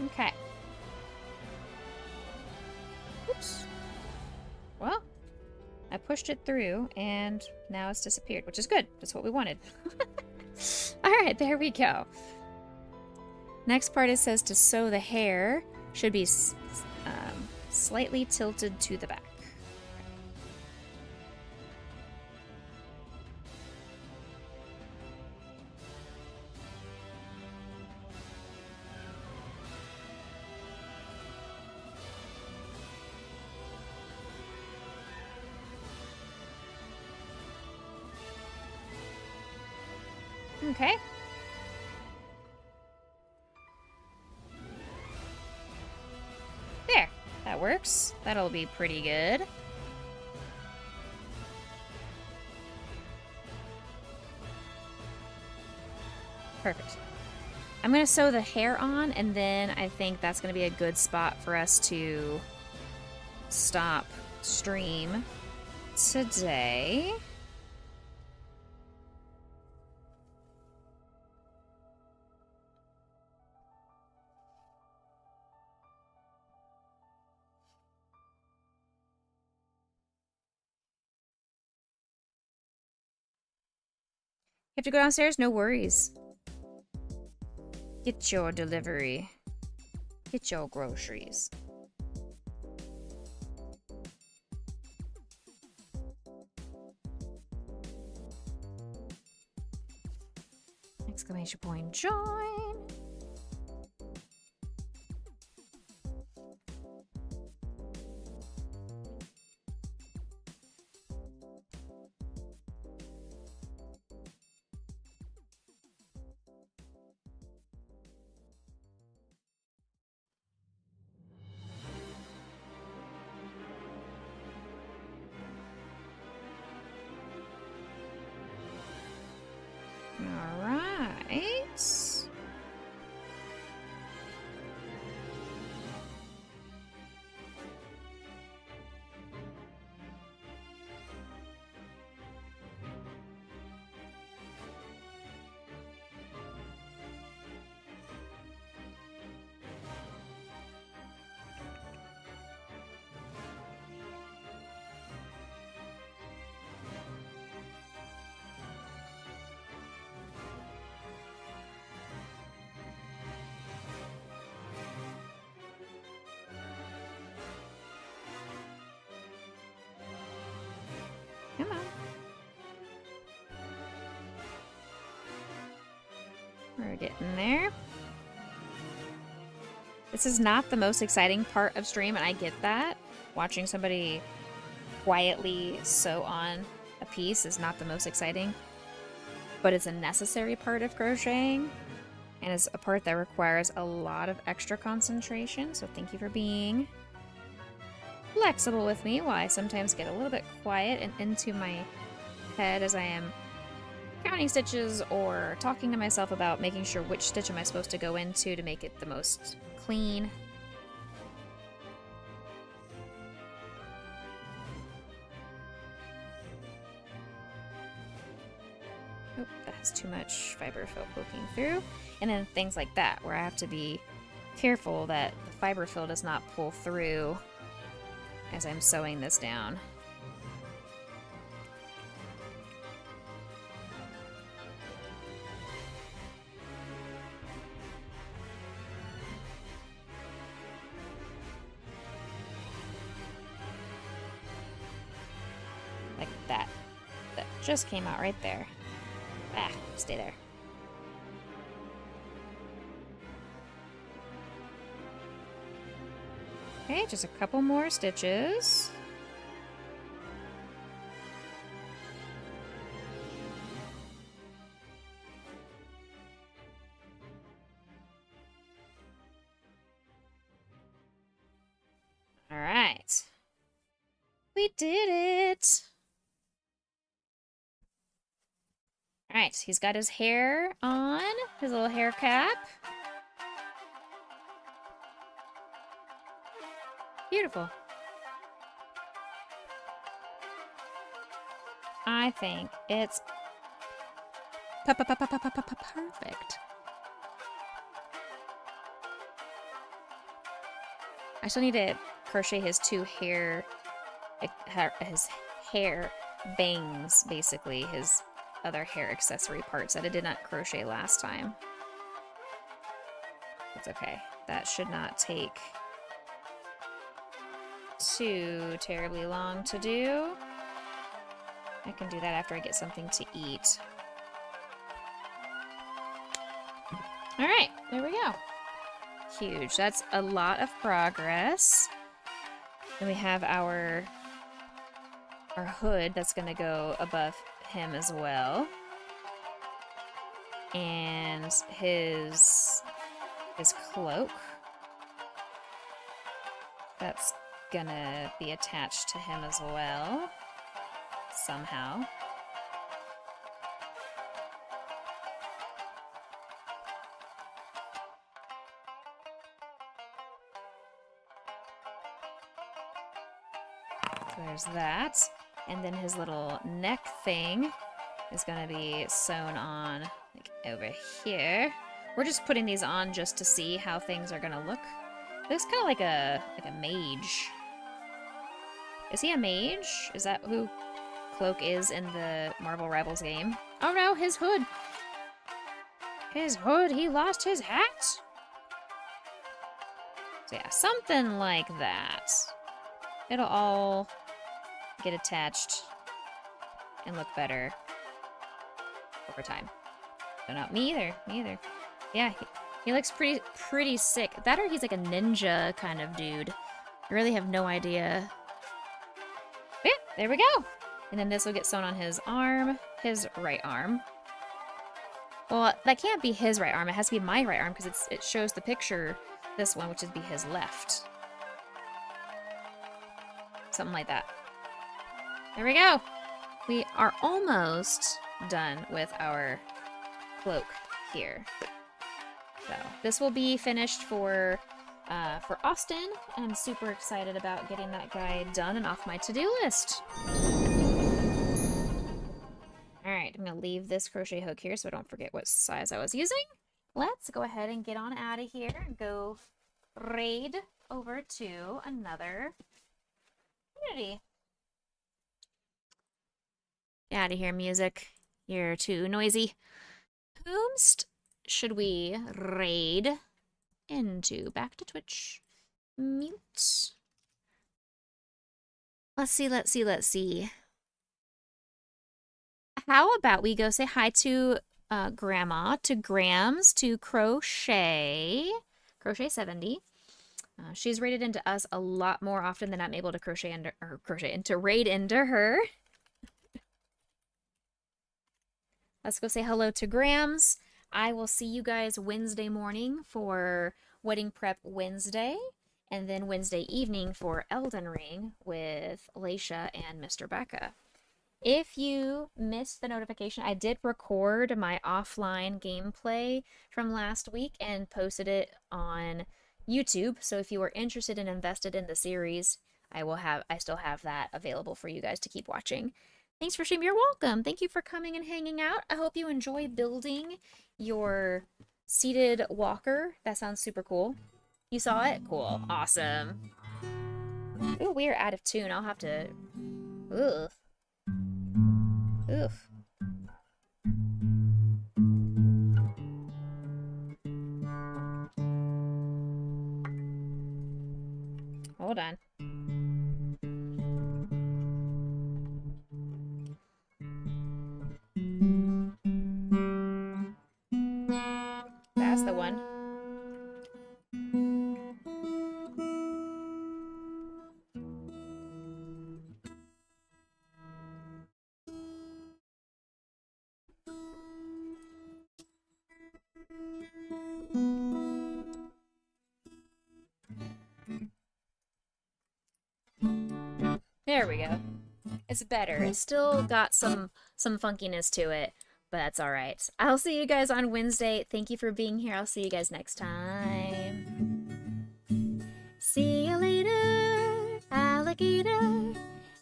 Okay. Oops. Well, I pushed it through, and now it's disappeared, which is good. That's what we wanted. All right, there we go. Next part, it says to sew the hair should be slightly tilted to the back. Okay. There. That works. That'll be pretty good. Perfect. I'm going to sew the hair on, and then I think that's going to be a good spot for us to stop stream today. You have to go downstairs? No worries. Get your delivery. Get your groceries. Exclamation point, join. Come on. We're getting there. This is not the most exciting part of stream, and I get that. Watching somebody quietly sew on a piece is not the most exciting, but it's a necessary part of crocheting, and it's a part that requires a lot of extra concentration, so thank you for being flexible with me while I sometimes get a little bit quiet and into my head as I am counting stitches or talking to myself about making sure which stitch am I supposed to go into to make it the most clean. Oh, that has too much fiber fill poking through. And then things like that where I have to be careful that the fiber fill does not pull through as I'm sewing this down. Like that. That just came out right there. Ah, stay there. Okay, just a couple more stitches. All right. We did it. All right, he's got his hair on, his little hair cap. Beautiful. I think it's perfect. I still need to crochet his two hair, his hair bangs, basically, his other hair accessory parts that I did not crochet last time. That's okay. That should not take too terribly long to do. I can do that after I get something to eat. Alright, there we go. Huge. That's a lot of progress. Then we have our hood that's going to go above him as well. And his cloak. That's gonna be attached to him as well. Somehow. So there's that. And then his little neck thing is gonna be sewn on like over here. We're just putting these on just to see how things are gonna look. Looks kind of like a mage. Is he a mage? Is that who Cloak is in the Marvel Rivals game? Oh no, his hood! His hood! He lost his hat! So yeah, something like that. It'll all get attached and look better over time. So not me either. Me either. Yeah, he looks pretty sick. That or he's like a ninja kind of dude. I really have no idea. But yeah, there we go. And then this will get sewn on his arm, his right arm. Well, that can't be his right arm. It has to be my right arm because it shows the picture, this one, which would be his left. Something like that. There we go. We are almost done with our cloak here. So this will be finished for Austin. I'm super excited about getting that guy done and off my to-do list. Alright, I'm going to leave this crochet hook here so I don't forget what size I was using. Let's go ahead and get on out of here and go raid over to another community. Get out of here, music. You're too noisy. Whomst should we raid into? Back to Twitch. Mute. Let's see. How about we go say hi to Grandma, to Grams, to Crochet 70. She's raided into us a lot more often than I'm able to raid into her. Let's go say hello to Grams. I will see you guys Wednesday morning for Wedding Prep Wednesday, and then Wednesday evening for Elden Ring with Laisha and Mr. Becca. If you missed the notification, I did record my offline gameplay from last week and posted it on YouTube. So if you were interested and invested in the series, I still have that available for you guys to keep watching. Thanks for streaming. You're welcome. Thank you for coming and hanging out. I hope you enjoy building your seated walker. That sounds super cool. You saw it? Cool. Awesome. Ooh, we are out of tune. I'll have to... Ugh. Oof. Hold on. That's the one. There we go. It's better. It's still got some funkiness to it, but that's all right. I'll see you guys on Wednesday. Thank you for being here. I'll see you guys next time. See you later, alligator.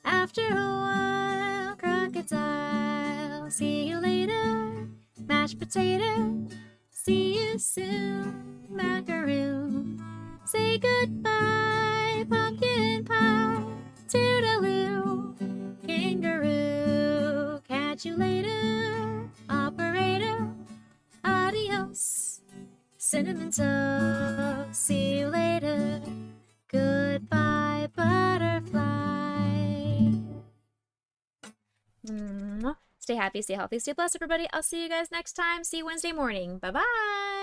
After a while, crocodile. See you later, mashed potato. See you soon, macaroon. Say goodbye, pumpkin pie. Toodaloo, kangaroo. Catch you later, operator. Adios. Cinnamon toast. See you later. Goodbye, butterfly. Mwah. Stay happy, stay healthy, stay blessed, everybody. I'll see you guys next time. See you Wednesday morning. Bye-bye.